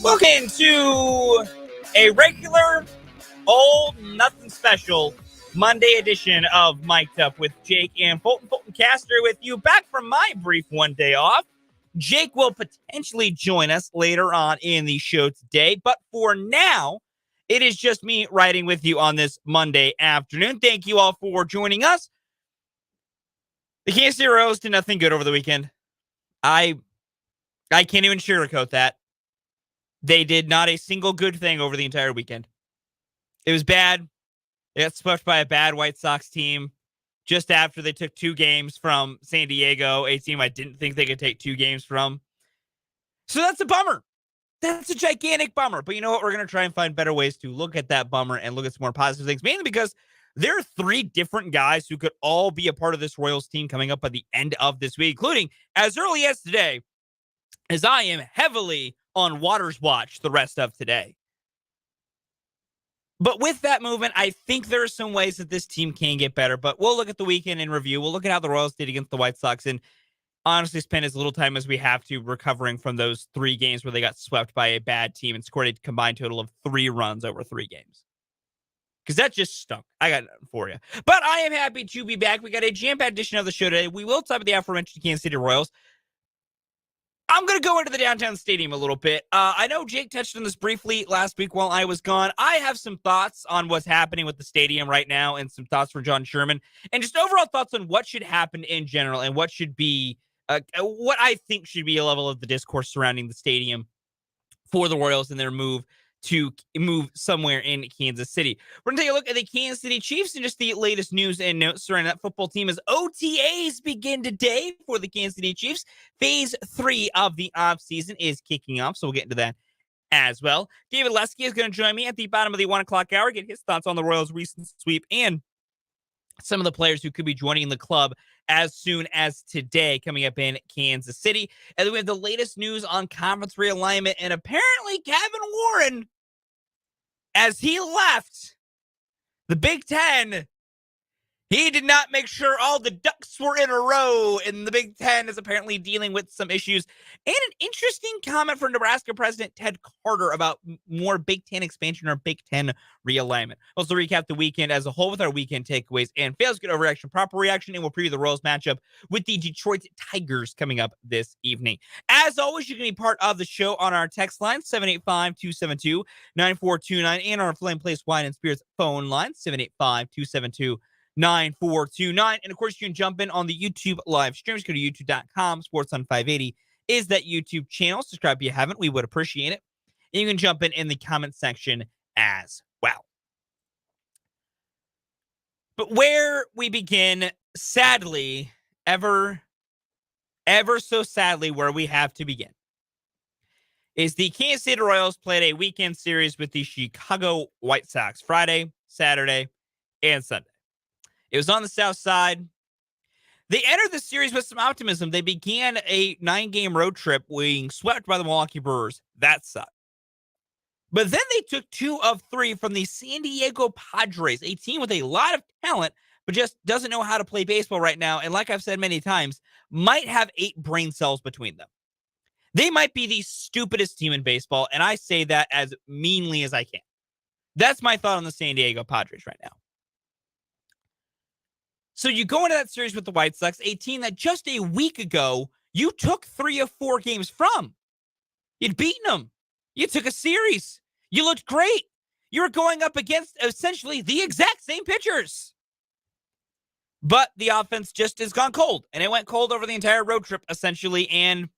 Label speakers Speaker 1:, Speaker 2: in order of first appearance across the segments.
Speaker 1: Welcome into a regular, old, nothing special Monday edition of Mic'd Up with Jake and Fulton. Fulton Caster with you, back from my brief one day off. Jake will potentially join us later on in the show today, but for now, it is just me riding with you on this Monday afternoon. Thank you all for joining us. The Kansas City Royals did nothing good over the weekend. I can't even sugarcoat that. They did not a single good thing over the entire weekend. It was bad. They got swept by a bad White Sox team just after they took 2 games from San Diego, a team I didn't think they could take 2 games from. So that's a bummer. That's a gigantic bummer. But you know what? We're going to try and find better ways to look at that bummer and look at some more positive things, mainly because there are 3 different guys who could all be a part of this Royals team coming up by the end of this week, including as early as today, as I am heavily on Waters watch the rest of today. But with that movement, I think there are some ways that this team can get better. But we'll look at the weekend in review. We'll look at how the Royals did against the White Sox and honestly spend as little time as we have to recovering from those 3 games where they got swept by a bad team and scored a combined total of 3 runs over 3 games. Because that just stunk. I got nothing for you. But I am happy to be back. We got a jam-packed edition of the show today. We will talk about the aforementioned Kansas City Royals. I'm going to go into the downtown stadium a little bit. I know Jake touched on this briefly last week while I was gone. I have some thoughts on what's happening with the stadium right now and some thoughts for John Sherman and just overall thoughts on what should happen in general and what should be, what I think should be a level of the discourse surrounding the stadium for the Royals and their move to move somewhere in Kansas City. We're going to take a look at the Kansas City Chiefs and just the latest news and notes surrounding that football team as OTAs begin today for the Kansas City Chiefs. Phase 3 of the offseason is kicking off, so we'll get into that as well. David Lesky is going to join me at the bottom of the 1 o'clock hour, get his thoughts on the Royals' recent sweep and some of the players who could be joining the club as soon as today coming up in Kansas City. And then we have the latest news on conference realignment. And apparently Kevin Warren, as he left the Big Ten, he did not make sure all the ducks were in a row, and the Big Ten is apparently dealing with some issues. And an interesting comment from Nebraska President Ted Carter about more Big Ten expansion or Big Ten realignment. We'll also recap the weekend as a whole with our weekend takeaways and fails, good overreaction, proper reaction, and we'll preview the Royals matchup with the Detroit Tigers coming up this evening. As always, you can be part of the show on our text line, 785-272-9429, and our Flame Place Wine and Spirits phone line, 785-272-9429. 9429. And of course, you can jump in on the YouTube live streams. Go to youtube.com. Sports on 580 is that YouTube channel. Subscribe if you haven't. We would appreciate it. And you can jump in the comment section as well. But where we begin, sadly, ever so sadly, where we have to begin, is the Kansas City Royals played a weekend series with the Chicago White Sox Friday, Saturday, and Sunday. It was on the south side. They entered the series with some optimism. They began a 9-game road trip being swept by the Milwaukee Brewers. That sucked. But then they took 2 of 3 from the San Diego Padres, a team with a lot of talent, but just doesn't know how to play baseball right now. And like I've said many times, might have 8 brain cells between them. They might be the stupidest team in baseball, and I say that as meanly as I can. That's my thought on the San Diego Padres right now. So you go into that series with the White Sox, a team that just a week ago, you took 3 of 4 games from. You'd beaten them. You took a series. You looked great. You were going up against essentially the exact same pitchers. But the offense just has gone cold. And it went cold over the entire road trip, essentially. And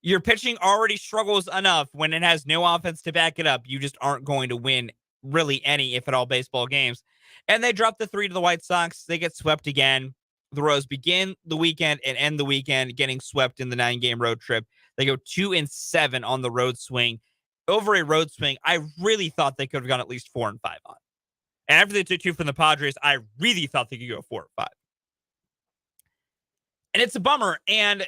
Speaker 1: your pitching already struggles enough when it has no offense to back it up. You just aren't going to win really any, if at all, baseball games. And they dropped the 3 to the White Sox. They get swept again. The Royals begin the weekend and end the weekend getting swept in the 9-game road trip. They go 2-7 on the road swing. Over a road swing, I really thought they could have gone at least 4-5 on. And after they took 2 from the Padres, I really thought they could go 4-5. And it's a bummer. And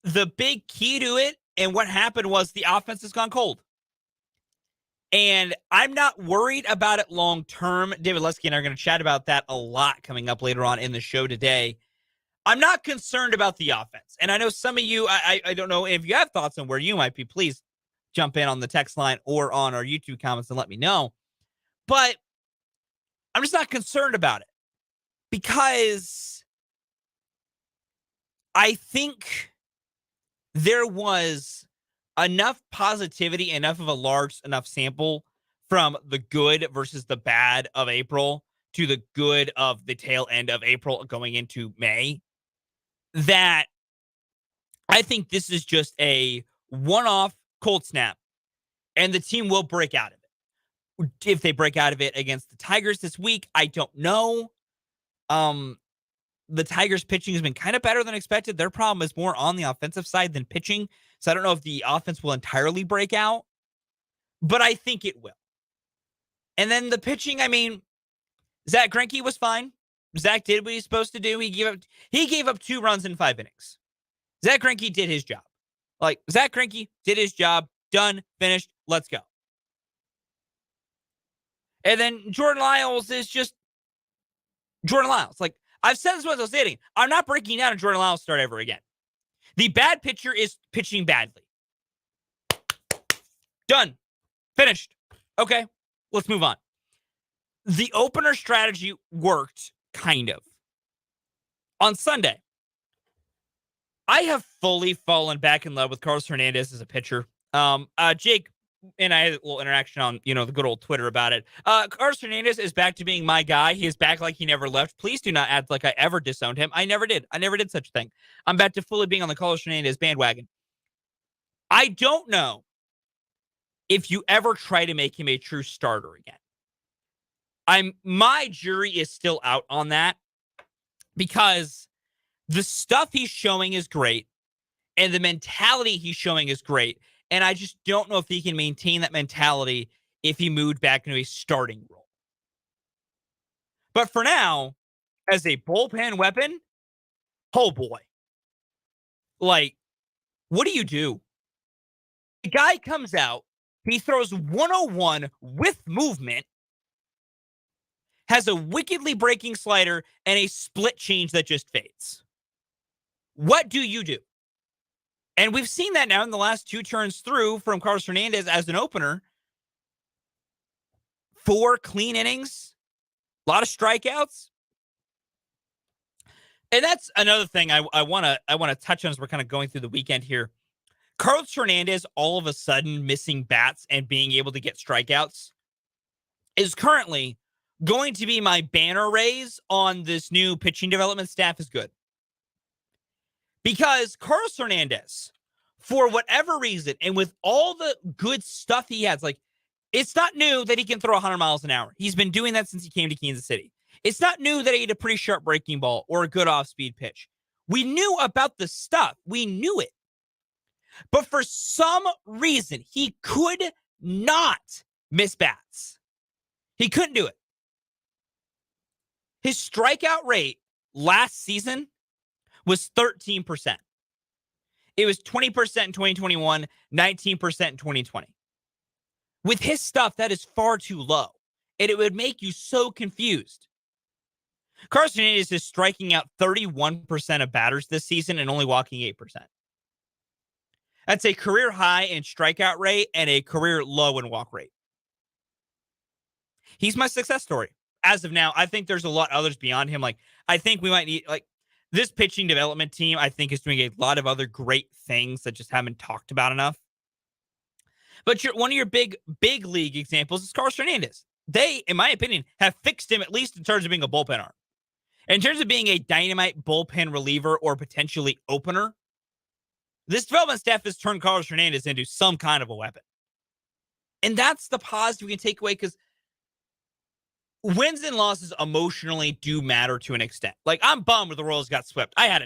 Speaker 1: the big key to it and what happened was the offense has gone cold. And I'm not worried about it long term. David Lesky and I are going to chat about that a lot coming up later on in the show today. I'm not concerned about the offense. And I know some of you, I don't know if you have thoughts on where you might be. Please jump in on the text line or on our YouTube comments and let me know. But I'm just not concerned about it because I think there was enough positivity, enough of a large enough sample from the good versus the bad of April to the good of the tail end of April going into May that I think this is just a one-off cold snap and the team will break out of it. If they break out of it against the Tigers this week, I don't know. The Tigers pitching has been kind of better than expected. Their problem is more on the offensive side than pitching. So I don't know if the offense will entirely break out, but I think it will. And then the pitching, I mean, Zach Greinke was fine. Zach did what he's supposed to do. He gave up 2 runs in 5 innings. Zach Greinke did his job. Like, Zach Greinke did his job. Done. Finished. Let's go. And then Jordan Lyles is just Jordan Lyles. Like, I've said this once I was stating, I'm not breaking down a Jordan Lyles start ever again. The bad pitcher is pitching badly. Done. Finished. Okay, let's move on. The opener strategy worked, kind of. On Sunday, I have fully fallen back in love with Carlos Hernandez as a pitcher. Jake and I had a little interaction on, the good old Twitter about it. Carlos Hernandez is back to being my guy. He is back like he never left. Please do not act like I ever disowned him. I never did. I never did such a thing. I'm back to fully being on the Carlos Hernandez bandwagon. I don't know if you ever try to make him a true starter again. My jury is still out on that because the stuff he's showing is great and the mentality he's showing is great. And I just don't know if he can maintain that mentality if he moved back into a starting role. But for now, as a bullpen weapon, oh boy. Like, what do you do? The guy comes out, he throws 101 with movement, has a wickedly breaking slider, and a split change that just fades. What do you do? And we've seen that now in the last 2 turns through from Carlos Hernandez as an opener. 4 clean innings, a lot of strikeouts. And that's another thing I want to touch on as we're kind of going through the weekend here. Carlos Hernandez all of a sudden missing bats and being able to get strikeouts is currently going to be my banner raise on this new pitching development staff is good. Because Carlos Hernandez, for whatever reason, and with all the good stuff he has, like, it's not new that he can throw 100 miles an hour. He's been doing that since he came to Kansas City. It's not new that he had a pretty sharp breaking ball or a good off-speed pitch. We knew about the stuff. We knew it. But for some reason, he could not miss bats. He couldn't do it. His strikeout rate last season was 13%. It was 20% in 2021, 19% in 2020. With his stuff, that is far too low, and it would make you so confused. Carlos Hernandez is striking out 31% of batters this season and only walking 8%. That's a career high in strikeout rate and a career low in walk rate. He's my success story. As of now, I think there's a lot others beyond him. Like, I think we might need, like, this pitching development team, I think, is doing a lot of other great things that just haven't talked about enough. But one of your big league examples is Carlos Hernandez. They, in my opinion, have fixed him, at least in terms of being a bullpen arm. In terms of being a dynamite bullpen reliever or potentially opener, this development staff has turned Carlos Hernandez into some kind of a weapon. And that's the positive we can take away, because wins and losses emotionally do matter to an extent. Like, I'm bummed the Royals got swept. I had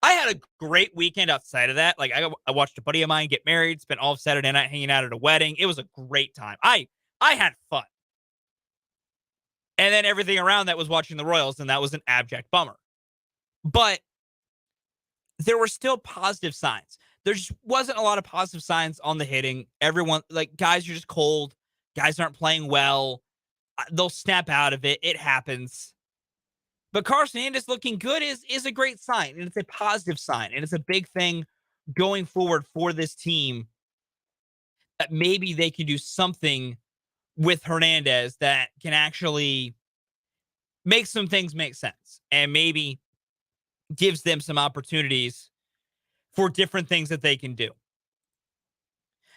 Speaker 1: a great weekend outside of that. Like, I watched a buddy of mine get married, spent all of Saturday night hanging out at a wedding. It was a great time. I had fun. And then everything around that was watching the Royals, and that was an abject bummer. But there were still positive signs. There just wasn't a lot of positive signs on the hitting. Everyone, like, guys are just cold. Guys aren't playing well. They'll snap out of it. It happens. But Carlos Hernandez looking good is a great sign, and it's a positive sign, and it's a big thing going forward for this team that maybe they can do something with Hernandez that can actually make some things make sense and maybe gives them some opportunities for different things that they can do.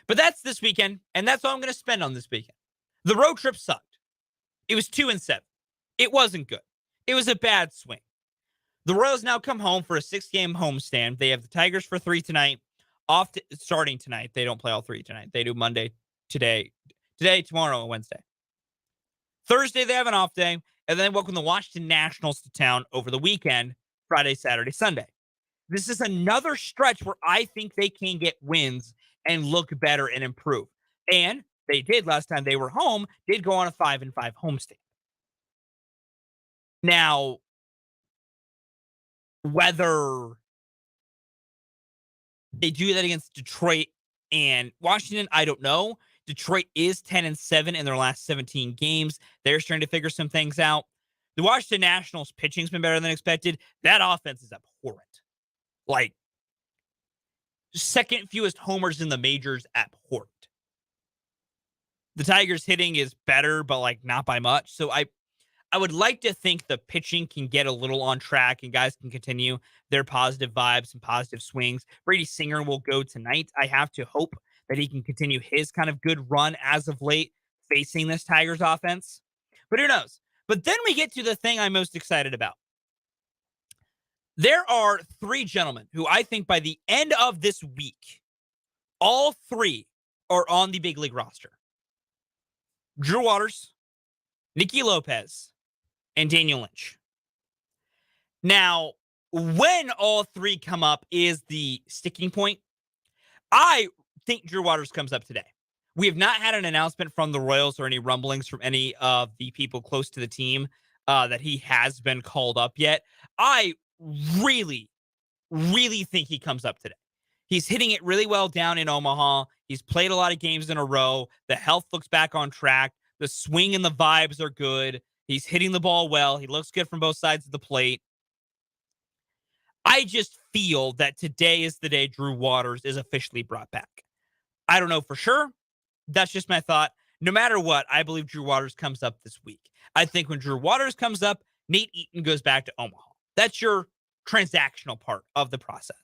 Speaker 1: But that's this weekend, and that's all I'm going to spend on this weekend. The road trip sucked. It was 2-7. It wasn't good. It was a bad swing. The Royals now come home for a 6-game homestand. They have the Tigers for 3 tonight, starting tonight. They don't play all 3 tonight. They do Monday, today, tomorrow, and Wednesday. Thursday, they have an off day, and then they welcome the Washington Nationals to town over the weekend, Friday, Saturday, Sunday. This is another stretch where I think they can get wins and look better and improve. And they did last time they were home, did go on a 5-5 homestand. Now, whether they do that against Detroit and Washington, I don't know. Detroit is 10-7 in their last 17 games. They're starting to figure some things out. The Washington Nationals pitching's been better than expected. That offense is abhorrent. Like, second fewest homers in the majors, abhorrent. The Tigers hitting is better, but like not by much. So I would like to think the pitching can get a little on track and guys can continue their positive vibes and positive swings. Brady Singer will go tonight. I have to hope that he can continue his kind of good run as of late facing this Tigers offense. But who knows? But then we get to the thing I'm most excited about. There are 3 gentlemen who I think by the end of this week, all 3 are on the big league roster. Drew Waters, Nicky Lopez, and Daniel Lynch. Now, when all 3 come up is the sticking point. I think Drew Waters comes up today. We have not had an announcement from the Royals or any rumblings from any of the people close to the team that he has been called up yet. I really, really think he comes up today. He's hitting it really well down in Omaha. He's played a lot of games in a row. The health looks back on track. The swing and the vibes are good. He's hitting the ball well. He looks good from both sides of the plate. I just feel that today is the day Drew Waters is officially brought back. I don't know for sure. That's just my thought. No matter what, I believe Drew Waters comes up this week. I think when Drew Waters comes up, Nate Eaton goes back to Omaha. That's your transactional part of the process.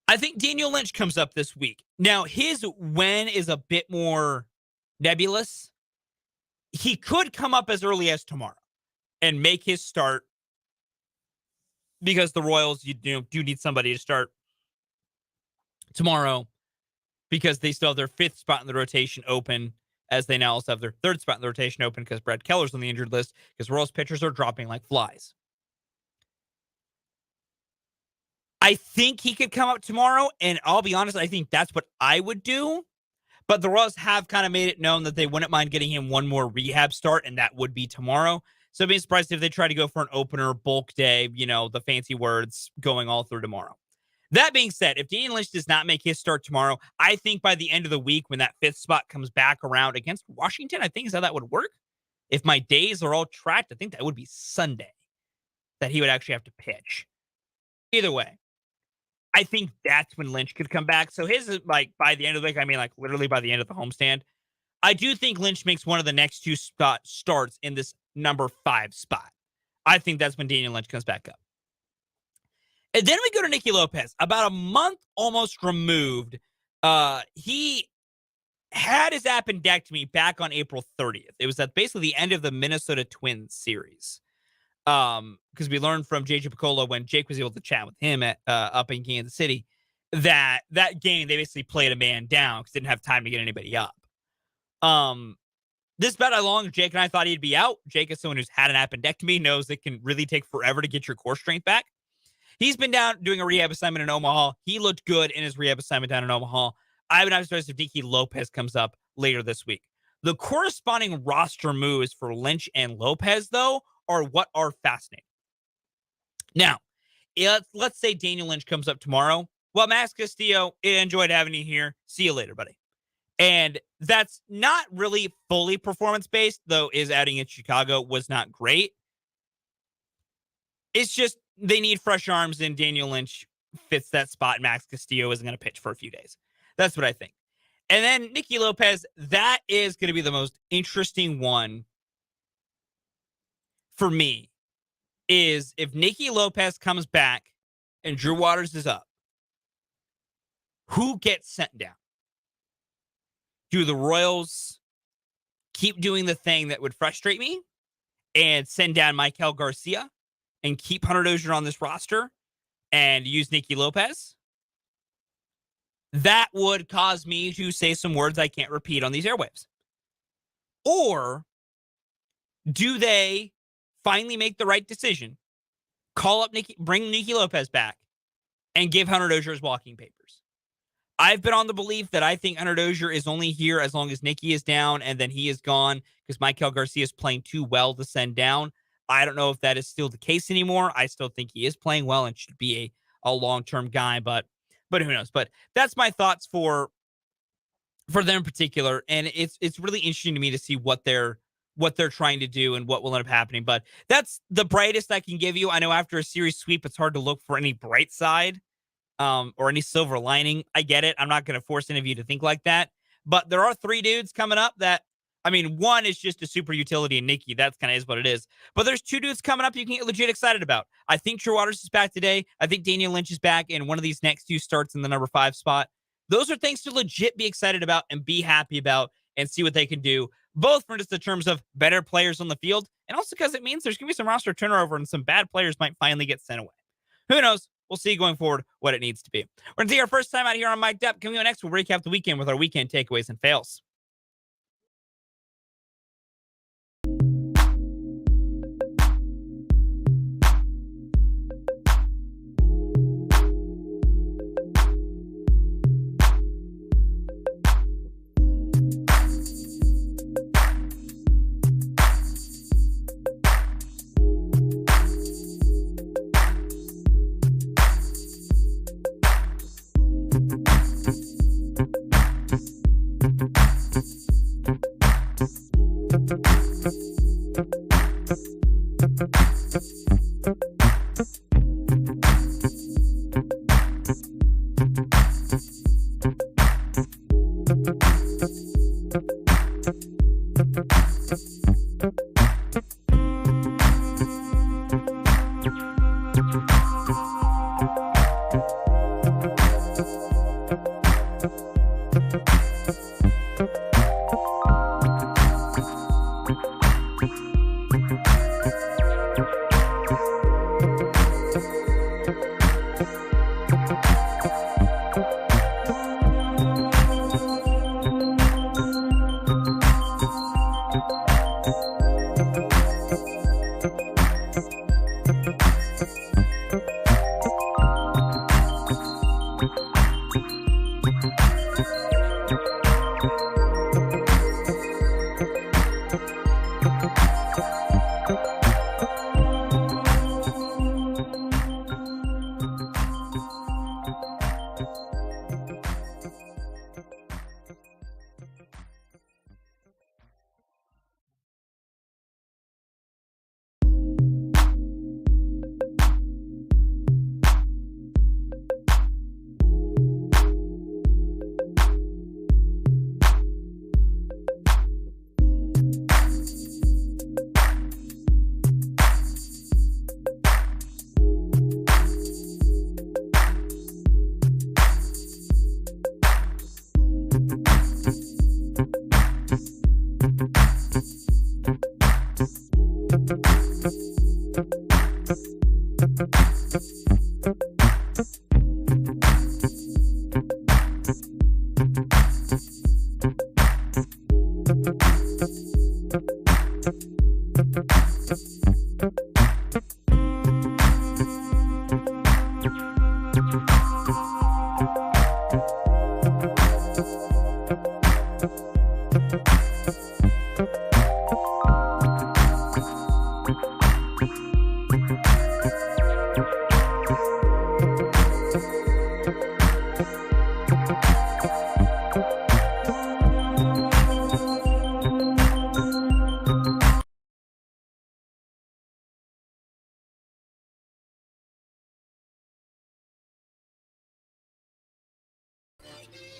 Speaker 1: I think Daniel Lynch comes up this week. Now, his when is a bit more nebulous. He could come up as early as tomorrow and make his start because the Royals do need somebody to start tomorrow because they still have their 5th spot in the rotation open, as they now also have their 3rd spot in the rotation open because Brad Keller's on the injured list because Royals pitchers are dropping like flies. I think he could come up tomorrow, and I'll be honest, I think that's what I would do. But the Royals have kind of made it known that they wouldn't mind getting him one more rehab start, and that would be tomorrow. So I'd be surprised if they try to go for an opener, bulk day, the fancy words going all through tomorrow. That being said, if Daniel Lynch does not make his start tomorrow, I think by the end of the week, when that 5th spot comes back around against Washington, I think is how that would work. If my days are all tracked, I think that would be Sunday that he would actually have to pitch. Either way, I think that's when Lynch could come back. So his is like by the end of the week, I mean like literally by the end of the homestand. I do think Lynch makes one of the next 2 starts in this number 5 spot. I think that's when Daniel Lynch comes back up. And then we go to Nicky Lopez. About a month almost removed, he had his appendectomy back on April 30th. It was at basically the end of the Minnesota Twins series. Because we learned from JJ Piccolo when Jake was able to chat with him at up in Kansas City that game they basically played a man down because didn't have time to get anybody up. This about how long Jake and I thought he'd be out. Jake, as someone who's had an appendectomy, knows it can really take forever to get your core strength back. He's been down doing a rehab assignment in Omaha. He looked good in his rehab assignment down in Omaha. I would not be surprised if Nicky Lopez comes up later this week. The corresponding roster moves for Lynch and Lopez, though, are what are fascinating. Now, let's say Daniel Lynch comes up tomorrow. Well, Max Castillo, enjoyed having you here. See you later, buddy. And that's not really fully performance-based, though his outing in Chicago was not great. It's just they need fresh arms, and Daniel Lynch fits that spot. Max Castillo isn't going to pitch for a few days. That's what I think. And then Nicky Lopez, that is going to be the most interesting one for me, is if Nicky Lopez comes back and Drew Waters is up, who gets sent down? Do the Royals keep doing the thing that would frustrate me and send down Michael Garcia and keep Hunter Dozier on this roster and use Nicky Lopez? That would cause me to say some words I can't repeat on these airwaves. Or do they finally make the right decision, bring Nicky Lopez back, and give Hunter Dozier his walking papers? I've been on the belief that I think Hunter Dozier is only here as long as Nicky is down, and then he is gone because Michael Garcia is playing too well to send down. I don't know if that is still the case anymore. I still think he is playing well and should be a long-term guy, but who knows? But that's my thoughts for them in particular, and it's really interesting to me to see what they're trying to do and what will end up happening. But that's the brightest I can give you. I know after a series sweep, it's hard to look for any bright side or any silver lining. I get it. I'm not going to force any of you to think like that. But there are 3 dudes coming up that, I mean, one is just a super utility in Nicky. That's kind of is what it is. But there's 2 dudes coming up you can get legit excited about. I think Drew Waters is back today. I think Daniel Lynch is back in one of these next 2 starts in the number 5 spot. Those are things to legit be excited about and be happy about and see what they can do, both for just the terms of better players on the field and also because it means there's going to be some roster turnover and some bad players might finally get sent away. Who knows? We'll see going forward what it needs to be. We're going to take our first time out here on Mic'd Up. Coming up next, we'll recap the weekend with our weekend takeaways and fails.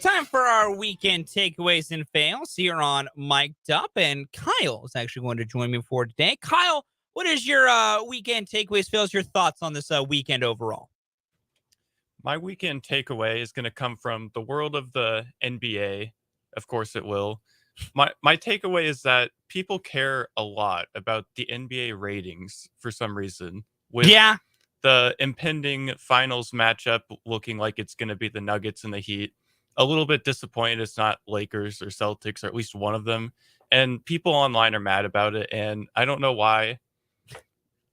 Speaker 1: time for our weekend takeaways and fails here on Mic'd Up, and Kyle is actually going to join me for today. Kyle, what is your weekend takeaways, fails, your thoughts on this weekend overall?
Speaker 2: My weekend takeaway is going to come from the world of the NBA. Of course it will. My takeaway is that people care a lot about the NBA ratings for some reason. With the impending finals matchup looking like it's going to be the Nuggets and the Heat, a little bit disappointed it's not Lakers or Celtics, or at least one of them. And people online are mad about it, and I don't know why.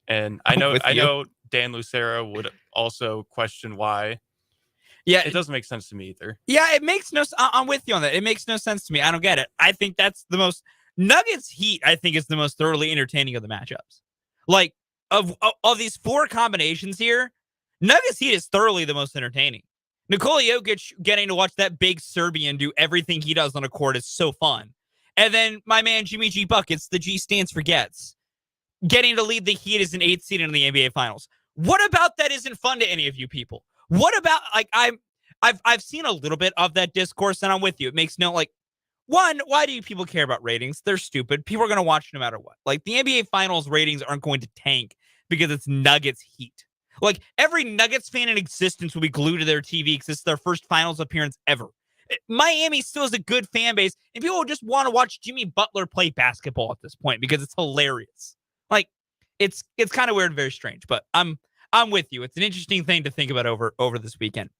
Speaker 2: And I know Dan Lucero would also question why.
Speaker 1: Yeah,
Speaker 2: it doesn't make sense to me either.
Speaker 1: Yeah, it makes no. I'm with you on that. It makes no sense to me. I don't get it. I think that's the most Nuggets Heat. I think is the most thoroughly entertaining of the matchups. Like of these four combinations here, Nuggets Heat is thoroughly the most entertaining. Nikola Jokic getting to watch that big Serbian do everything he does on a court is so fun. And then my man Jimmy G Buckets, the G stands for gets, getting to lead the Heat as an 8th seed in the NBA Finals. What about that isn't fun to any of you people? What about, like, I've seen a little bit of that discourse, and I'm with you. It makes no, like, one, why do you people care about ratings? They're stupid. People are going to watch no matter what. Like, the NBA Finals ratings aren't going to tank because it's Nuggets Heat. Like, every Nuggets fan in existence will be glued to their TV because it's their first Finals appearance ever. Miami still is a good fan base, and people just want to watch Jimmy Butler play basketball at this point because it's hilarious. Like, it's kind of weird and very strange, but I'm with you. It's an interesting thing to think about over this weekend.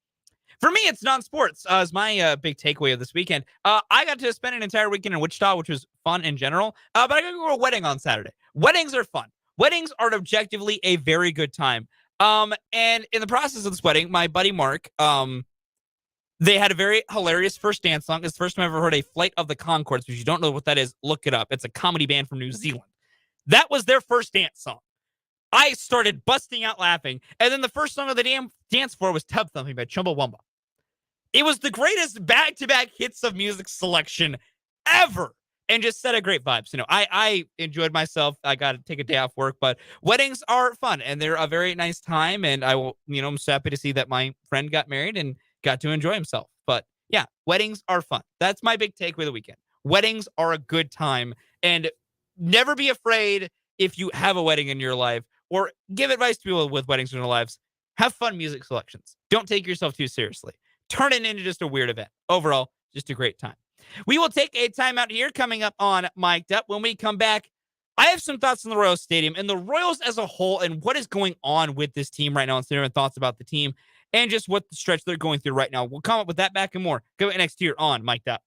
Speaker 1: For me, it's non-sports. Is my big takeaway of this weekend. I got to spend an entire weekend in Wichita, which was fun in general. But I got to go to a wedding on Saturday. Weddings are fun. Weddings are objectively a very good time. And in the process of this wedding, my buddy Mark, they had a very hilarious first dance song. It's the first time I've ever heard a Flight of the Conchords. If you don't know what that is, look it up. It's a comedy band from New Zealand. That was their first dance song. I started busting out laughing. And then the first song of the damn dance floor was Tub Thumping by Chumbawamba. It was the greatest back-to-back hits of music selection ever. And just set a great vibe. So, I enjoyed myself. I got to take a day off work, but weddings are fun and they're a very nice time. And I will, I'm so happy to see that my friend got married and got to enjoy himself. But yeah, weddings are fun. That's my big takeaway of the weekend. Weddings are a good time, and never be afraid if you have a wedding in your life, or give advice to people with weddings in their lives. Have fun music selections. Don't take yourself too seriously. Turn it into just a weird event. Overall, just a great time. We will take a timeout here coming up on Mic'd Up. When we come back, I have some thoughts on the Royals Stadium and the Royals as a whole and what is going on with this team right now, and some thoughts about the team and just what the stretch they're going through right now. We'll come up with that back and more. Go next year on Mic'd Up.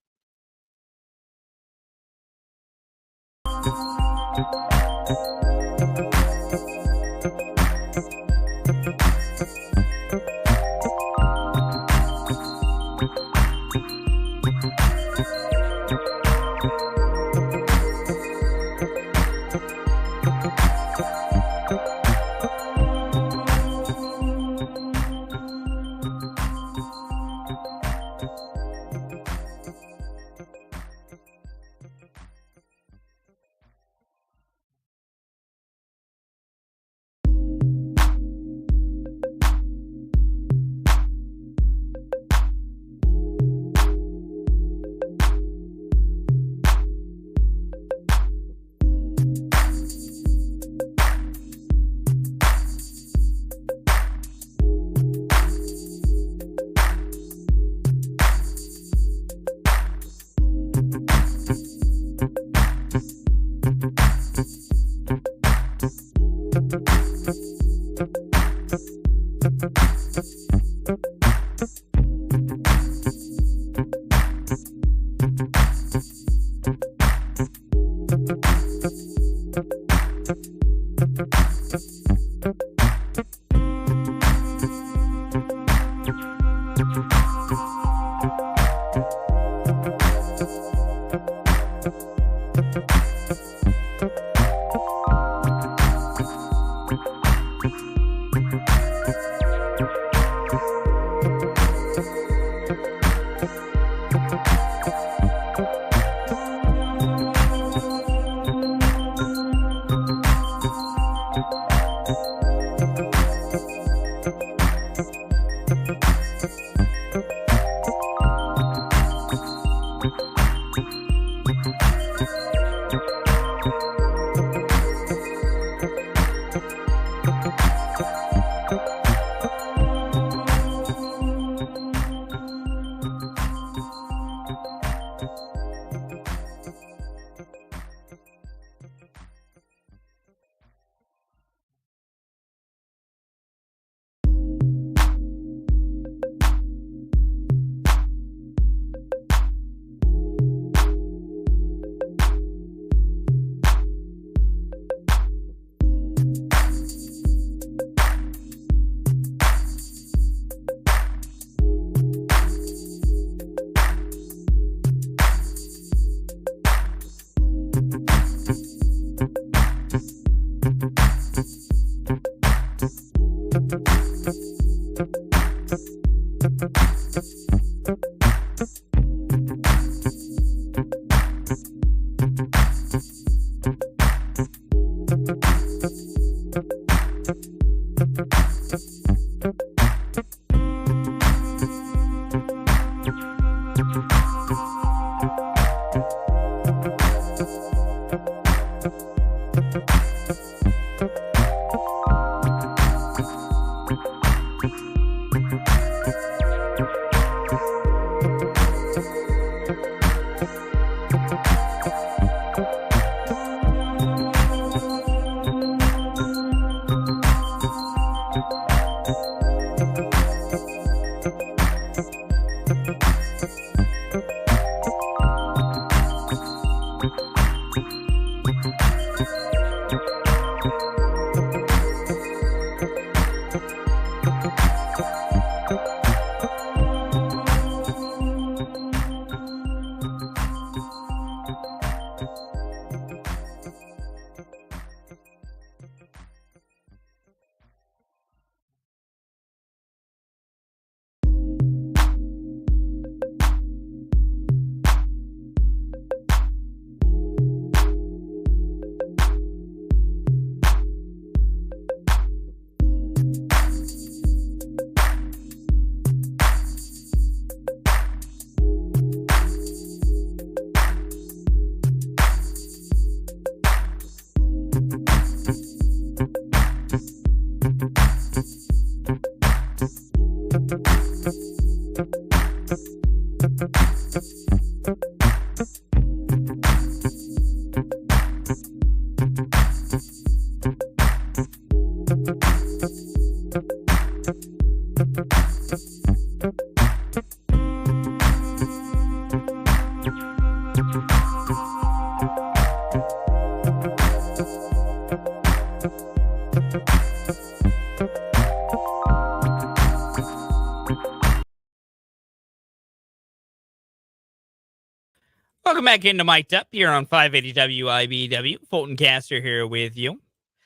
Speaker 1: Welcome back into Mic'd Up here on 580 WIBW. Fulton Caster here with you.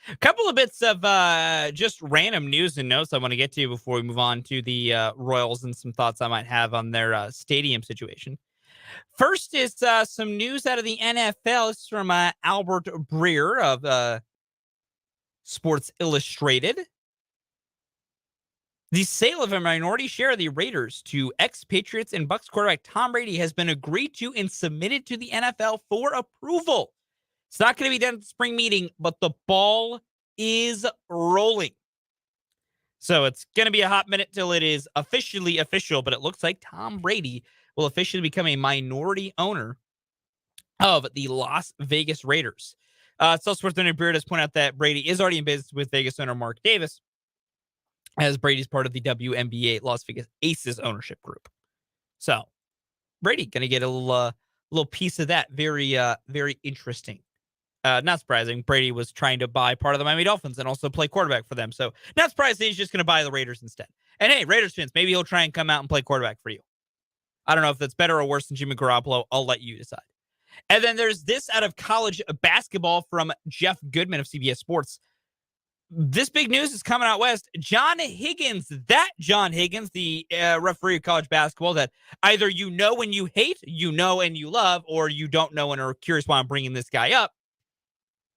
Speaker 1: A couple of bits of just random news and notes I want to get to before we move on to the Royals and some thoughts I might have on their stadium situation. First is some news out of the NFL. This is from Albert Breer of Sports Illustrated. The sale of a minority share of the Raiders to ex-Patriots and Bucs quarterback Tom Brady has been agreed to and submitted to the NFL for approval. It's not going to be done at the spring meeting, but the ball is rolling. So it's going to be a hot minute till it is officially official, but it looks like Tom Brady will officially become a minority owner of the Las Vegas Raiders. So Sports Bureau does point out that Brady is already in business with Vegas owner Mark Davis, as Brady's part of the WNBA Las Vegas Aces ownership group. So Brady going to get a little piece of that. Very, very interesting. Not surprising. Brady was trying to buy part of the Miami Dolphins and also play quarterback for them. So not surprised he's just going to buy the Raiders instead. And hey, Raiders fans, maybe he'll try and come out and play quarterback for you. I don't know if that's better or worse than Jimmy Garoppolo. I'll let you decide. And then there's this out of college basketball from Jeff Goodman of CBS Sports. This big news is coming out west. John Higgins, the referee of college basketball that either you know and you hate, you know and you love, or you don't know and are curious why I'm bringing this guy up,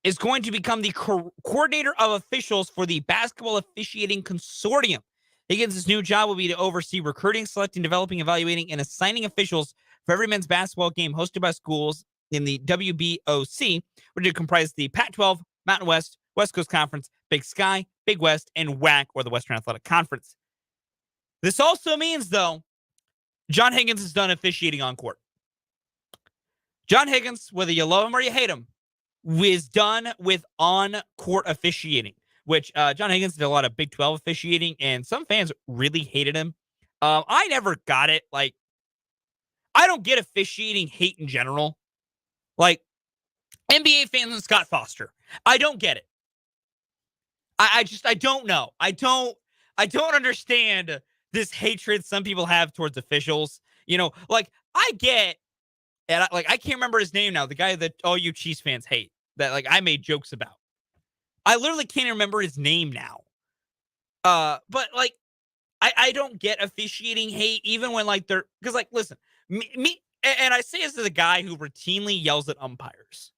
Speaker 1: is going to become the coordinator of officials for the Basketball Officiating Consortium. Higgins' new job will be to oversee recruiting, selecting, developing, evaluating, and assigning officials for every men's basketball game hosted by schools in the WBOC, which would comprise the Pac-12, Mountain West, West Coast Conference, Big Sky, Big West, and WAC, or the Western Athletic Conference. This also means, though, John Higgins is done officiating on court. John Higgins, whether you love him or you hate him, was done with on-court officiating, which John Higgins did a lot of Big 12 officiating, and some fans really hated him. I never got it. Like, I don't get officiating hate in general. Like, NBA fans and Scott Foster. I don't get it. I don't know. I don't understand this hatred some people have towards officials. You know, like I get, and I can't remember his name now. The guy that all you Chiefs fans hate, that like I made jokes about. I literally can't remember his name now. But like, I don't get officiating hate, even when like they're, because like, listen, and I say this as a guy who routinely yells at umpires.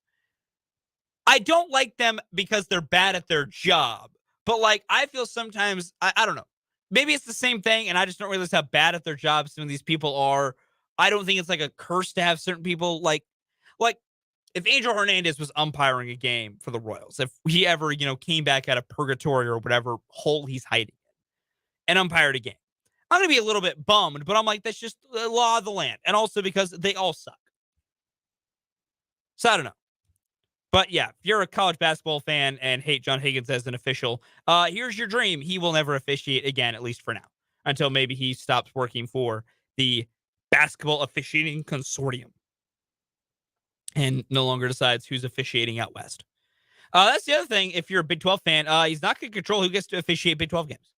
Speaker 1: I don't like them because they're bad at their job. But like, I feel sometimes, I don't know. Maybe it's the same thing, and I just don't realize how bad at their jobs some of these people are. I don't think it's like a curse to have certain people like if Angel Hernandez was umpiring a game for the Royals, if he ever, came back out of purgatory or whatever hole he's hiding and umpired a game, I'm going to be a little bit bummed, but I'm like, that's just the law of the land. And also because they all suck. So I don't know. But yeah, if you're a college basketball fan and hate John Higgins as an official, here's your dream. He will never officiate again, at least for now, until maybe he stops working for the basketball officiating consortium and no longer decides who's officiating out west. That's the other thing. If you're a Big 12 fan, he's not going to control who gets to officiate Big 12 games.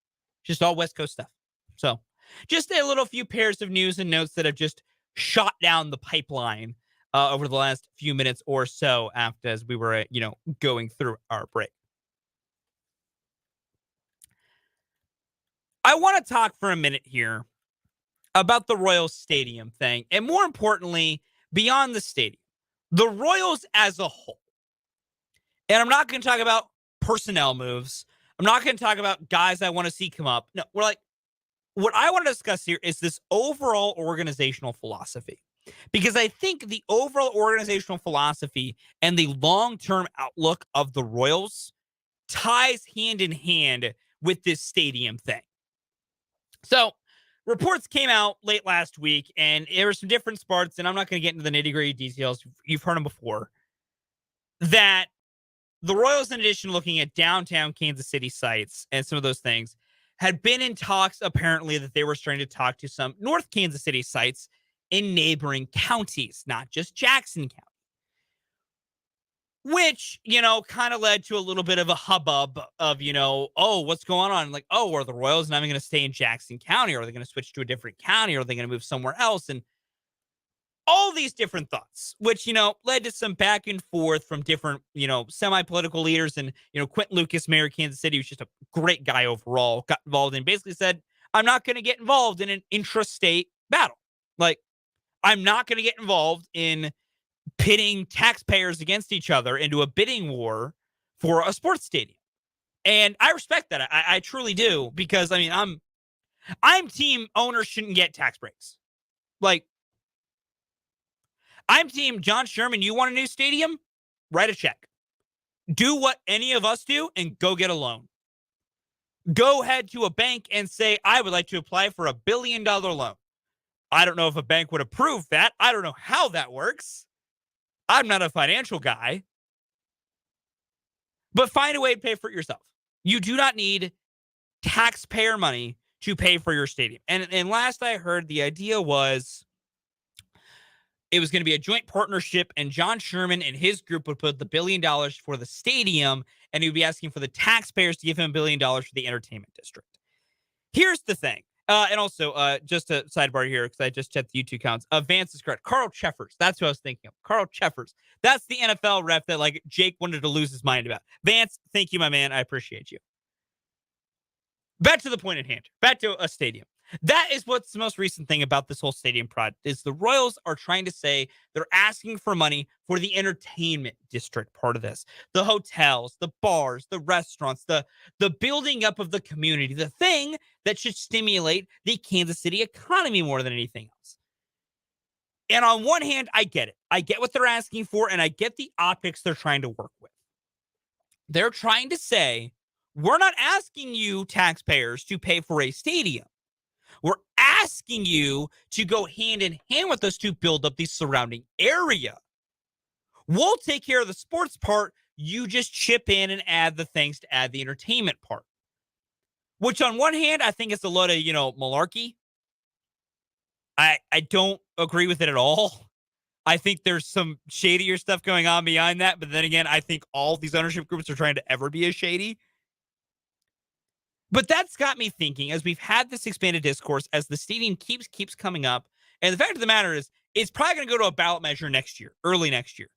Speaker 1: Just all West Coast stuff. So just a little few pairs of news and notes that have just shot down the pipeline over the last few minutes or so after as we were, going through our break. I want to talk for a minute here about the Royals Stadium thing, and more importantly, beyond the stadium, the Royals as a whole. And I'm not going to talk about personnel moves. I'm not going to talk about guys I want to see come up. No, what I want to discuss here is this overall organizational philosophy. Because I think the overall organizational philosophy and the long-term outlook of the Royals ties hand in hand with this stadium thing. So, reports came out late last week, and there were some different parts, and I'm not going to get into the nitty-gritty details. You've heard them before. That the Royals, in addition to looking at downtown Kansas City sites and some of those things, had been in talks, apparently, that they were starting to talk to some North Kansas City sites in neighboring counties, not just Jackson County. Which, kind of led to a little bit of a hubbub of, oh, what's going on? Like, oh, are the Royals not even going to stay in Jackson County? Or are they going to switch to a different county? Or are they going to move somewhere else? And all these different thoughts, which, led to some back and forth from different, semi-political leaders. And, Quentin Lucas, mayor of Kansas City, who's just a great guy overall, got involved and basically said, I'm not going to get involved in an intrastate battle. Like, I'm not going to get involved in pitting taxpayers against each other into a bidding war for a sports stadium. And I respect that. I truly do, because I mean, I'm team owners shouldn't get tax breaks. Like, I'm team John Sherman. You want a new stadium? Write a check. Do what any of us do and go get a loan. Go head to a bank and say, I would like to apply for $1 billion loan. I don't know if a bank would approve that. I don't know how that works. I'm not a financial guy. But find a way to pay for it yourself. You do not need taxpayer money to pay for your stadium. And last I heard, the idea was it was going to be a joint partnership, and John Sherman and his group would put the $1 billion for the stadium, and he would be asking for the taxpayers to give him $1 billion for the entertainment district. Here's the thing. And also, just a sidebar here, because I just checked the YouTube counts. Vance is correct. Carl Cheffers. That's who I was thinking of. Carl Cheffers. That's the NFL ref that, like, Jake wanted to lose his mind about. Vance, thank you, my man. I appreciate you. Back to the point at hand. Back to a stadium. That is what's the most recent thing about this whole stadium project, is the Royals are trying to say they're asking for money for the entertainment district part of this. The hotels, the bars, the restaurants, the building up of the community, the thing that should stimulate the Kansas City economy more than anything else. And on one hand, I get it. I get what they're asking for, and I get the optics they're trying to work with. They're trying to say, we're not asking you taxpayers to pay for a stadium. We're asking you to go hand in hand with us to build up the surrounding area. We'll take care of the sports part. You just chip in and add the things to add the entertainment part. Which on one hand, I think it's a lot of, malarkey. I don't agree with it at all. I think there's some shadier stuff going on behind that. But then again, I think all these ownership groups are trying to ever be as shady. But that's got me thinking, as we've had this expanded discourse, as the stadium keeps coming up, and the fact of the matter is, it's probably going to go to a ballot measure next year, early next year.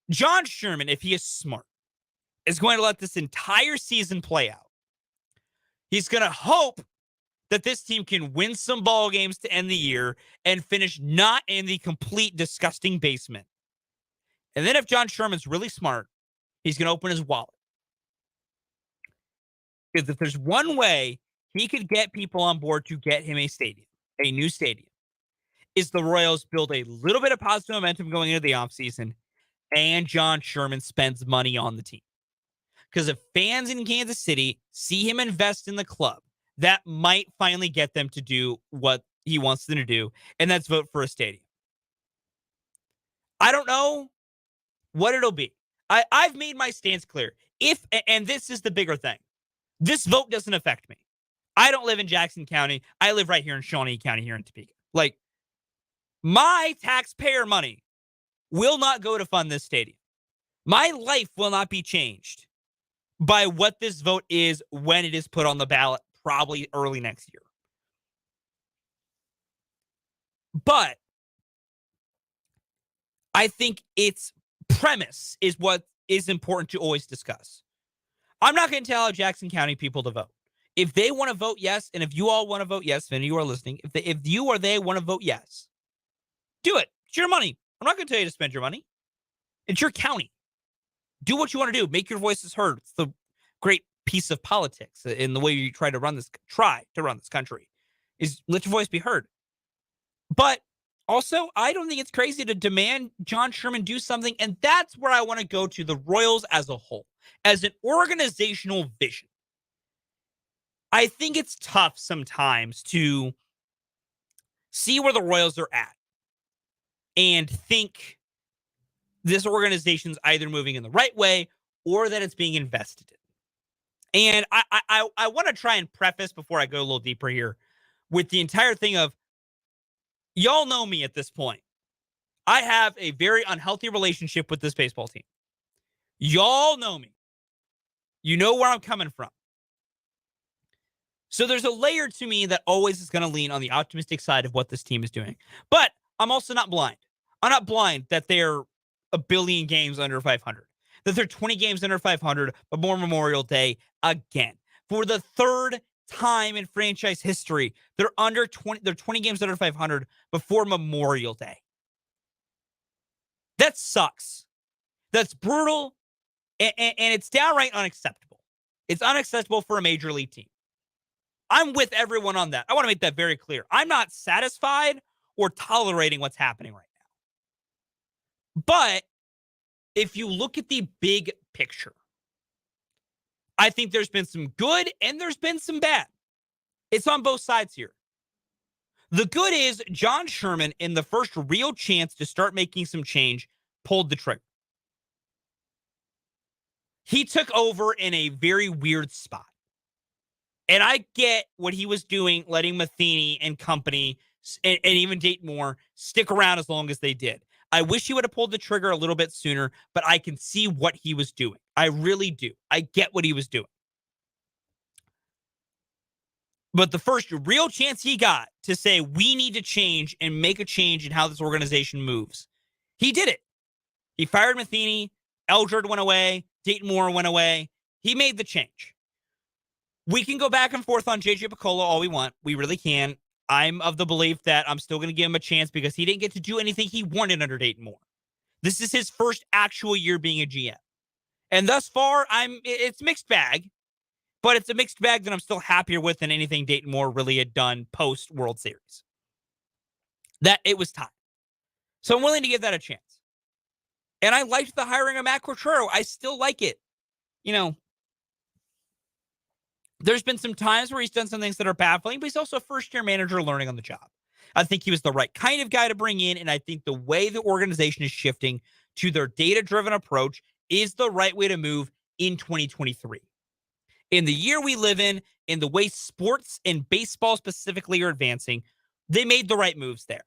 Speaker 1: John Sherman, if he is smart, is going to let this entire season play out. He's going to hope that this team can win some ball games to end the year and finish not in the complete disgusting basement. And then if John Sherman's really smart, he's going to open his wallet. Because if there's one way he could get people on board to get him a stadium, a new stadium, is the Royals build a little bit of positive momentum going into the offseason, and John Sherman spends money on the team. Because if fans in Kansas City see him invest in the club, that might finally get them to do what he wants them to do, and that's vote for a stadium. I don't know what it'll be. I've made my stance clear. And this is the bigger thing, this vote doesn't affect me. I don't live in Jackson County. I live right here in Shawnee County here in Topeka. Like, my taxpayer money will not go to fund this stadium. My life will not be changed by what this vote is when it is put on the ballot, probably early next year. But I think its premise is what is important to always discuss. I'm not going to tell Jackson County people to vote. If they want to vote yes, and if you all want to vote yes, if any of you are listening, if you or they want to vote yes, do it. It's your money. I'm not going to tell you to spend your money. It's your county. Do what you want to do. Make your voices heard. It's the great piece of politics in the way you try to run this country, is let your voice be heard. But also, I don't think it's crazy to demand John Sherman do something, and that's where I want to go to the Royals as a whole, as an organizational vision. I think it's tough sometimes to see where the Royals are at and think this organization's either moving in the right way or that it's being invested in. And I want to try and preface before I go a little deeper here with the entire thing of, y'all know me at this point. I have a very unhealthy relationship with this baseball team. Y'all know me. You know where I'm coming from. So there's a layer to me that always is going to lean on the optimistic side of what this team is doing. But I'm also not blind. I'm not blind that they're a billion games under 500, that they're 20 games under 500 before Memorial Day again. For the third time in franchise history, they're 20 games under 500 before Memorial Day. That sucks. That's brutal, and it's downright unacceptable. It's unacceptable for a major league team. I'm with everyone on that. I want to make that very clear. I'm not satisfied or tolerating what's happening right now. But if you look at the big picture, I think there's been some good and there's been some bad. It's on both sides here. The good is John Sherman, in the first real chance to start making some change, pulled the trigger. He took over in a very weird spot. And I get what he was doing, letting Matheny and company and even Dayton Moore stick around as long as they did. I wish he would have pulled the trigger a little bit sooner, but I can see what he was doing. I really do. I get what he was doing. But the first real chance he got to say, we need to change and make a change in how this organization moves, he did it. He fired Matheny. Eldred went away. Dayton Moore went away. He made the change. We can go back and forth on JJ Picollo all we want. We really can. I'm of the belief that I'm still going to give him a chance because he didn't get to do anything he wanted under Dayton Moore. This is his first actual year being a GM. And thus far, it's mixed bag, but it's a mixed bag that I'm still happier with than anything Dayton Moore really had done post World Series. That it was time. So I'm willing to give that a chance. And I liked the hiring of Matt Quatraro. I still like it. You know, there's been some times where he's done some things that are baffling, but he's also a first-year manager learning on the job. I think he was the right kind of guy to bring in, and I think the way the organization is shifting to their data-driven approach is the right way to move in 2023. In the year we live in the way sports and baseball specifically are advancing, they made the right moves there.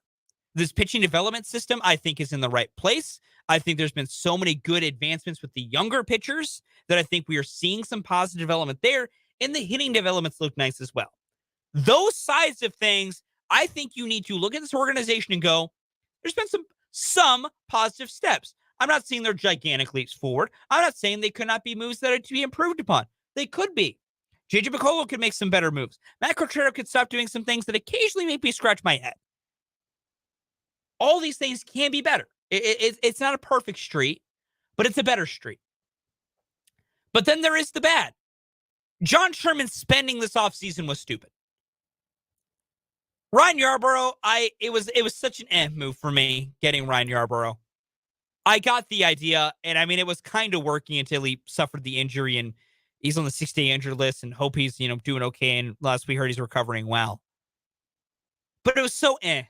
Speaker 1: This pitching development system, I think, is in the right place. I think there's been so many good advancements with the younger pitchers that I think we are seeing some positive development there. And the hitting developments look nice as well. Those sides of things, I think you need to look at this organization and go, there's been some positive steps. I'm not saying they're gigantic leaps forward. I'm not saying they could not be moves that are to be improved upon. They could be. JJ Picollo could make some better moves. Matt Contreras could stop doing some things that occasionally make me scratch my head. All these things can be better. It's not a perfect street, but it's a better street. But then there is the bad. John Sherman spending this offseason was stupid. Ryan Yarbrough, it was such an move for me getting Ryan Yarbrough. I got the idea, and I mean, it was kind of working until he suffered the injury, and he's on the 6-day injured list, and hope he's, doing okay. And last we heard he's recovering well. But it was so And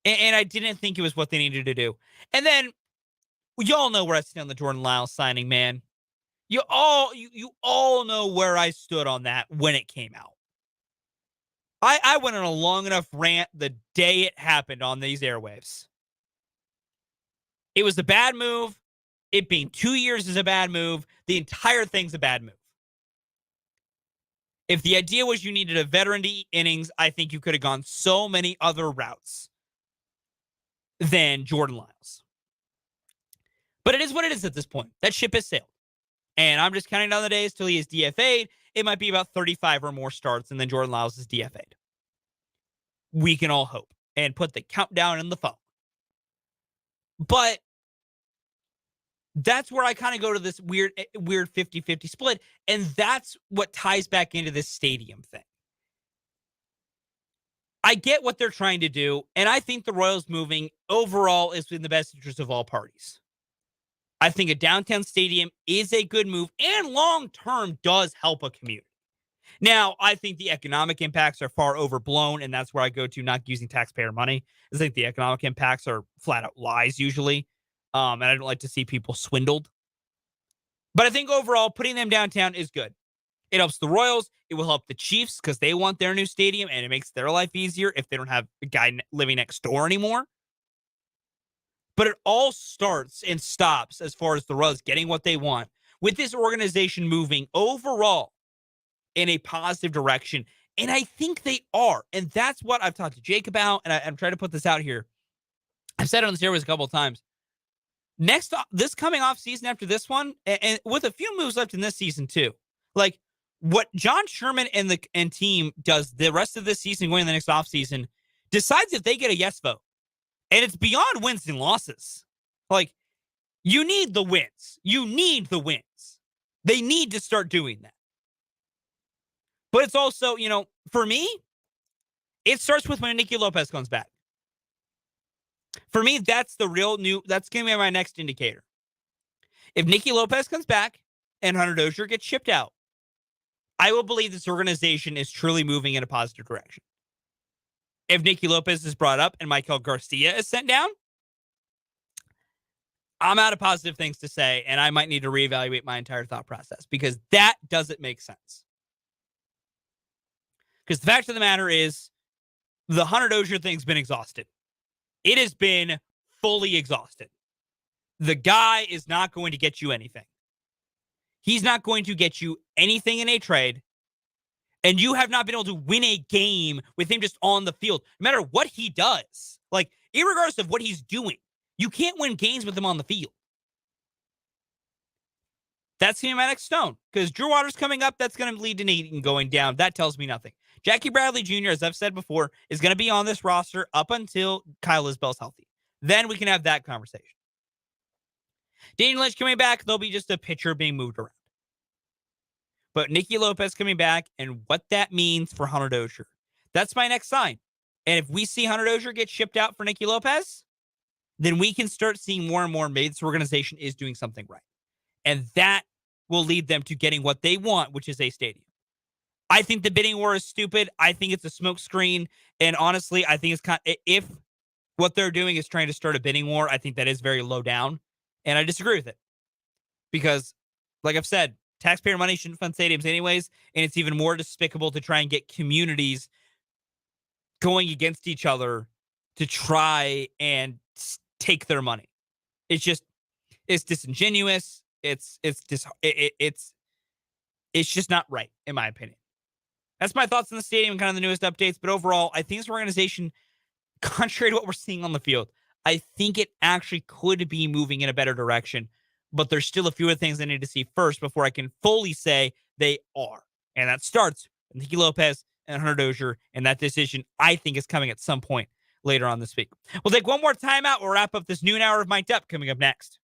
Speaker 1: I didn't think it was what they needed to do. And then, y'all know where I stand on the Jordan Lyles signing, man. You all know where I stood on that when it came out. I went on a long enough rant the day it happened on these airwaves. It was a bad move. It being 2 years is a bad move. The entire thing's a bad move. If the idea was you needed a veteran to eat innings, I think you could have gone so many other routes than Jordan Lyles. But it is what it is at this point. That ship has sailed. And I'm just counting down the days till he is DFA'd. It might be about 35 or more starts, and then Jordan Lyles is DFA'd. We can all hope and put the countdown in the phone. But that's where I kind of go to this weird 50-50 split, and that's what ties back into this stadium thing. I get what they're trying to do, and I think the Royals moving overall is in the best interest of all parties. I think a downtown stadium is a good move and long-term does help a community. Now, I think the economic impacts are far overblown, and that's where I go to not using taxpayer money. I think the economic impacts are flat-out lies usually, and I don't like to see people swindled. But I think overall, putting them downtown is good. It helps the Royals. It will help the Chiefs because they want their new stadium, and it makes their life easier if they don't have a guy living next door anymore. But it all starts and stops as far as the Royals getting what they want with this organization moving overall in a positive direction. And I think they are. And that's what I've talked to Jake about. And I'm trying to put this out here. I've said it on the series a couple of times. This coming off season after this one, and with a few moves left in this season too, like what John Sherman and team does the rest of this season going in the next offseason decides if they get a yes vote. And it's beyond wins and losses. Like, you need the wins. You need the wins. They need to start doing that. But it's also, for me, it starts with when Nicky Lopez comes back. For me, that's that's going to be my next indicator. If Nicky Lopez comes back and Hunter Dozier gets shipped out, I will believe this organization is truly moving in a positive direction. If Nicky Lopez is brought up and Michael Garcia is sent down, I'm out of positive things to say, and I might need to reevaluate my entire thought process because that doesn't make sense. Because the fact of the matter is, the Hunter Dozier thing's been exhausted. It has been fully exhausted. The guy is not going to get you anything. He's not going to get you anything in a trade. And you have not been able to win a game with him just on the field. No matter what he does. Like, irregardless of what he's doing, you can't win games with him on the field. That's going to be my next stone. Because Drew Waters coming up, that's going to lead to Nathan going down. That tells me nothing. Jackie Bradley Jr., as I've said before, is going to be on this roster up until Kyle Isbell's healthy. Then we can have that conversation. Daniel Lynch coming back, there'll be just a pitcher being moved around. But Nicky Lopez coming back and what that means for Hunter Dozier. That's my next sign. And if we see Hunter Dozier get shipped out for Nicky Lopez, then we can start seeing more and more maybe this organization is doing something right. And that will lead them to getting what they want, which is a stadium. I think the bidding war is stupid. I think it's a smokescreen. And honestly, I think it's if what they're doing is trying to start a bidding war, I think that is very low down. And I disagree with it. Because, like I've said, taxpayer money shouldn't fund stadiums anyways, and it's even more despicable to try and get communities going against each other to try and take their money. It's disingenuous. It's just not right, in my opinion. That's my thoughts on the stadium and kind of the newest updates. But overall, I think this organization, contrary to what we're seeing on the field, I think it actually could be moving in a better direction. But there's still a few other things I need to see first before I can fully say they are. And that starts with Nicky Lopez and Hunter Dozier. And that decision, I think, is coming at some point later on this week. We'll take one more timeout. We'll wrap up this noon hour of Mic'd Up coming up next.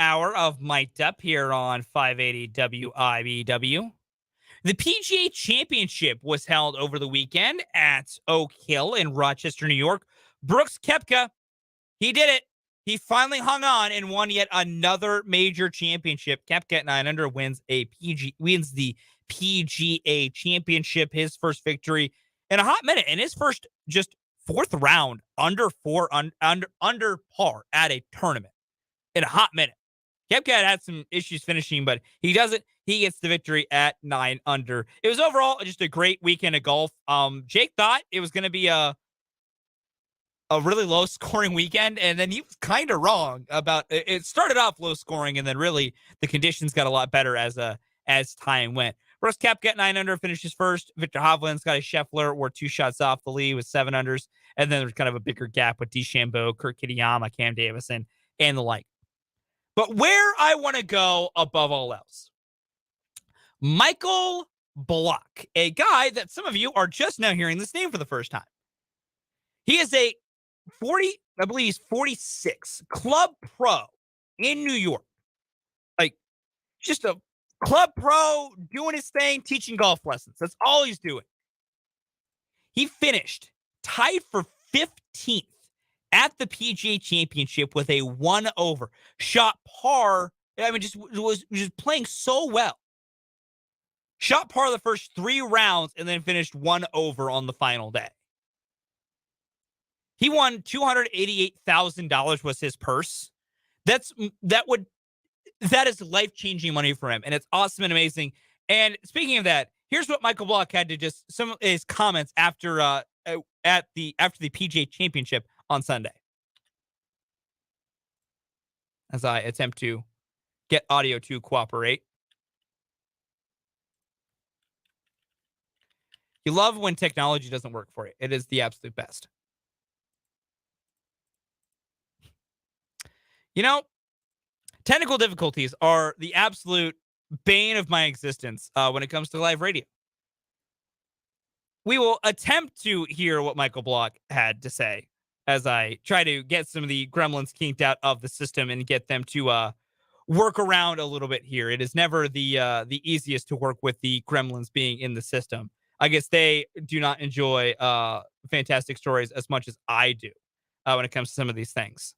Speaker 1: Hour of Mic'd Up here on 580 WIBW. The PGA Championship was held over the weekend at Oak Hill in Rochester, New York. Brooks Koepka, he did it. He finally hung on and won yet another major championship. Koepka at 9 under wins the PGA Championship, his first victory in a hot minute, and his first just fourth round under par at a tournament in a hot minute. Koepka had some issues finishing, but he does it. He gets the victory at 9 under. It was overall just a great weekend of golf. Jake thought it was going to be a really low scoring weekend, and then he was kind of wrong about it. It started off low scoring, and then really the conditions got a lot better as time went. Brooks Koepka at 9 under finishes first. Victor Hovland, Scotty Scheffler were 2 shots off the lead with 7 unders, and then there's kind of a bigger gap with DeChambeau, Kurt Kitayama, Cam Davison, and the like. But where I want to go above all else, Michael Block, a guy that some of you are just now hearing this name for the first time. He is a 46 club pro in New York. Like, just a club pro doing his thing, teaching golf lessons. That's all he's doing. He finished tied for 15th at the PGA Championship with a 1 over. Shot par. I mean, was playing so well. Shot par the first 3 rounds and then finished 1 over on the final day. He won $288,000 was his purse. That is life-changing money for him, and it's awesome and amazing. And speaking of that, here's what Michael Block had to just some of his comments after the PGA Championship on Sunday. As I attempt to get audio to cooperate. You love when technology doesn't work for you. It is the absolute best. You know, technical difficulties are the absolute bane of my existence when it comes to live radio. We will attempt to hear what Michael Block had to say as I try to get some of the gremlins kinked out of the system and get them to work around a little bit here. It is never the easiest to work with the gremlins being in the system. I guess they do not enjoy fantastic stories as much as I do when it comes to some of these things.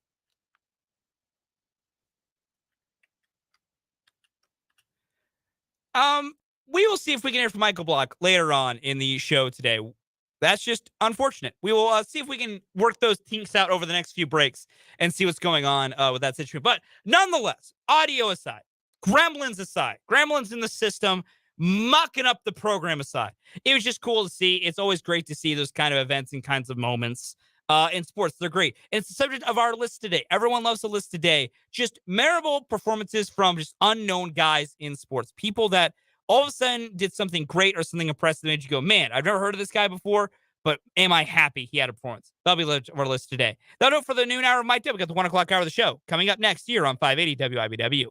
Speaker 1: We will see if we can hear from Michael Block later on in the show today. That's just unfortunate. We will see if we can work those kinks out over the next few breaks and see what's going on with that situation. But nonetheless, audio aside, gremlins aside, gremlins in the system, mucking up the program aside, it was just cool to see. It's always great to see those kind of events and kinds of moments in sports. They're great. And it's the subject of our list today. Everyone loves the list today. Just memorable performances from just unknown guys in sports. People that all of a sudden did something great or something impressive that made you go, man, I've never heard of this guy before, but am I happy he had a performance? That'll be our list today. That'll do it for the noon hour of Mike Dip. We got the 1 o'clock hour of the show coming up next year on 580 WIBW.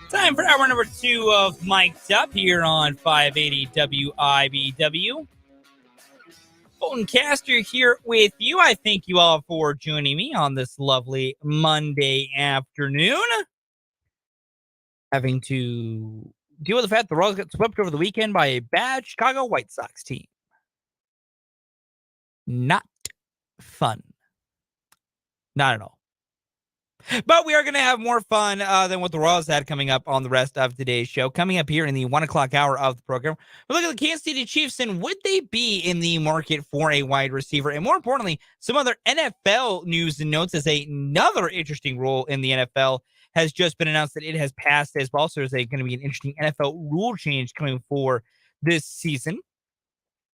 Speaker 1: Time for hour number 2 of Mic'd Up here on 580 WIBW. Fulton Caster here with you. I thank you all for joining me on this lovely Monday afternoon. Having to deal with the fact the Royals got swept over the weekend by a bad Chicago White Sox team. Not fun. Not at all. But we are going to have more fun than what the Royals had coming up on the rest of today's show. Coming up here in the 1 o'clock hour of the program, we'll look at the Kansas City Chiefs and would they be in the market for a wide receiver? And more importantly, some other NFL news and notes as another interesting role in the NFL has just been announced that it has passed as well. So there's going to be an interesting NFL rule change coming for this season,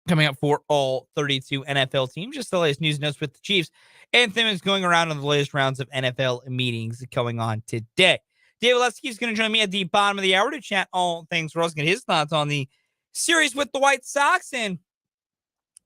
Speaker 1: coming up for all 32 NFL teams. Just the latest news and notes with the Chiefs. Anthem is going around on the latest rounds of NFL meetings going on today. Dave Lesky is going to join me at the bottom of the hour to chat all things Royals, get his thoughts on the series with the White Sox and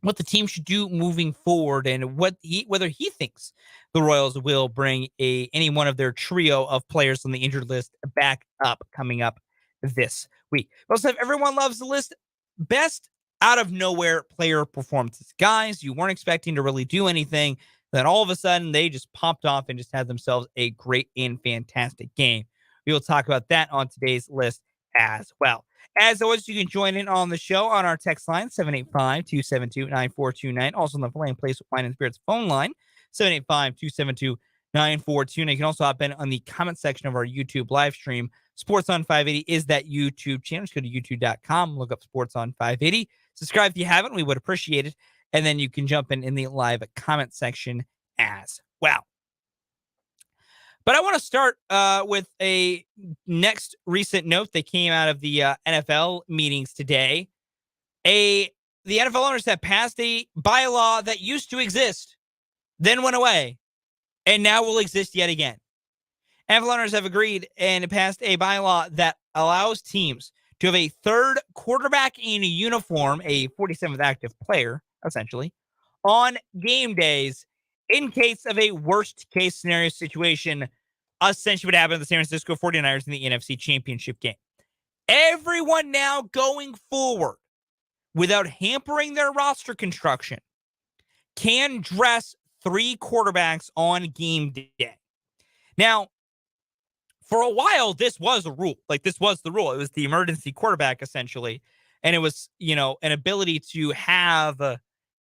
Speaker 1: what the team should do moving forward, and whether he thinks the Royals will bring any one of their trio of players on the injured list back up coming up this week. We also have Everyone Loves the List, best out of nowhere player performances. Guys you weren't expecting to really do anything, then all of a sudden they just popped off and just had themselves a great and fantastic game. We will talk about that on today's list as well. As always, you can join in on the show on our text line, 785-272-9429. Also on the Flame Place Wine and Spirits phone line, 785-272-9429. 9429. You can also hop in on the comment section of our YouTube live stream. Sports on 580 is that YouTube channel. Just go to youtube.com, look up Sports on 580. Subscribe if you haven't. We would appreciate it. And then you can jump in the live comment section as well. But I want to start with a next recent note that came out of the NFL meetings today. The NFL owners have passed a bylaw that used to exist, then went away, and now will exist yet again. NFL owners have agreed and passed a bylaw that allows teams to have a third quarterback in a uniform, a 47th active player, essentially, on game days in case of a worst-case scenario situation, essentially what happened to the San Francisco 49ers in the NFC Championship game. Everyone now going forward, without hampering their roster construction, can dress 3 quarterbacks on game day. Now, for a while, this was a rule. Like, this was the rule. It was the emergency quarterback, essentially. And it was, an ability to have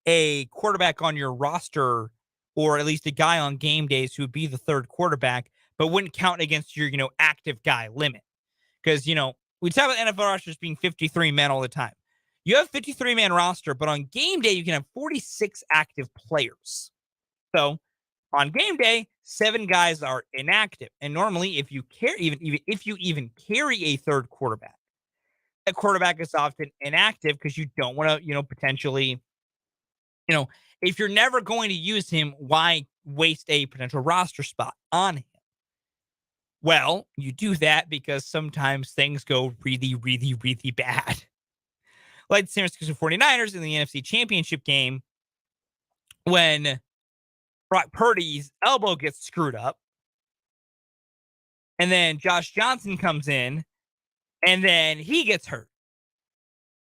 Speaker 1: a quarterback on your roster, or at least a guy on game days who would be the third quarterback, but wouldn't count against your, active guy limit. Because, we talk about NFL rosters being 53 men all the time. You have 53-man roster, but on game day, you can have 46 active players. So on game day, 7 guys are inactive. And normally, if you even carry a third quarterback, that quarterback is often inactive because you don't want to, potentially, if you're never going to use him, why waste a potential roster spot on him? Well, you do that because sometimes things go really, really, really bad. Like the San Francisco 49ers in the NFC Championship game, when Brock Purdy's elbow gets screwed up, and then Josh Johnson comes in, and then he gets hurt,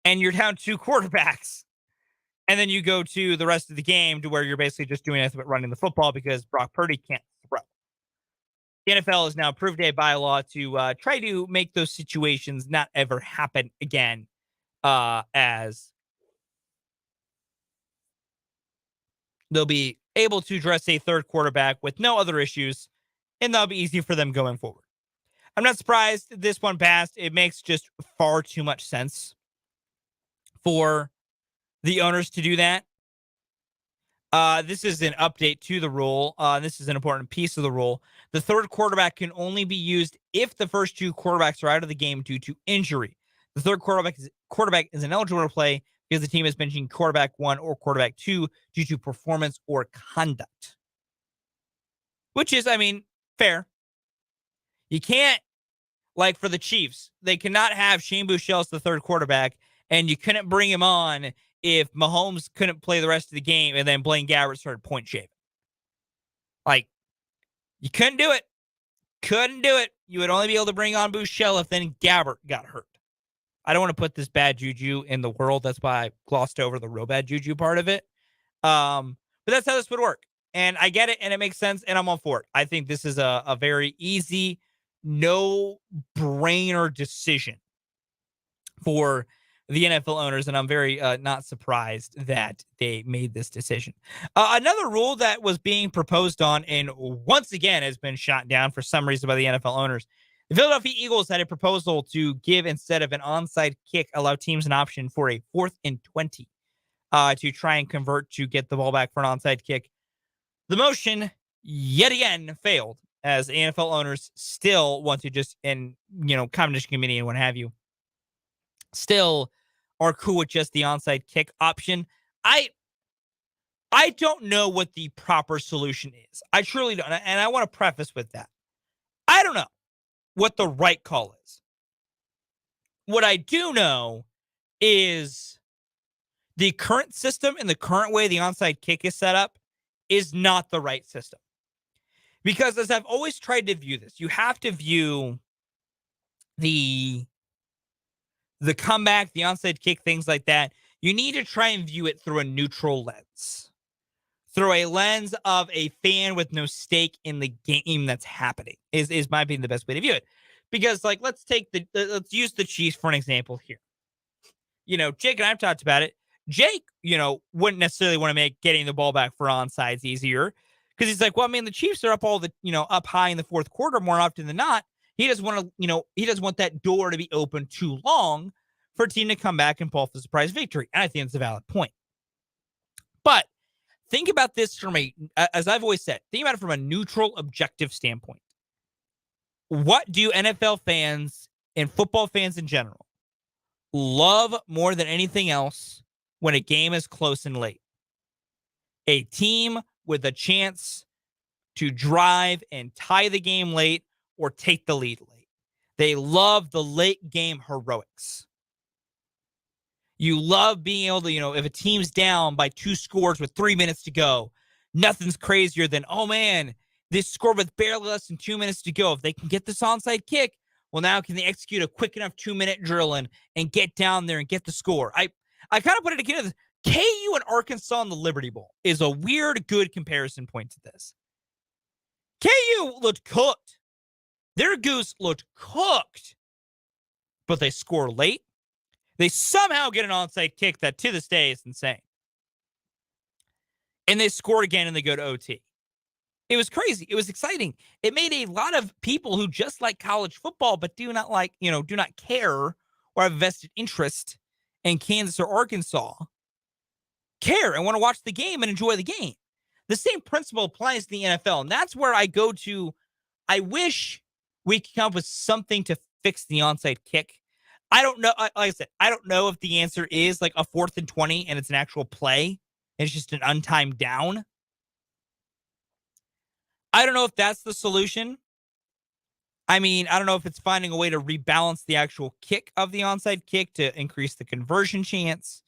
Speaker 1: and you're down 2 quarterbacks, and then you go to the rest of the game to where you're basically just doing nothing but running the football because Brock Purdy can't throw. The NFL has now approved a bylaw to try to make those situations not ever happen again, as they'll be able to dress a third quarterback with no other issues, and that'll be easy for them going forward. I'm not surprised this one passed. It makes just far too much sense for the owners to do that. This is an update to the rule. This is an important piece of the rule. The third quarterback can only be used if the first 2 quarterbacks are out of the game due to injury. The third quarterback is ineligible to play because the team is benching quarterback 1 or quarterback 2 due to performance or conduct. Which is, fair. You can't, like for the Chiefs, they cannot have Shane Buechele as the third quarterback, and you couldn't bring him on if Mahomes couldn't play the rest of the game and then Blaine Gabbert started point shaving. Like, you couldn't do it. Couldn't do it. You would only be able to bring on Buechele if then Gabbert got hurt. I don't want to put this bad juju in the world. That's why I glossed over the real bad juju part of it. But that's how this would work. And I get it, and it makes sense, and I'm all for it. I think this is a very easy, no-brainer decision for the NFL owners, and I'm very not surprised that they made this decision. Another rule that was being proposed on, and once again has been shot down for some reason by the NFL owners. The Philadelphia Eagles had a proposal to give, instead of an onside kick, allow teams an option for a 4th and 20 to try and convert to get the ball back for an onside kick. The motion, yet again, failed, as NFL owners still want to just, and, competition committee and what have you, still are cool with just the onside kick option. I don't know what the proper solution is. I truly don't. And I want to preface with that. I don't know what the right call is. What I do know is the current system and the current way the onside kick is set up is not the right system. Because as I've always tried to view this, you have to view the comeback, the onside kick, things like that. You need to try and view it through a neutral lens. Through a lens of a fan with no stake in the game that's happening is my opinion the best way to view it. Because, like, let's use the Chiefs for an example here. Jake and I've talked about it. Jake, wouldn't necessarily want to make getting the ball back for onsides easier Because he's like, well, I mean, the Chiefs are up up high in the fourth quarter more often than not. He doesn't want to, he doesn't want that door to be open too long for a team to come back and pull off the surprise victory. And I think it's a valid point. But think about this as I've always said, think about it from a neutral, objective standpoint. What do NFL fans and football fans in general love more than anything else when a game is close and late? A team with a chance to drive and tie the game late or take the lead late. They love the late game heroics. You love being able to, if a team's down by 2 scores with 3 minutes to go, nothing's crazier than, oh man, this scored with barely less than 2 minutes to go. If they can get this onside kick, well, now can they execute a quick enough 2-minute drill and get down there and get the score? I kind of put it together. KU and Arkansas in the Liberty Bowl is a weird, good comparison point to this. KU looked cooked. Their goose looked cooked. But they score late. They somehow get an onside kick that to this day is insane. And they score again and they go to OT. It was crazy. It was exciting. It made a lot of people who just like college football but do not care or have a vested interest in Kansas or Arkansas care and want to watch the game and enjoy the game. The same principle applies to the NFL. And that's where I go to. I wish we could come up with something to fix the onside kick. I don't know. Like I said, I don't know if the answer is like a 4th and 20 and it's an actual play. And it's just an untimed down. I don't know if that's the solution. I mean, I don't know if it's finding a way to rebalance the actual kick of the onside kick to increase the conversion chance.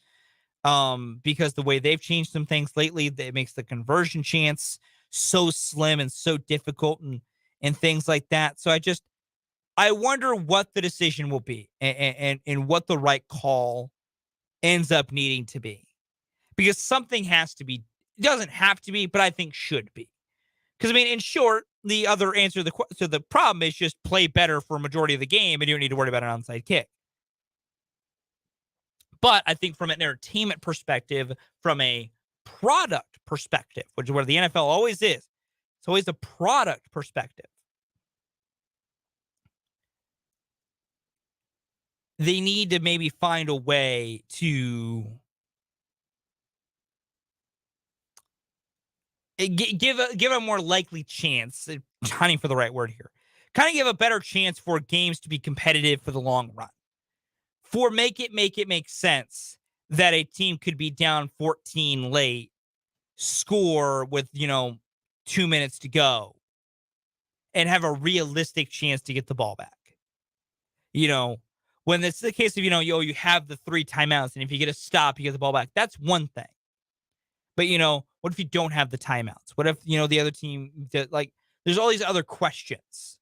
Speaker 1: Because the way they've changed some things lately, it makes the conversion chance so slim and so difficult and things like that. So I wonder what the decision will be and what the right call ends up needing to be. Because something has to be. It doesn't have to be, but I think should be. Because, I mean, in short, the other answer to the problem is just play better for a majority of the game and you don't need to worry about an onside kick. But I think from an entertainment perspective, from a product perspective, which is where the NFL always is, it's always a product perspective. They need to maybe find a way to give a more likely chance, hunting for the right word here, kind of give a better chance for games to be competitive for the long run. For make it make sense that a team could be down 14 late, score with, 2 minutes to go, and have a realistic chance to get the ball back. When it's the case of, you have the 3 timeouts, and if you get a stop, you get the ball back. That's one thing. But, what if you don't have the timeouts? What if, the other team, there's all these other questions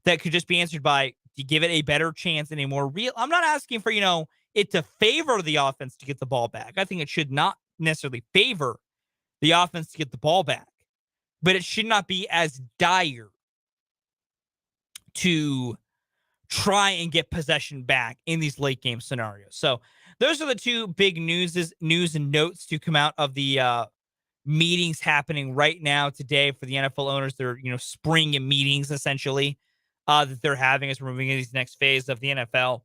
Speaker 1: that could just be answered by, you give it a better chance and a more real. I'm not asking for, it to favor the offense to get the ball back. I think it should not necessarily favor the offense to get the ball back, but it should not be as dire to try and get possession back in these late game scenarios. So those are the 2 big news and notes to come out of the meetings happening right now today for the NFL owners. They're, spring meetings essentially that they're having as we're moving into this next phase of the NFL.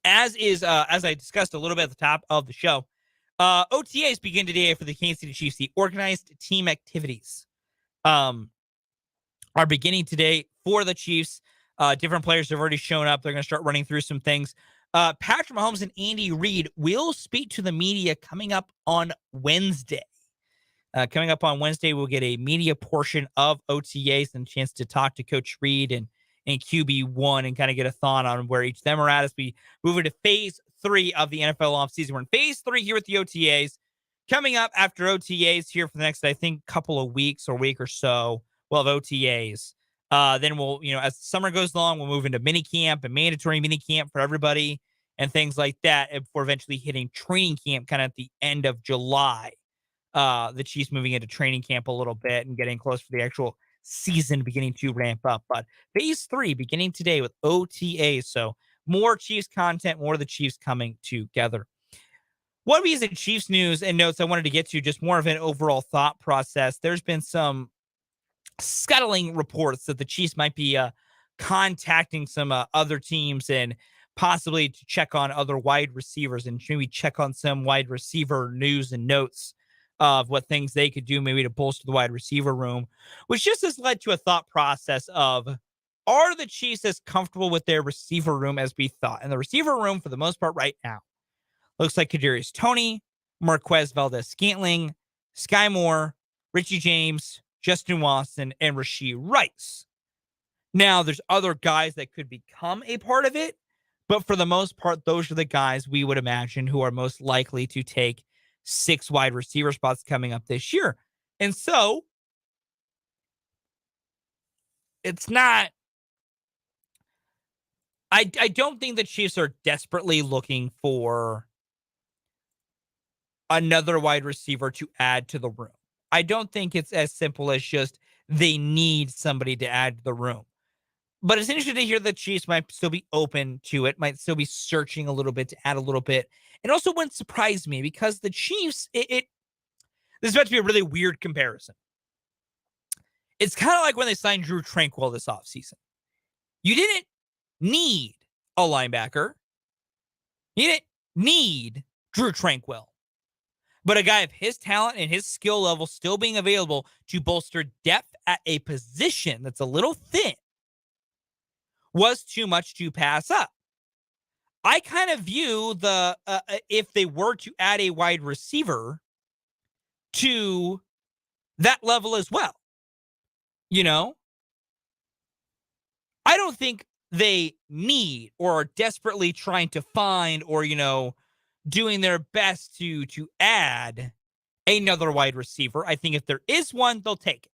Speaker 1: As I discussed a little bit at the top of the show, OTAs begin today for the Kansas City Chiefs. The organized team activities are beginning today for the Chiefs. Different players have already shown up. They're going to start running through some things. Patrick Mahomes and Andy Reid will speak to the media coming up on Wednesday. We'll get a media portion of OTAs and a chance to talk to Coach Reid and QB1 and kind of get a thought on where each of them are at as we move into phase 3 of the NFL offseason. We're in phase 3 here with the OTAs. Coming up after OTAs here for the next, I think, couple of weeks or week or so, we'll have OTAs. Then we'll, as summer goes along, we'll move into mini camp and mandatory mini camp for everybody and things like that before eventually hitting training camp kind of at the end of July. The Chiefs moving into training camp a little bit and getting close for the actual season beginning to ramp up. But phase 3 beginning today with OTAs. So more Chiefs content, more of the Chiefs coming together. One piece of Chiefs news and notes I wanted to get to, just more of an overall thought process. There's been some scuttling reports that the Chiefs might be contacting some other teams and possibly to check on other wide receivers and maybe check on some wide receiver news and notes of what things they could do maybe to bolster the wide receiver room, which just has led to a thought process of, are the Chiefs as comfortable with their receiver room as we thought? And the receiver room, for the most part right now, looks like Kadarius Toney, Marquez Valdez-Scantling, Sky Moore, Richie James, Justin Watson, and Rashee Rice. Now, there's other guys that could become a part of it, but for the most part, those are the guys we would imagine who are most likely to take 6 wide receiver spots coming up this year. And so, it's not... I don't think the Chiefs are desperately looking for another wide receiver to add to the room. I don't think it's as simple as just they need somebody to add to the room. But it's interesting to hear the Chiefs might still be open to it, might still be searching a little bit to add a little bit. It also wouldn't surprise me because the Chiefs, this is about to be a really weird comparison. It's kind of like when they signed Drew Tranquill this offseason. You didn't need a linebacker. You didn't need Drew Tranquill. But a guy of his talent and his skill level still being available to bolster depth at a position that's a little thin was too much to pass up. I kind of view the if they were to add a wide receiver to that level as well. You know, I don't think they need or are desperately trying to find or, doing their best to add another wide receiver. I think if there is one, they'll take it.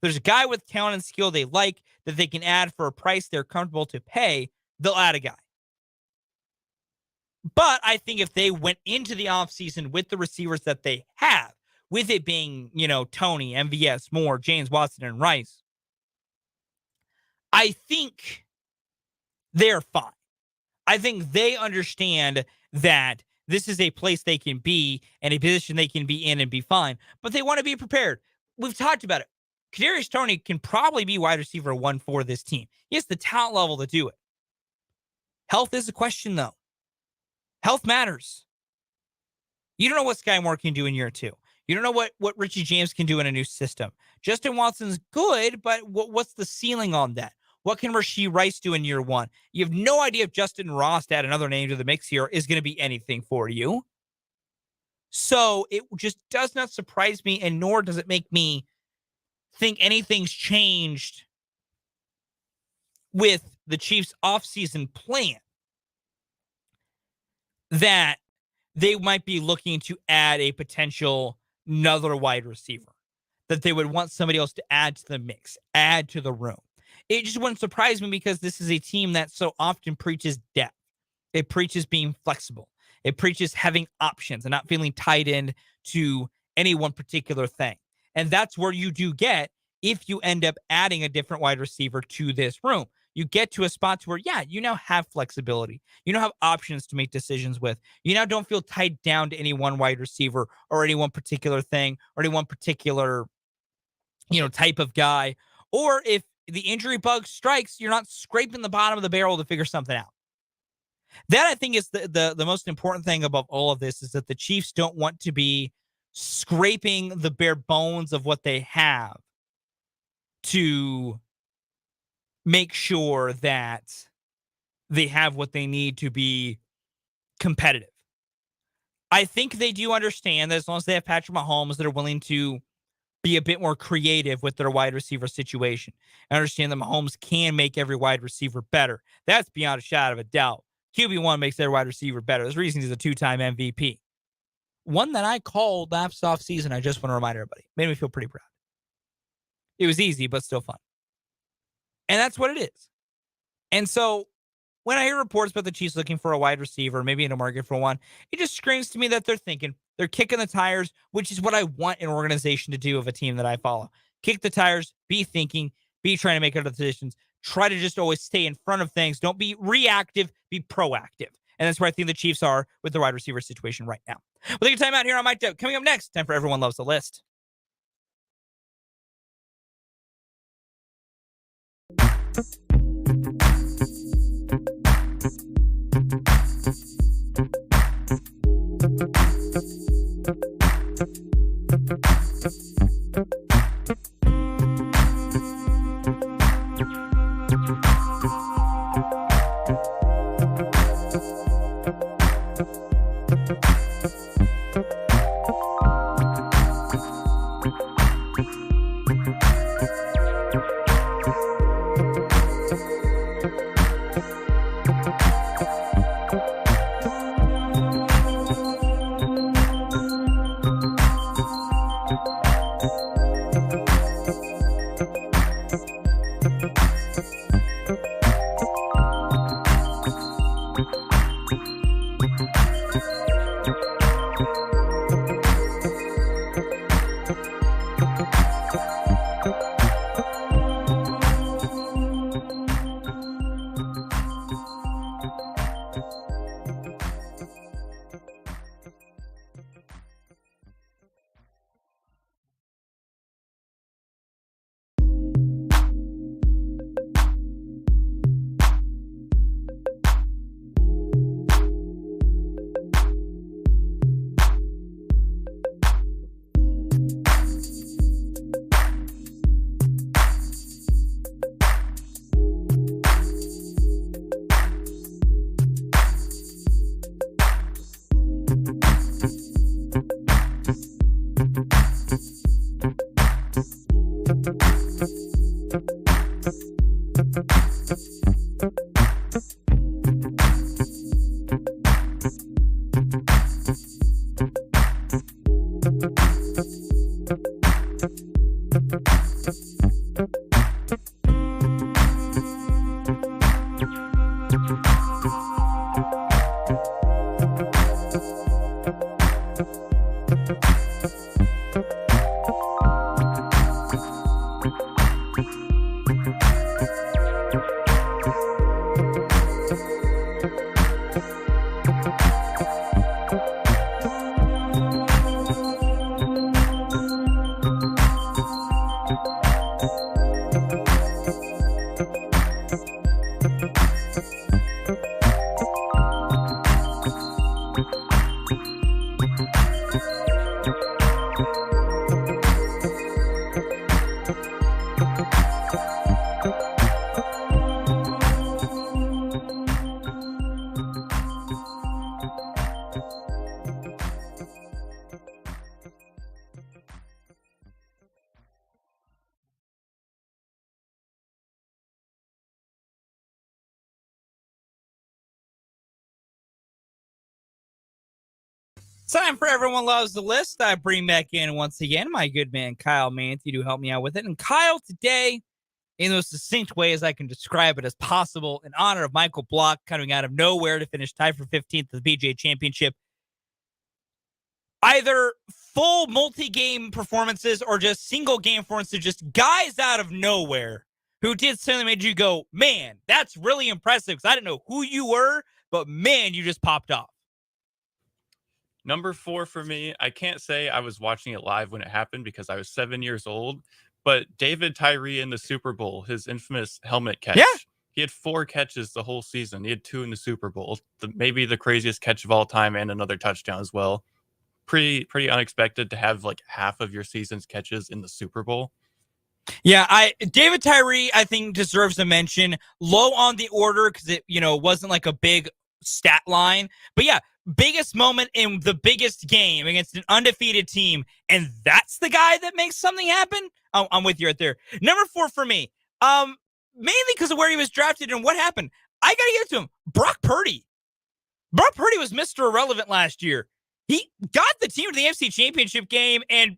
Speaker 1: There's a guy with talent and skill they like that they can add for a price they're comfortable to pay, they'll add a guy. But I think if they went into the offseason with the receivers that they have, with it being, Toney, MVS, Moore, James Watson, and Rice, I think they're fine. I think they understand that this is a place they can be and a position they can be in and be fine, but they want to be prepared. We've talked about it. Kadarius Toney can probably be wide receiver 1 for this team. He has the talent level to do it. Health is a question, though. Health matters. You don't know what Sky Moore can do in year 2. You don't know what Richie James can do in a new system. Justin Watson's good, but what's the ceiling on that? What can Rashee Rice do in year 1? You have no idea if Justin Ross, to add another name to the mix here, is going to be anything for you. So it just does not surprise me, and nor does it make me think anything's changed with the Chiefs' offseason plan that they might be looking to add a potential another wide receiver, that they would want somebody else to add to the mix, add to the room. It just wouldn't surprise me because this is a team that so often preaches depth. It preaches being flexible. It preaches having options and not feeling tied in to any one particular thing. And that's where you do get if you end up adding a different wide receiver to this room. You get to a spot where, you now have flexibility. You now have options to make decisions with. You now don't feel tied down to any one wide receiver or any one particular thing or any one particular, type of guy. Or if the injury bug strikes, you're not scraping the bottom of the barrel to figure something out. That, I think, is the most important thing above all of this, is that the Chiefs don't want to be scraping the bare bones of what they have to make sure that they have what they need to be competitive. I think they do understand that as long as they have Patrick Mahomes, they're willing to be a bit more creative with their wide receiver situation. I understand that Mahomes can make every wide receiver better. That's beyond a shadow of a doubt. QB1 makes their wide receiver better. There's a reason he's a 2-time MVP. One that I called last offseason, I just want to remind everybody. Made me feel pretty proud. It was easy, but still fun. And that's what it is. And so when I hear reports about the Chiefs looking for a wide receiver, maybe in a market for one, it just screams to me that they're kicking the tires, which is what I want an organization to do of a team that I follow. Kick the tires, be thinking, be trying to make other decisions. Try to just always stay in front of things. Don't be reactive, be proactive. And that's where I think the Chiefs are with the wide receiver situation right now. We'll take a time out here on Mike Up. Coming up next, time for Everyone Loves the List. Time for Everyone Loves the List. I bring back in once again my good man Kyle Manthey to help me out with it. And Kyle, today, in the most succinct way as I can describe it as possible, in honor of Michael Block coming out of nowhere to finish tied for 15th at the PGA Championship, either full multi-game performances or just single game performances, just guys out of nowhere who did something that made you go, man, that's really impressive because I didn't know who you were, but man, you just popped off.
Speaker 2: Number 4 for me, I can't say I was watching it live when it happened because I was 7 years old, but David Tyree in the Super Bowl, his infamous helmet catch.
Speaker 1: Yeah.
Speaker 2: He had 4 catches the whole season. He had 2 in the Super Bowl. Maybe the craziest catch of all time and another touchdown as well. Pretty unexpected to have like half of your season's catches in the Super Bowl.
Speaker 1: Yeah, David Tyree, I think, deserves a mention. Low on the order because it, wasn't like a big stat line. But yeah, biggest moment in the biggest game against an undefeated team, and that's the guy that makes something happen. I'm with you right there. Number 4 for me, mainly because of where he was drafted and what happened. I got to give it to him. Brock Purdy. Brock Purdy was Mr. Irrelevant last year. He got the team to the NFC Championship game and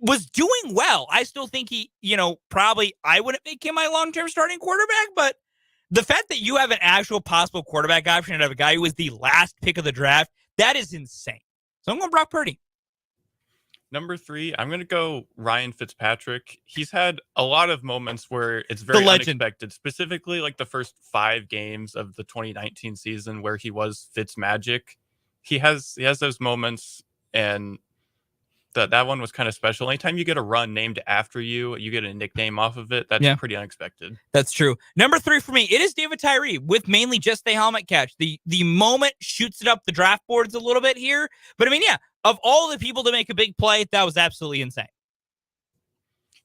Speaker 1: was doing well. I still think he, probably I wouldn't make him my long-term starting quarterback, but the fact that you have an actual possible quarterback option and have a guy who was the last pick of the draft, that is insane. So I'm going Brock Purdy.
Speaker 2: Number 3, I'm gonna go Ryan Fitzpatrick. He's had a lot of moments where it's
Speaker 1: The
Speaker 2: very
Speaker 1: legend.
Speaker 2: unexpected, specifically like the first 5 games of the 2019 season where he was Fitzmagic. He has those moments, and that one was kind of special. Anytime you get a run named after you, you get a nickname off of it. That's
Speaker 1: Yeah.
Speaker 2: pretty unexpected.
Speaker 1: That's true. Number 3 for me, it is David Tyree with mainly just the helmet catch. The moment shoots it up the draft boards a little bit here. But I mean, yeah, of all the people to make a big play, that was absolutely insane.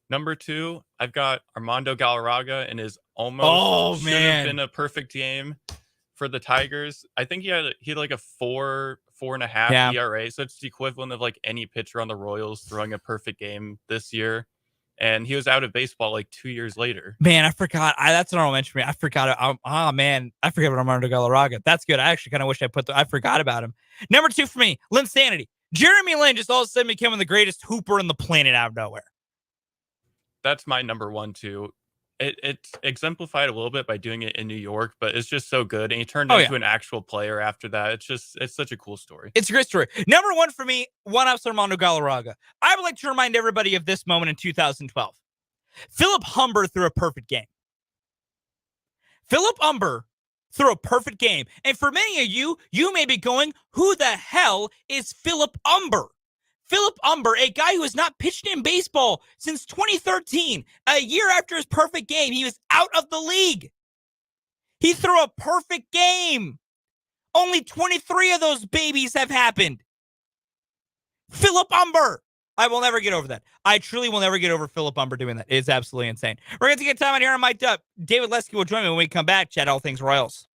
Speaker 2: Number 2, I've got Armando Galarraga in his almost should have been a perfect game for the Tigers. I think he had like a 4.5 ERA, so it's the equivalent of like any pitcher on the Royals throwing a perfect game this year. And he was out of baseball like 2 years later.
Speaker 1: Man, I forgot. That's what I'll mention. I forgot. I forgot about Armando Galarraga. That's good. I actually kind of wish I forgot about him. Number 2 for me, Linsanity. Jeremy Lin just all of a sudden becoming the greatest hooper on the planet out of nowhere.
Speaker 2: That's my number 1 too. It's exemplified a little bit by doing it in New York, but it's just so good. And he turned into an actual player after that. It's such a cool story.
Speaker 1: It's a great story. Number 1 for me, one-ups Armando Galarraga. I would like to remind everybody of this moment in 2012. Philip Humber threw a perfect game. Philip Humber threw a perfect game. And for many of you, you may be going, who the hell is Philip Humber? Philip Humber, a guy who has not pitched in baseball since 2013, a year after his perfect game, he was out of the league. He threw a perfect game. Only 23 of those babies have happened. Philip Humber. I will never get over that. I truly will never get over Philip Humber doing that. It's absolutely insane. We're going to get time out here on Mic'd Up. David Lesky will join me when we come back. Chat all things Royals.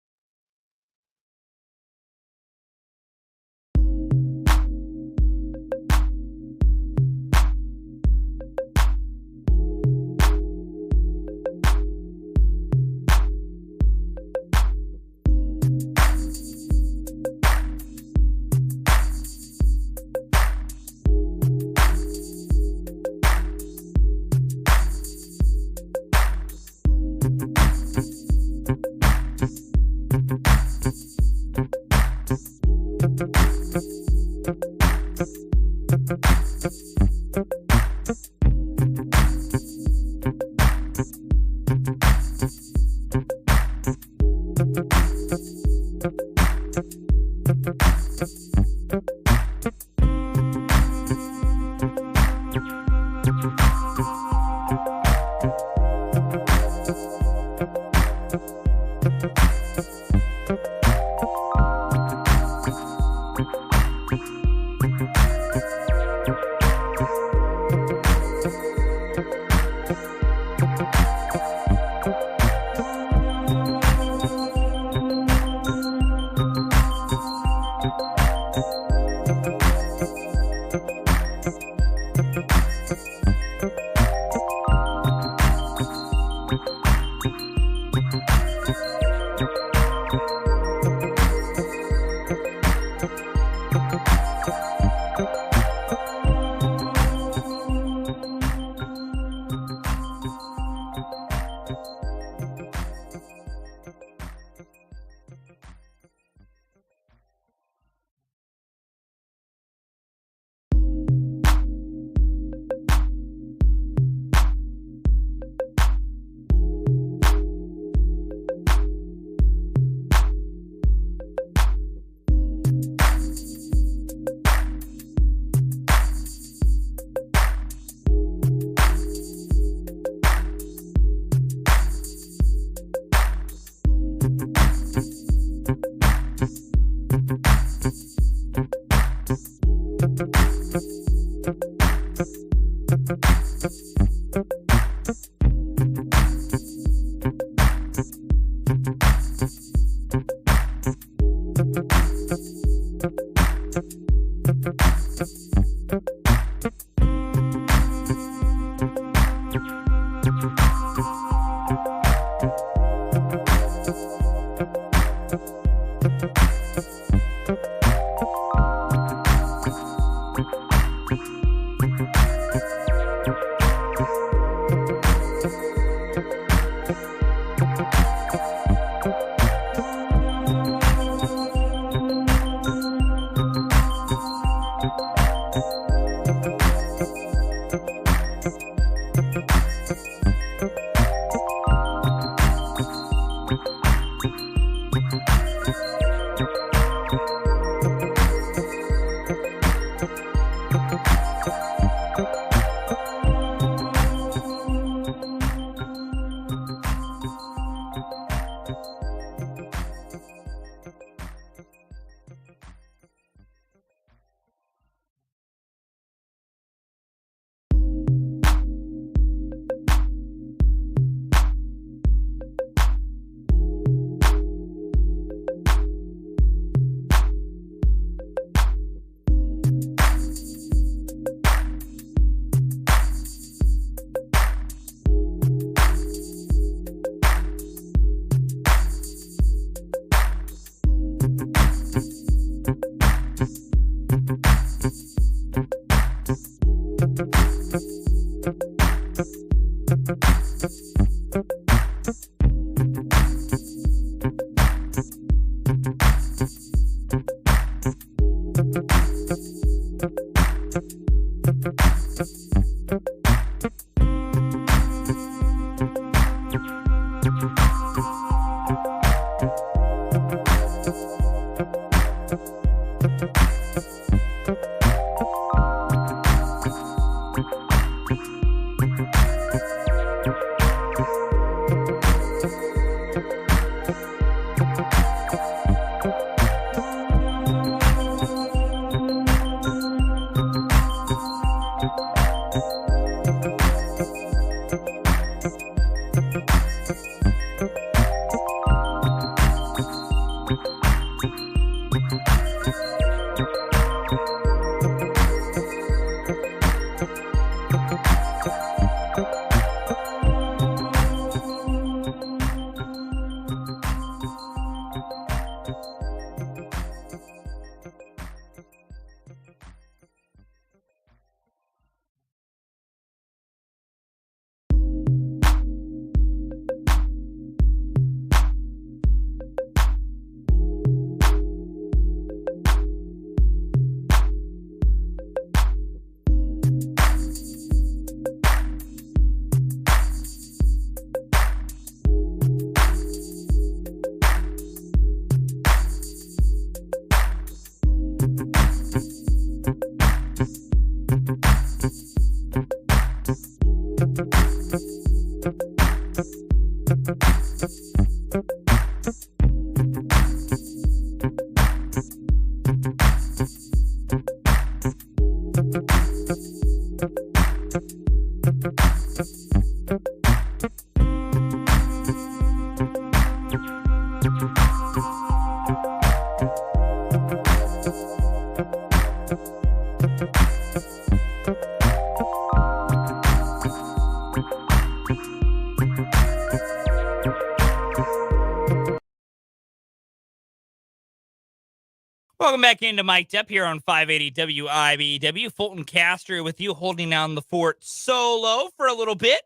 Speaker 1: Welcome back into Mic'd Up here on 580 WIBW. Fulton Caster with you, holding down the fort solo for a little bit.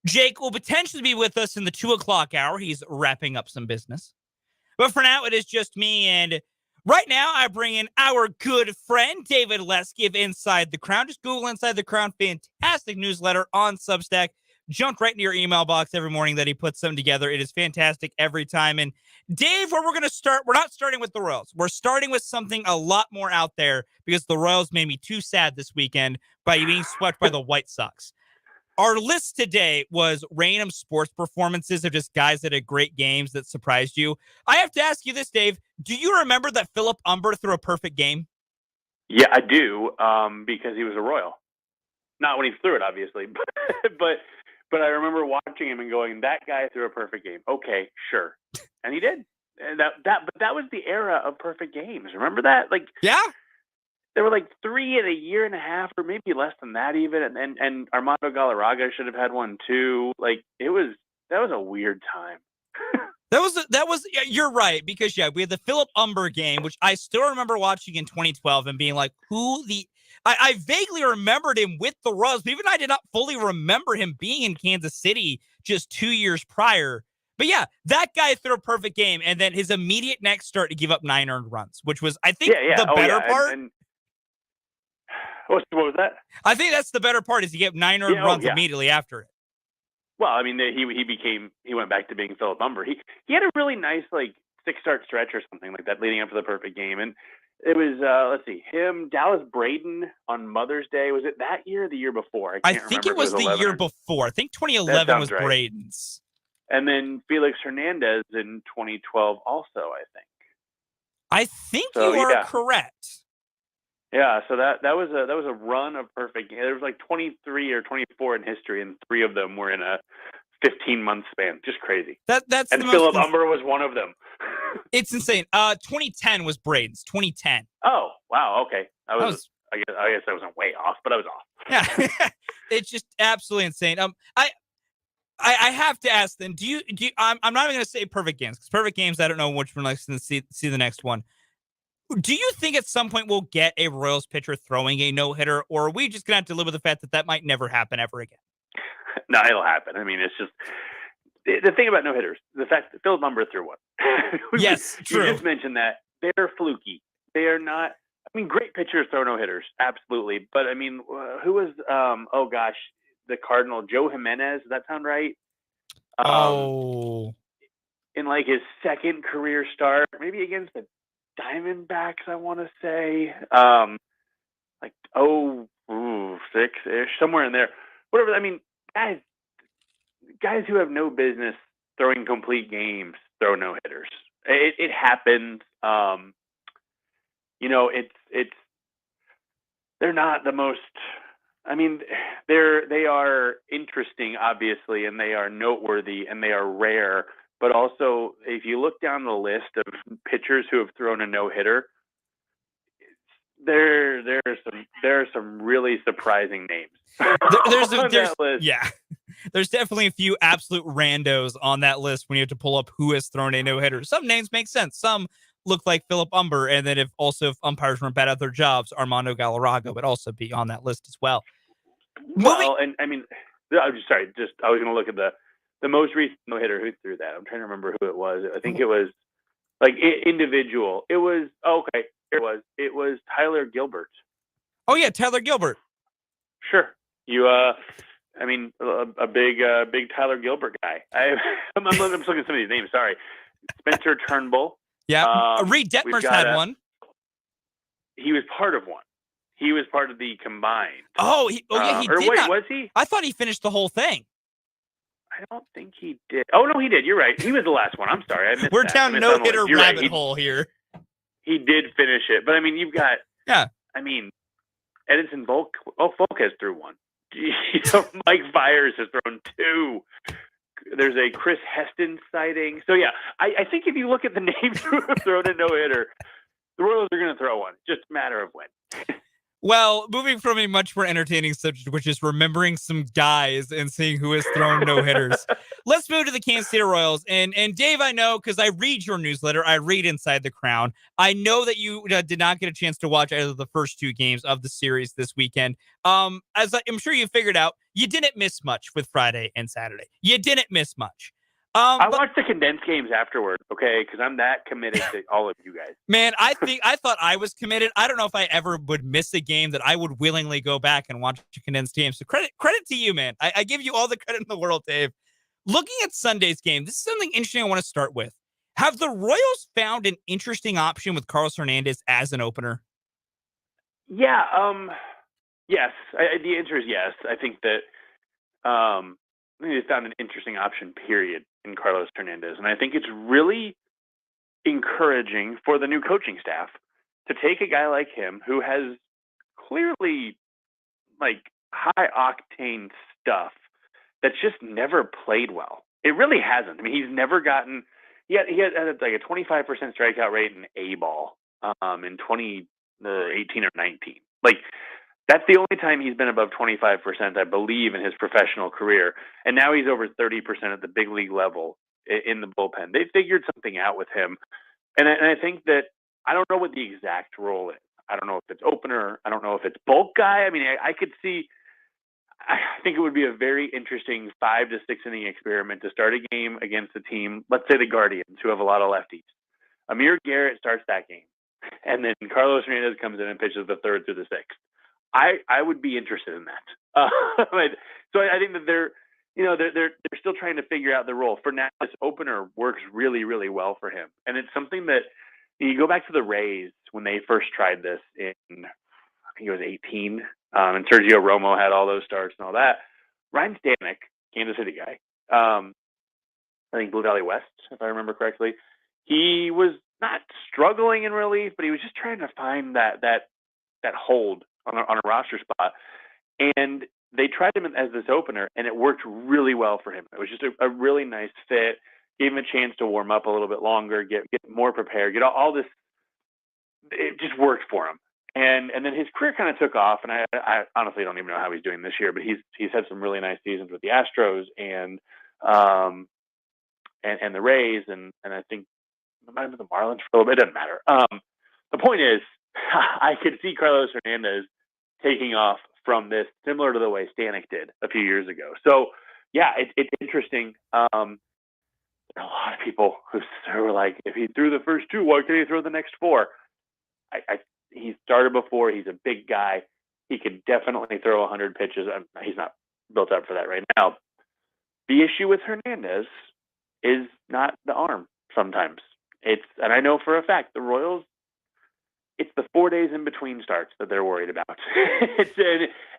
Speaker 1: Jake will potentially be with us in the 2 o'clock hour. He's wrapping up some business. But for now, it is just me. And right now, I bring in our good friend, David Leski of Inside the Crown. Just Google Inside the Crown. Fantastic newsletter on Substack. Jumped right into your email box every morning that he puts them together. It is fantastic every time. And Dave, where we're going to start, we're not starting with the Royals. We're starting with something a lot more out there because the Royals made me too sad this weekend by being swept by the White Sox. Our list today was random sports performances of just guys that had great games that surprised you. I have to ask you this, Dave. Do you remember that Philip Umber threw a perfect game?
Speaker 3: Yeah, I do, because he was a Royal. Not when he threw it, obviously, but I remember watching him and going, "That guy threw a perfect game." Okay, sure, and he did. And but that was the era of perfect games. Remember that? Like,
Speaker 1: yeah,
Speaker 3: there were like 3 in a year and a half, or maybe less than that even. And Armando Galarraga should have had one too. Like, that was a weird time.
Speaker 1: That was you're right, because we had the Philip Umber game, which I still remember watching in 2012 and being like, I vaguely remembered him with the Royals, but even I did not fully remember him being in Kansas City just 2 years prior. But yeah, that guy threw a perfect game, and then his immediate next start to give up 9 earned runs, which was, I think, the better part.
Speaker 3: What was that?
Speaker 1: I think that's the better part, is he gave 9 earned runs immediately after it.
Speaker 3: Well, I mean, he went back to being Philip Umber. He had a really nice 6-start stretch or something like that leading up to the perfect game, and it was let's see, him, Dallas Braden on Mother's Day. Was it that year or the year before?
Speaker 1: I think it was the year before. I think 2011 was right. Braden's.
Speaker 3: And then Felix Hernandez in 2012 also,
Speaker 1: I think you are correct.
Speaker 3: Yeah, so that was a run of perfect games. There was like 23 or 24 in history, and 3 of them were in a 15-month span. Just crazy.
Speaker 1: That's
Speaker 3: and Philip Umber was one of them.
Speaker 1: It's insane. 2010 was Braden's. 2010.
Speaker 3: Oh wow, okay. I guess I wasn't way off, but I was off.
Speaker 1: Yeah, it's just absolutely insane. I have to ask then. Do you? I'm not even going to say perfect games, because perfect games, I don't know which one likes to see the next one. Do you think at some point we'll get a Royals pitcher throwing a no-hitter, or are we just going to have to live with the fact that might never happen ever again?
Speaker 3: No, it'll happen. I mean, it's just the thing about no-hitters, the fact that Philip Umber threw one.
Speaker 1: Yes, true.
Speaker 3: You just mentioned that. They're fluky. They are not. I mean, great pitchers throw no-hitters, absolutely. But, I mean, who was, the Cardinal, Joe Jimenez? Does that sound right? In like his second career start, maybe against the Diamondbacks, I want to say, like 6-ish, somewhere in there. Whatever. I mean, guys who have no business throwing complete games throw no hitters. It happens. It's they're not the most. I mean, they are interesting, obviously, and they are noteworthy, and they are rare. But also, if you look down the list of pitchers who have thrown a no hitter, there are some really surprising names.
Speaker 1: Yeah, there's definitely a few absolute randos on that list when you have to pull up who has thrown a no hitter. Some names make sense. Some look like Philip Umber, and then if umpires weren't bad at their jobs, Armando Galarraga would also be on that list as well.
Speaker 3: Well, and I mean, I'm just sorry. I was going to look at the most recent no hitter who threw that. I'm trying to remember who it was. I think it was like individual. It was okay. It was Tyler Gilbert.
Speaker 1: Oh yeah, Tyler Gilbert.
Speaker 3: Sure. You I mean a big Tyler Gilbert guy. I'm looking at some of these names. Sorry, Spencer Turnbull.
Speaker 1: Yeah, Reed Detmers had one.
Speaker 3: He was part of one. He was part of the combined.
Speaker 1: Oh, he did
Speaker 3: wait,
Speaker 1: not.
Speaker 3: Was he?
Speaker 1: I thought he finished the whole thing.
Speaker 3: I don't think he did. Oh no, he ddid. You're right. He was the last one. I'm sorry. I missed
Speaker 1: We're
Speaker 3: that.
Speaker 1: down no hitter rabbit hole here.
Speaker 3: He did finish it, but I mean, you've got.
Speaker 1: Yeah.
Speaker 3: I mean, Edinson Volk has threw one. Mike Fiers has thrown two. There's a Chris Heston sighting. So yeah, I think if you look at the names who have thrown a no hitter, the Royals are going to throw one. Just a matter of when.
Speaker 1: Well, moving from a much more entertaining subject, which is remembering some guys and seeing who has thrown no-hitters, let's move to the Kansas City Royals. And Dave, I know, because I read your newsletter, I read Inside the Crown. I know that you did not get a chance to watch either of the first two games of the series this weekend. As I'm sure you figured out, you didn't miss much with Friday and Saturday. You didn't miss much.
Speaker 3: I watched the condensed games afterward, okay, because I'm that committed to all of you guys.
Speaker 1: Man, I thought I was committed. I don't know if I ever would miss a game that I would willingly go back and watch a condensed game. So credit to you, man. I give you all the credit in the world, Dave. Looking at Sunday's game, this is something interesting I want to start with. Have the Royals found an interesting option with Carlos Hernandez as an opener?
Speaker 3: Yeah, yes. The answer is yes. I think that they found an interesting option, period, in Carlos Hernandez. And I think it's really encouraging for the new coaching staff to take a guy like him who has clearly like high octane stuff that's just never played well. It really hasn't. I mean, he's never gotten he had like a 25% strikeout rate in A-ball in 2018 or 19. Like that's the only time he's been above 25%, I believe, in his professional career. And now he's over 30% at the big league level in the bullpen. They figured something out with him. And I think that I don't know what the exact role is. I don't know if it's opener. I don't know if it's bulk guy. I mean, I could see – I think it would be a very interesting 5 to 6 inning experiment to start a game against a team, let's say the Guardians, who have a lot of lefties. Amir Garrett starts that game. And then Carlos Hernandez comes in and pitches the 3rd through the 6th. I would be interested in that. So I think that they're still trying to figure out the role. For now, this opener works really, really well for him. And it's something that you go back to the Rays when they first tried this in, I think it was 18, and Sergio Romo had all those starts and all that. Ryan Stanek, Kansas City guy, I think Blue Valley West, if I remember correctly, he was not struggling in relief, but he was just trying to find that hold on a roster spot. And they tried him as this opener, and it worked really well for him. It was just a really nice fit. Gave him a chance to warm up a little bit longer, get more prepared, get all this. It just worked for him. And then his career kind of took off, and I honestly don't even know how he's doing this year, but he's had some really nice seasons with the Astros and the Rays, and I think it might have been the Marlins for a little bit. It doesn't matter. The point is, I could see Carlos Hernandez taking off from this, similar to the way Stanek did a few years ago. So, yeah, it's interesting. There are a lot of people who were like, if he threw the first 2, why can't he throw the next 4? He started before. He's a big guy. He could definitely throw 100 pitches. He's not built up for that right now. The issue with Hernandez is not the arm sometimes. And I know for a fact the Royals, it's the 4 days in between starts that they're worried about.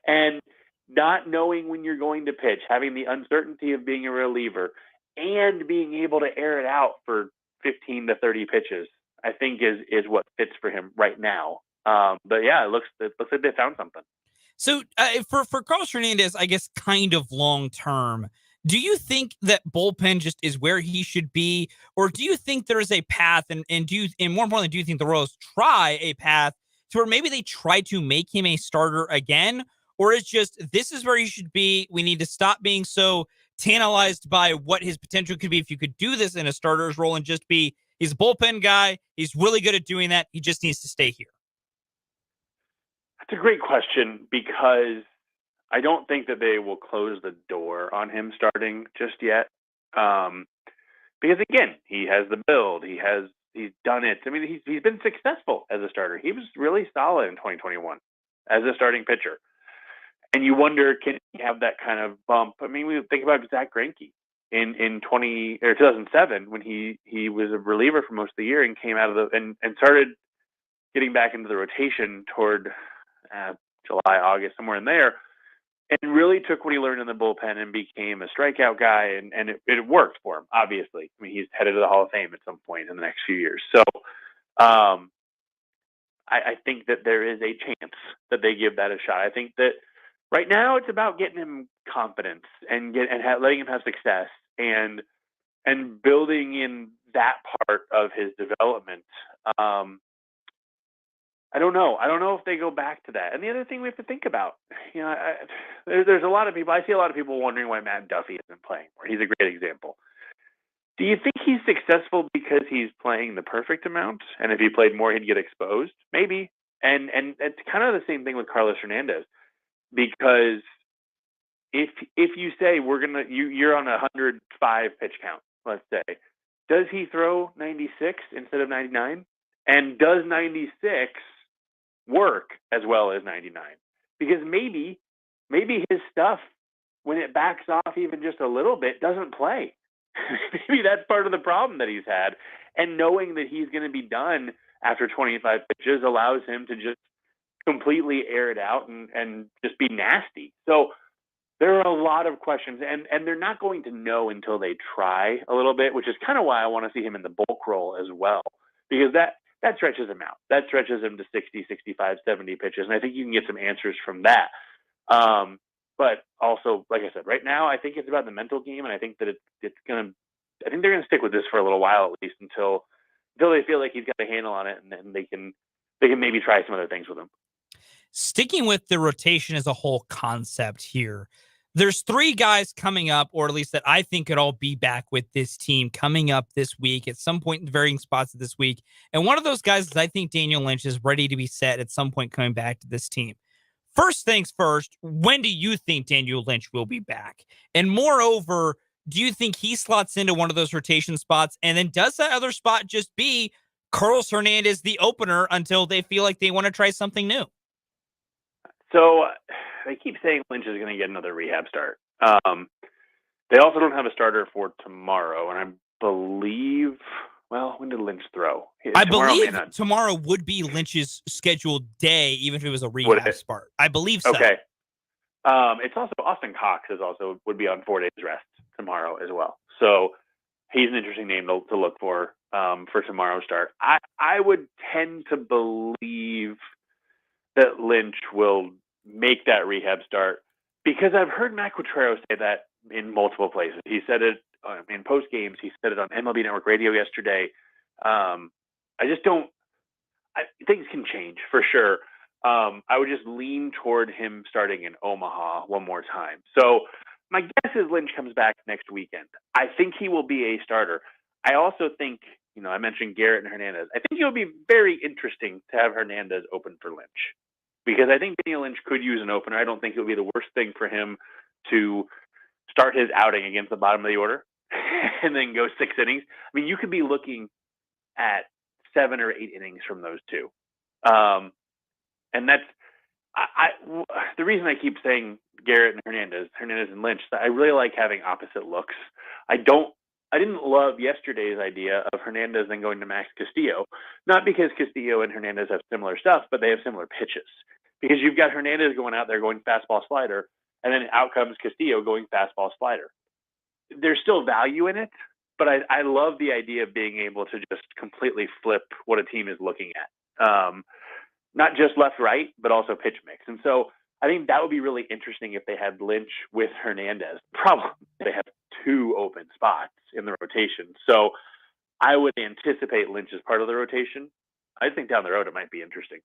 Speaker 3: and not knowing when you're going to pitch, having the uncertainty of being a reliever, and being able to air it out for 15 to 30 pitches, I think is what fits for him right now. But yeah, it looks like they found something.
Speaker 1: So for Carlos Hernandez, I guess kind of long term, do you think that bullpen just is where he should be, or do you think there is a path, and more importantly, do you think the Royals try a path to where maybe they try to make him a starter again, or it's just this is where he should be? We need to stop being so tantalized by what his potential could be if you could do this in a starter's role and just be he's a bullpen guy. He's really good at doing that. He just needs to stay here.
Speaker 3: That's a great question because I don't think that they will close the door on him starting just yet. Because again, he has the build. He's done it. I mean, he's been successful as a starter. He was really solid in 2021 as a starting pitcher. And you wonder, can he have that kind of bump? I mean, we think about Zach Greinke in 2007 when he was a reliever for most of the year and came out of and started getting back into the rotation toward July, August, somewhere in there, and really took what he learned in the bullpen and became a strikeout guy, and it worked for him, obviously. I mean, he's headed to the Hall of Fame at some point in the next few years. So I think that there is a chance that they give that a shot. I think that right now it's about getting him confidence and letting him have success and building in that part of his development. I don't know. I don't know if they go back to that. And the other thing we have to think about, there's a lot of people. I see a lot of people wondering why Matt Duffy isn't playing more. He's a great example. Do you think he's successful because he's playing the perfect amount? And if he played more, he'd get exposed? Maybe. And it's kind of the same thing with Carlos Hernandez, because if you say you're on a 105 pitch count, let's say, does he throw 96 instead of 99? And does 96 work as well as 99? Because maybe his stuff, when it backs off even just a little bit, doesn't play. Maybe that's part of the problem that he's had. And knowing that he's going to be done after 25 pitches allows him to just completely air it out and just be nasty. So there are a lot of questions, and they're not going to know until they try a little bit, which is kind of why I want to see him in the bulk role as well, because that stretches him out. That stretches him to 60, 65, 70 pitches, and I think you can get some answers from that. But also, like I said, right now, I think it's about the mental game, and I think that I think they're gonna stick with this for a little while, at least until they feel like he's got a handle on it, and then they can maybe try some other things with him.
Speaker 1: Sticking with the rotation as a whole concept here, there's 3 guys coming up, or at least that I think could all be back with this team coming up this week at some point in varying spots of this week. And one of those guys is I think Daniel Lynch is ready to be set at some point coming back to this team. First things first, when do you think Daniel Lynch will be back? And moreover, do you think he slots into one of those rotation spots? And then does that other spot just be Carlos Hernandez, the opener, until they feel like they want to try something new?
Speaker 3: So they keep saying Lynch is going to get another rehab start. They also don't have a starter for tomorrow, and I believe. Well, when did Lynch throw?
Speaker 1: I believe tomorrow would be Lynch's scheduled day, even if it was a rehab start. I believe so.
Speaker 3: Okay. It's also Austin Cox would be on 4 days rest tomorrow as well. So he's an interesting name to look for tomorrow's start. I would tend to believe that Lynch will make that rehab start, because I've heard Matt Quatraro say that in multiple places. He said it in post games. He said it on MLB Network Radio yesterday. Things can change for sure. I would just lean toward him starting in Omaha one more time. So my guess is Lynch comes back next weekend. I think he will be a starter. I also think, I mentioned Garrett and Hernandez. I think it would be very interesting to have Hernandez open for Lynch, because I think Daniel Lynch could use an opener. I don't think it would be the worst thing for him to start his outing against the bottom of the order and then go 6 innings. I mean, you could be looking at 7 or 8 innings from those two. And that's the reason I keep saying Garrett and Hernandez and Lynch. I really like having opposite looks. I didn't love yesterday's idea of Hernandez then going to Max Castillo, not because Castillo and Hernandez have similar stuff, but they have similar pitches. Because you've got Hernandez going out there going fastball slider, and then out comes Castillo going fastball slider. There's still value in it, but I love the idea of being able to just completely flip what a team is looking at. Not just left-right, but also pitch mix. And so I think that would be really interesting if they had Lynch with Hernandez. Problem, they have 2 open spots in the rotation. So I would anticipate Lynch as part of the rotation. I think down the road it might be interesting.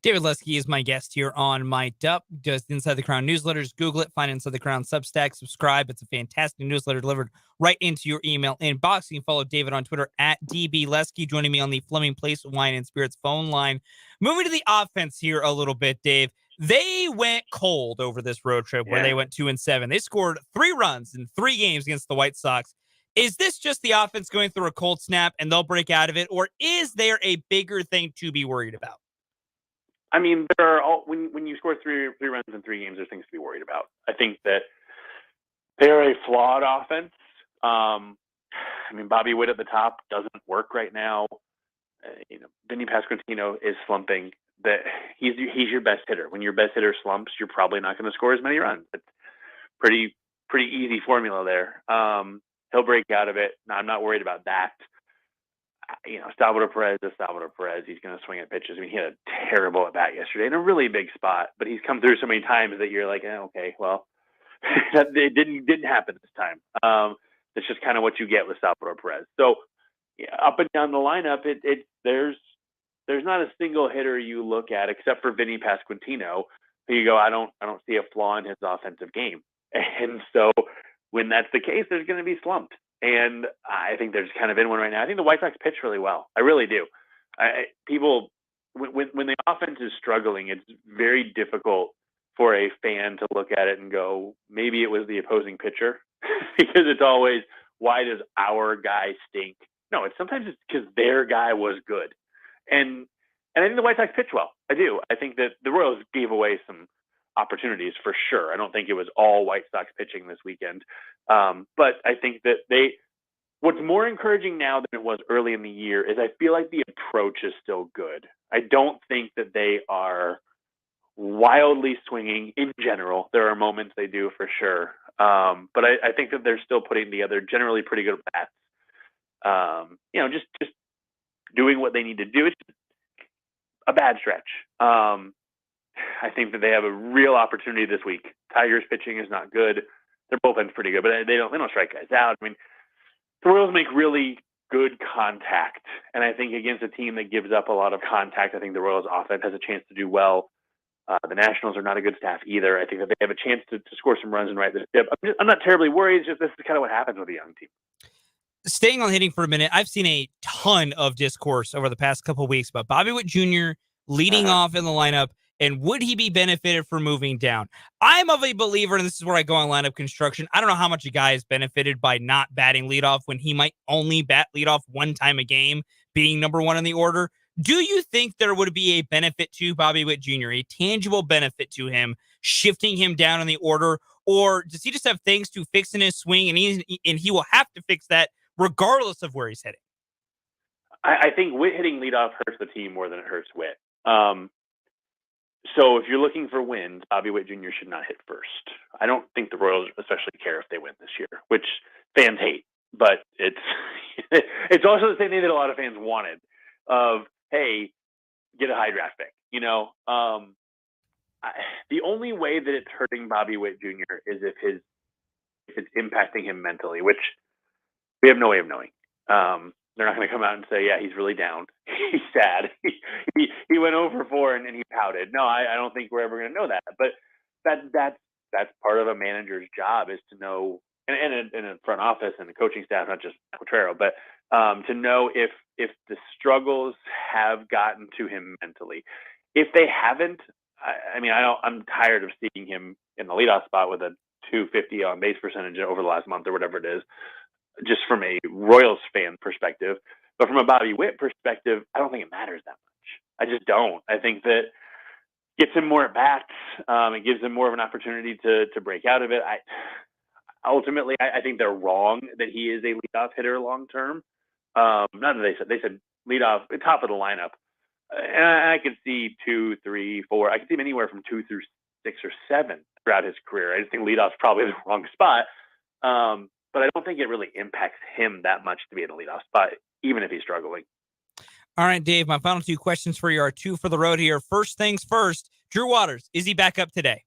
Speaker 1: David Lesky is my guest here on Mic'd Up. Just Inside the Crown newsletters. Google it. Find Inside the Crown Substack. Subscribe. It's a fantastic newsletter delivered right into your email inbox. You can follow David on Twitter at DBLesky. Joining me on the Fleming Place Wine and Spirits phone line. Moving to the offense here a little bit, Dave. They went cold over this road trip where they went 2-7. They scored 3 runs in 3 games against the White Sox. Is this just the offense going through a cold snap and they'll break out of it, or is there a bigger thing to be worried about?
Speaker 3: I mean, there are when you score three runs in 3 games, there's things to be worried about. I think that they're a flawed offense. I mean, Bobby Witt at the top doesn't work right now. Vinny Pasquantino is slumping. That he's your best hitter. When your best hitter slumps, you're probably not going to score as many runs. It's pretty easy formula there. He'll break out of it. No, I'm not worried about that. Salvador Perez is Salvador Perez. He's going to swing at pitches. I mean, he had a terrible at bat yesterday in a really big spot, but he's come through so many times that you're like, okay, well, it didn't happen this time. That's just kind of what you get with Salvador Perez. So up and down the lineup, there's not a single hitter you look at except for Vinny Pasquantino who you go, I don't see a flaw in his offensive game. And so when that's the case, there's going to be slumps. And I think there's kind of in one right now. I think the White Sox pitch really well. I really do. People, when the offense is struggling, it's very difficult for a fan to look at it and go, maybe it was the opposing pitcher, because it's always, why does our guy stink? No, sometimes it's because their guy was good. And I think the White Sox pitch well. I do. I think that the Royals gave away some opportunities for sure. I don't think it was all White Sox pitching this weekend. But I think that what's more encouraging now than it was early in the year is I feel like the approach is still good. I don't think that they are wildly swinging in general. There are moments they do for sure. But I think that they're still putting together generally pretty good bats. Just doing what they need to do. It's a bad stretch. I think that they have a real opportunity this week. Tigers pitching is not good. Their bullpen's pretty good, but they don't strike guys out. I mean, the Royals make really good contact, and I think against a team that gives up a lot of contact, I think the Royals offense has a chance to do well. The Nationals are not a good staff either. I think that they have a chance to score some runs and right the ship. I'm not terribly worried. It's just this is kind of what happens with a young team.
Speaker 1: Staying on hitting for a minute, I've seen a ton of discourse over the past couple of weeks about Bobby Witt Jr. leading off in the lineup, and would he be benefited for moving down? I'm of a believer, and this is where I go on lineup construction. I don't know how much a guy is benefited by not batting leadoff when he might only bat leadoff one time a game, being number 1 in the order. Do you think there would be a benefit to Bobby Witt Jr., a tangible benefit to him, shifting him down in the order, or does he just have things to fix in his swing, and he will have to fix that regardless of where he's heading?
Speaker 3: I think Witt hitting leadoff hurts the team more than it hurts Witt. So if you're looking for wins, Bobby Witt Jr. should not hit first. I don't think the Royals especially care if they win this year, which fans hate. But it's also the same thing that a lot of fans wanted of, hey, get a high draft pick. The only way that it's hurting Bobby Witt Jr. is if it's impacting him mentally, which we have no way of knowing. They're not going to come out and say, yeah, he's really down. He's sad. He went over 4 and he pouted. No, I don't think we're ever going to know that. But that's part of a manager's job, is to know, and a front office and the coaching staff, not just Quatrero, but to know if the struggles have gotten to him mentally. If they haven't, I'm tired of seeing him in the leadoff spot with a 250 on base percentage over the last month or whatever it is, just from a Royals fan perspective. But from a Bobby Witt perspective, I don't think it matters that much. I just don't. I think that gets him more at bats. It gives him more of an opportunity to break out of it. Ultimately, I think they're wrong that he is a leadoff hitter long term. Not that they said leadoff, top of the lineup. And I could see 2, 3, 4. I could see him anywhere from 2 through 6 or 7 throughout his career. I just think leadoff's probably the wrong spot. But I don't think it really impacts him that much to be in a leadoff spot, even if he's struggling.
Speaker 1: All right, Dave, my final 2 questions for you are 2 for the road here. First things first, Drew Waters, is he back up today?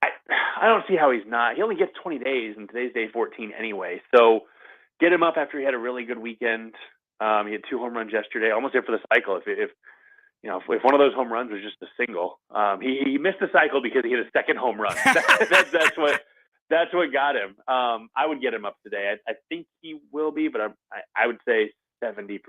Speaker 3: I don't see how he's not. He only gets 20 days, and today's day 14 anyway. So get him up after he had a really good weekend. He had 2 home runs yesterday, almost there for the cycle. If one of those home runs was just a single, he missed the cycle because he hit a second home run. That's what got him. I would get him up today. I think he will be, but I would say 70%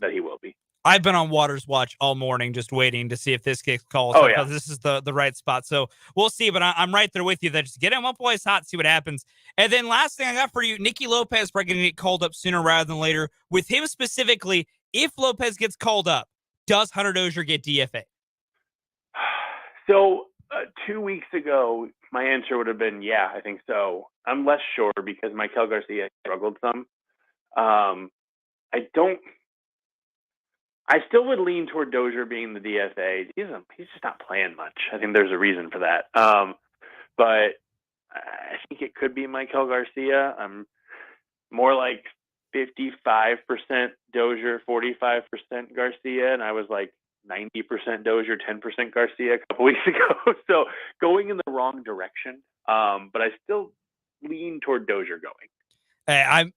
Speaker 3: that he will be.
Speaker 1: I've been on Waters watch all morning, just waiting to see if this gets called.
Speaker 3: Oh, yeah.
Speaker 1: This is the right spot. So we'll see, but I'm right there with you. That just get him up while he's hot, see what happens. And then last thing I got for you, Nicky Lopez probably going to get called up sooner rather than later. With him specifically, if Lopez gets called up, does Hunter Dozier get DFA?
Speaker 3: So 2 weeks ago, my answer would have been, yeah, I think so. I'm less sure because Maikel Garcia struggled some. I still would lean toward Dozier being the DFA. He's just not playing much. I think there's a reason for that. But I think it could be Maikel Garcia. I'm more like 55% Dozier, 45% Garcia, and I was like 90% Dozier, 10% Garcia a couple weeks ago. So going in the wrong direction. But I still lean toward Dozier going.
Speaker 1: I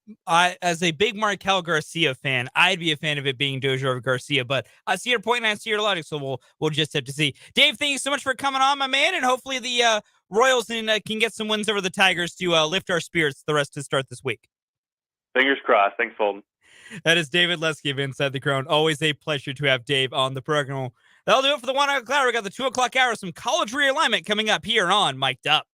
Speaker 1: as a big Maikel Garcia fan, I'd be a fan of it being Dozier over Garcia, but I see your point and I see your logic, so we'll just have to see. Dave, thank you so much for coming on, my man, and hopefully the Royals can get some wins over the Tigers to lift our spirits the rest to start this week.
Speaker 3: Fingers crossed. Thanks, Fulton.
Speaker 1: That is David Lesky of Inside the Crown. Always a pleasure to have Dave on the program. That'll do it for the 1 o'clock hour. We got the 2 o'clock hour, some college realignment coming up here on Mic'd Up.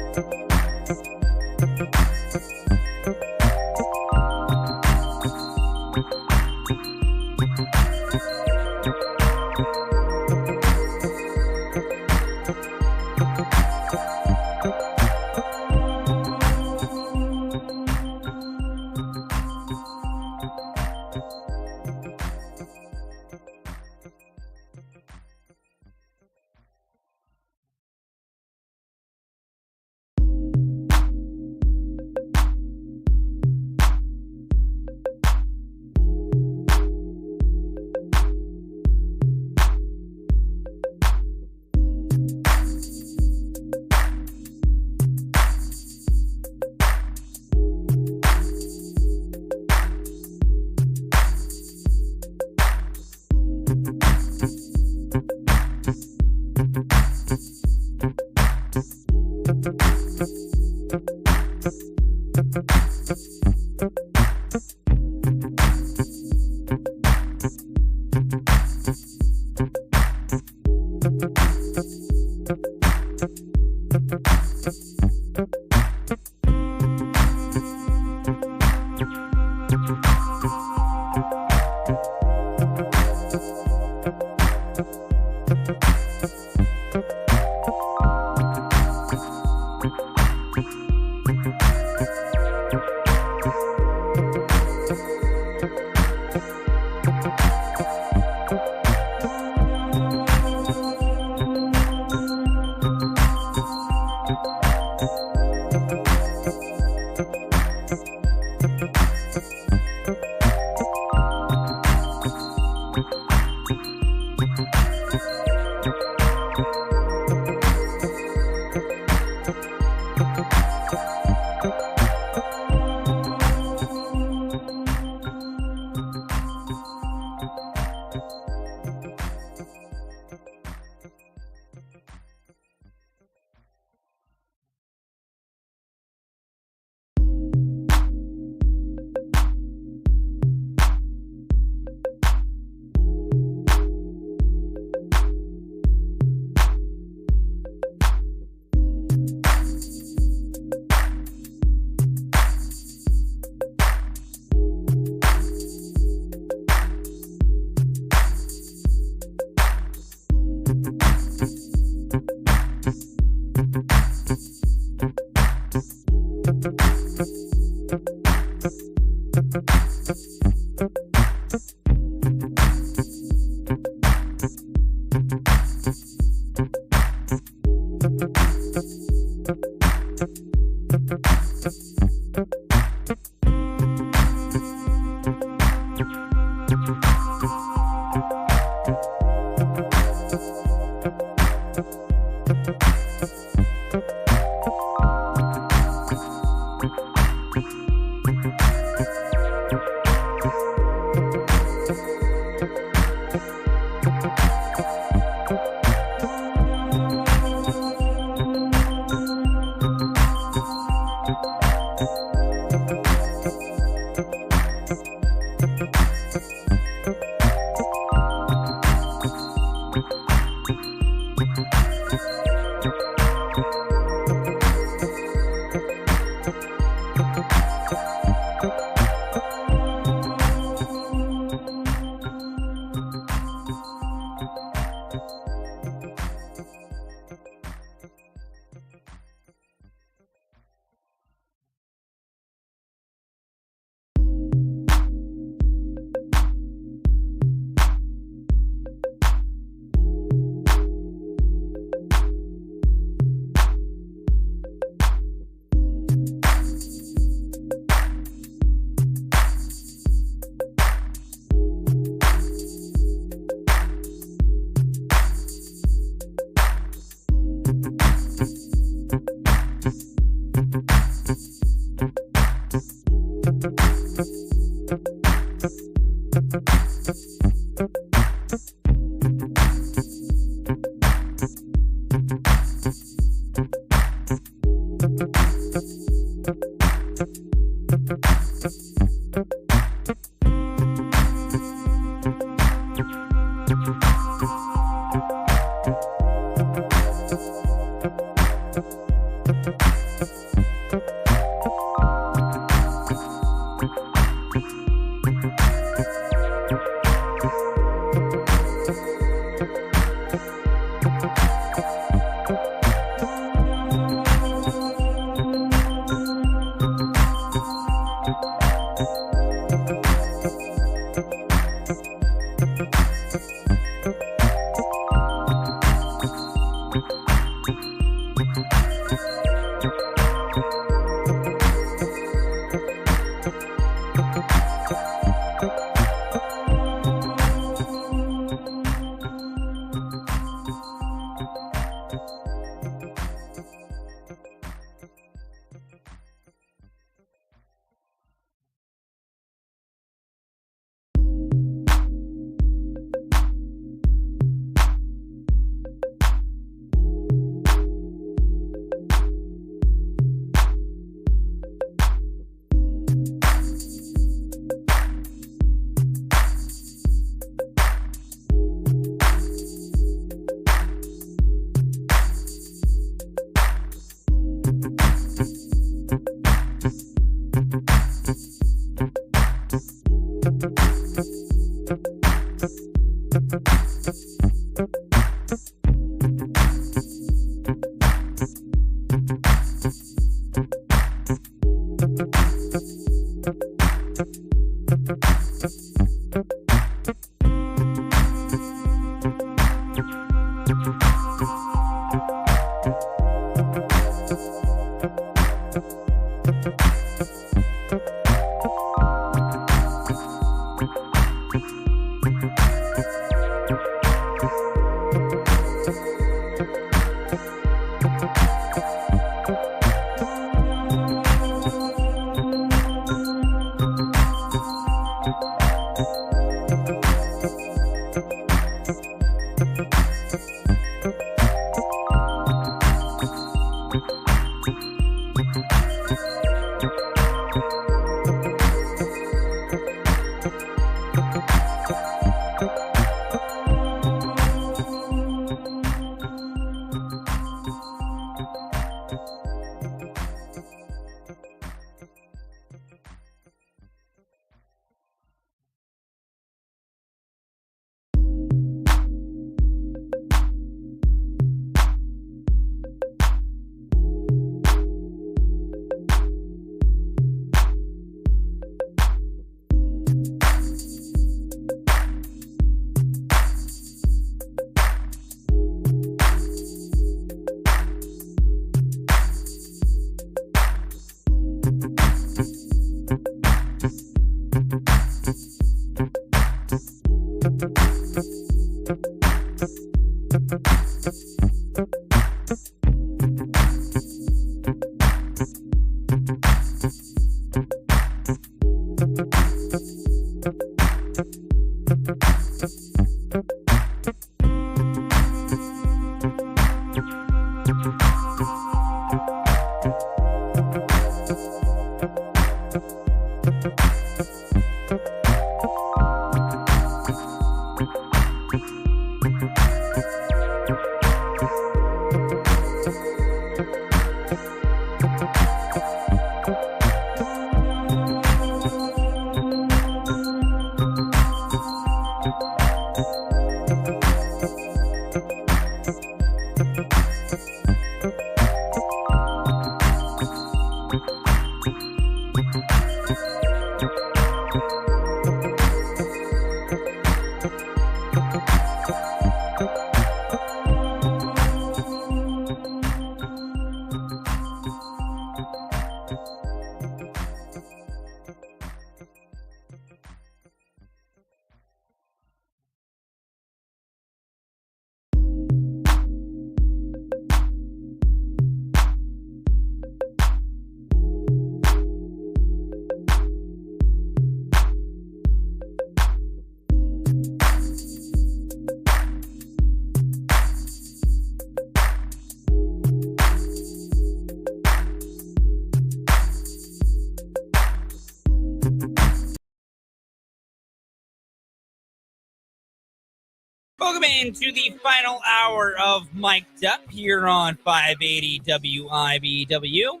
Speaker 1: Welcome into the final hour of Mic'd Up here on 580 WIBW.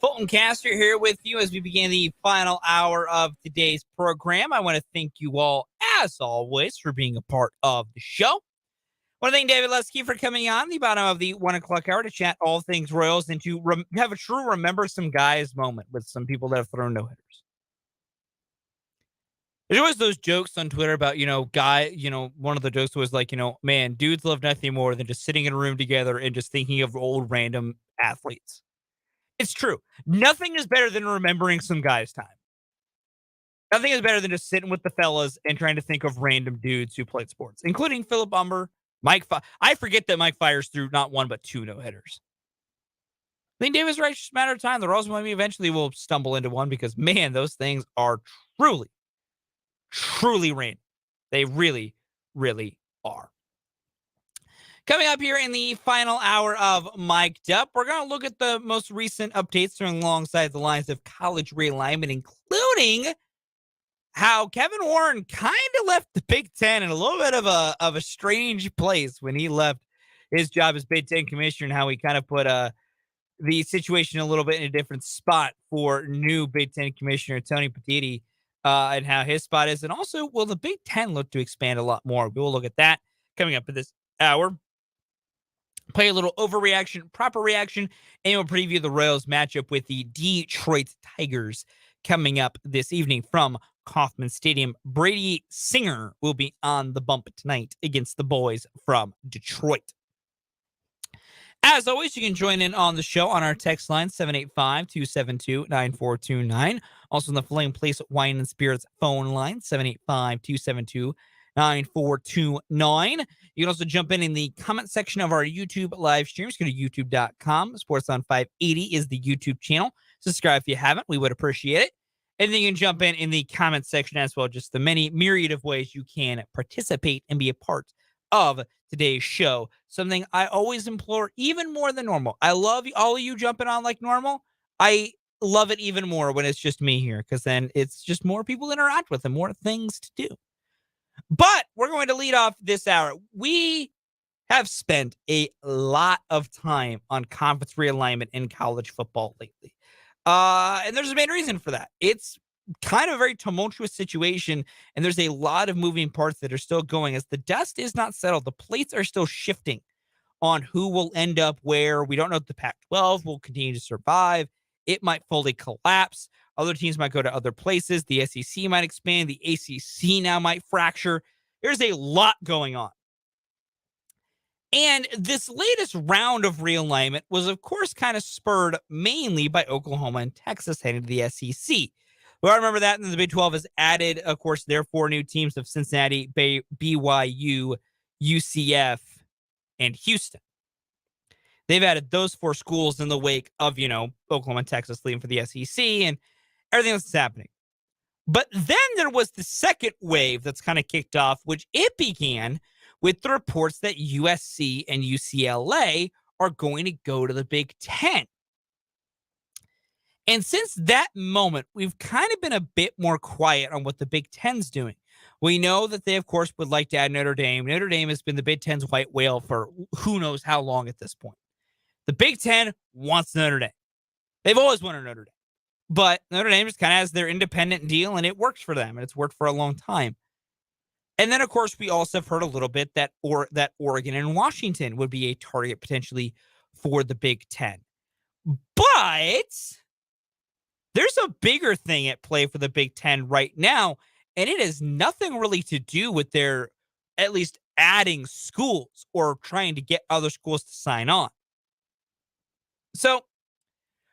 Speaker 1: Fulton Caster here with you as we begin the final hour of today's program. I want to thank you all, as always, for being a part of the show. I want to thank David Lesky for coming on the bottom of the 1 o'clock hour to chat all things Royals and to have a true remember some guys moment with some people that have thrown no-hitters. There's always those jokes on Twitter about, one of the jokes was like, man, dudes love nothing more than just sitting in a room together and just thinking of old random athletes. It's true. Nothing is better than remembering some guy's time. Nothing is better than just sitting with the fellas and trying to think of random dudes who played sports, including Philip Umber, Mike. I forget that Mike Fiers threw not one, but two no-hitters. I think David's right. It's just a matter of time. The Royals maybe eventually will stumble into one because, man, those things are truly random. They really, really are. Coming up here in the final hour of Mic'd Up, we're going to look at the most recent updates alongside the lines of college realignment, including how Kevin Warren kind of left the Big Ten in a little bit of a strange place when he left his job as Big Ten commissioner, and how he kind of put the situation a little bit in a different spot for new Big Ten commissioner Tony Petitti, and how his spot is. And also, will the Big Ten look to expand a lot more? We will look at that coming up in this hour. Play a little overreaction, proper reaction, and we'll preview the Royals matchup with the Detroit Tigers coming up this evening from Kauffman Stadium. Brady Singer will be on the bump tonight against the boys from Detroit. As always, you can join in on the show on our text line, 785-272-9429. Also on the Flame Place Wine and Spirits phone line, 785-272-9429. You can also jump in the comment section of our YouTube live streams. Go to youtube.com. Sports on 580 is the YouTube channel. Subscribe if you haven't. We would appreciate it. And then you can jump in the comment section as well. Just the many myriad of ways you can participate and be a part of today's show. Something I always implore even more than normal. I love all of you jumping on like normal. I love it even more when it's just me here, because then it's just more people to interact with and more things to do. But we're going to lead off this hour. We have spent a lot of time on conference realignment in college football lately. And there's a main reason for that. It's kind of a very tumultuous situation, and there's a lot of moving parts that are still going as the dust is not settled. The plates are still shifting on who will end up where. We don't know if the Pac-12 will continue to survive. It might fully collapse. Other teams might go to other places. The SEC might expand. The ACC now might fracture. There's a lot going on. And this latest round of realignment was, of course, kind of spurred mainly by Oklahoma and Texas heading to the SEC. Well, I remember that, and the Big 12 has added, of course, their four new teams of Cincinnati, BYU, UCF, and Houston. They've added those four schools in the wake of, Oklahoma and Texas leaving for the SEC and everything else that's happening. But then there was the second wave that's kind of kicked off, which it began with the reports that USC and UCLA are going to go to the Big Ten. And since that moment, we've kind of been a bit more quiet on what the Big Ten's doing. We know that they, of course, would like to add Notre Dame. Notre Dame has been the Big Ten's white whale for who knows how long at this point. The Big Ten wants Notre Dame. They've always wanted Notre Dame. But Notre Dame just kind of has their independent deal, and it works for them, and it's worked for a long time. And then, of course, we also have heard a little bit that Oregon and Washington would be a target potentially for the Big Ten. But there's a bigger thing at play for the Big Ten right now, and it has nothing really to do with their at least adding schools or trying to get other schools to sign on. So,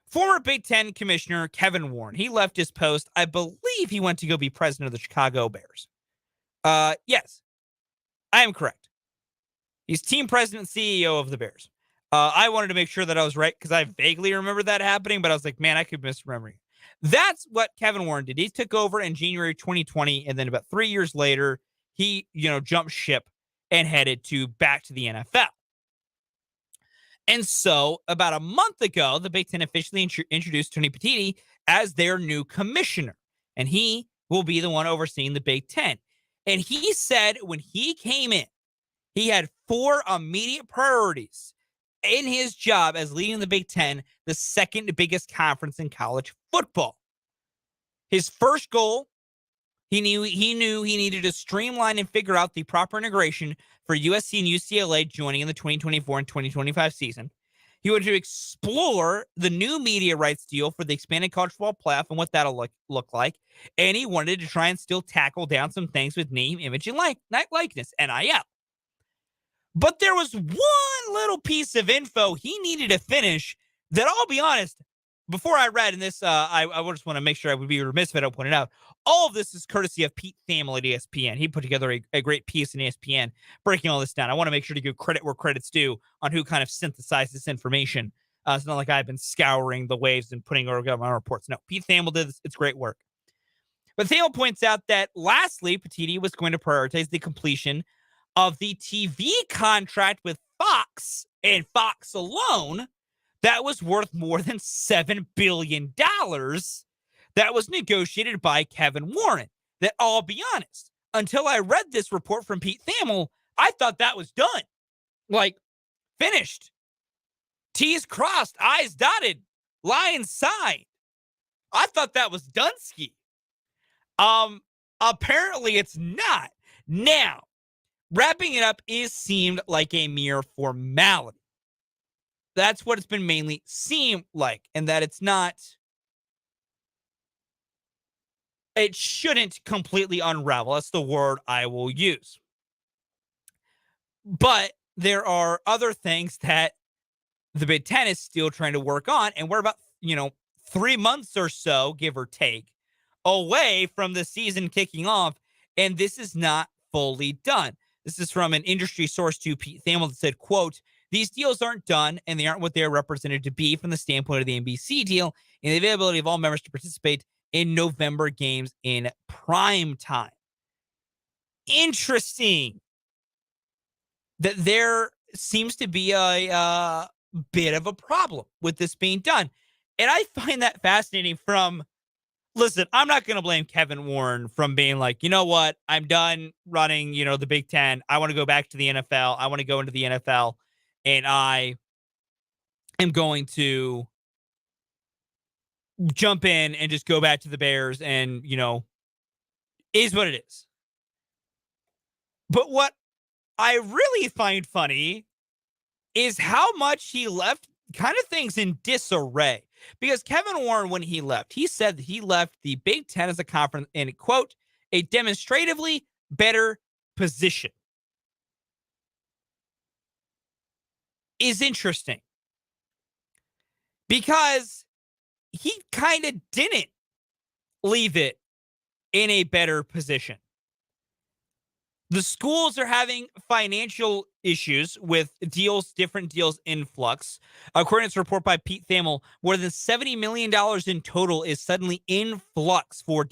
Speaker 1: former Big Ten Commissioner Kevin Warren, he left his post. I believe he went to go be president of the Chicago Bears. Yes, I am correct. He's team president and CEO of the Bears. I wanted to make sure that I was right because I vaguely remember that happening, but I was like, man, I could misremember. That's what Kevin Warren did. He took over in January 2020, and then about 3 years later, he, jumped ship and headed back to the NFL. And so about a month ago, the Big Ten officially introduced Tony Petitti as their new commissioner, and he will be the one overseeing the Big Ten. And he said when he came in, he had 4 immediate priorities in his job as leading the Big Ten, the second biggest conference in college football. His first goal, he knew he needed to streamline and figure out the proper integration for USC and UCLA joining in the 2024 and 2025 season. He wanted to explore the new media rights deal for the expanded college football playoff and what that'll look like. And he wanted to try and still tackle down some things with name, image, and likeness, NIL. But there was one little piece of info he needed to finish that, I'll be honest, before I read in this, I just want to make sure I would be remiss if I don't point it out. All of this is courtesy of Pete Thamel at ESPN. He put together a great piece in ESPN breaking all this down. I want to make sure to give credit where credit's due on who kind of synthesized this information. It's not like I've been scouring the waves and putting together my reports. No, Pete Thamel did this. It's great work. But Thamel points out that lastly, Petitti was going to prioritize the completion of the TV contract with Fox and Fox alone that was worth more than $7 billion that was negotiated by Kevin Warren. That, I'll be honest, until I read this report from Pete Thamel, I thought that was done. Like, finished. T's crossed, I's dotted, lines signed. I thought that was Dunsky. Apparently it's not. Now, wrapping it up seemed like a mere formality. That's what it's been mainly seemed like, and that it shouldn't completely unravel. That's the word I will use. But there are other things that the Big Ten is still trying to work on, and we're about, 3 months or so, give or take, away from the season kicking off, and this is not fully done. This is from an industry source to Pete Thamel that said, quote, "These deals aren't done, and they aren't what they are represented to be from the standpoint of the NBC deal and the availability of all members to participate in November games in prime time." Interesting that there seems to be a bit of a problem with this being done. And I find that fascinating listen, I'm not going to blame Kevin Warren from being like, you know what, I'm done running, the Big Ten. I want to go back to the NFL. I want to go into the NFL, and I am going to jump in and just go back to the Bears and, is what it is. But what I really find funny is how much he left kind of things in disarray. Because Kevin Warren, when he left, he said that he left the Big Ten as a conference in, quote, a demonstratively better position. Is interesting. Because he kind of didn't leave it in a better position. The schools are having financial issues with different deals in flux. According to a report by Pete Thamel, more than $70 million in total is suddenly in flux for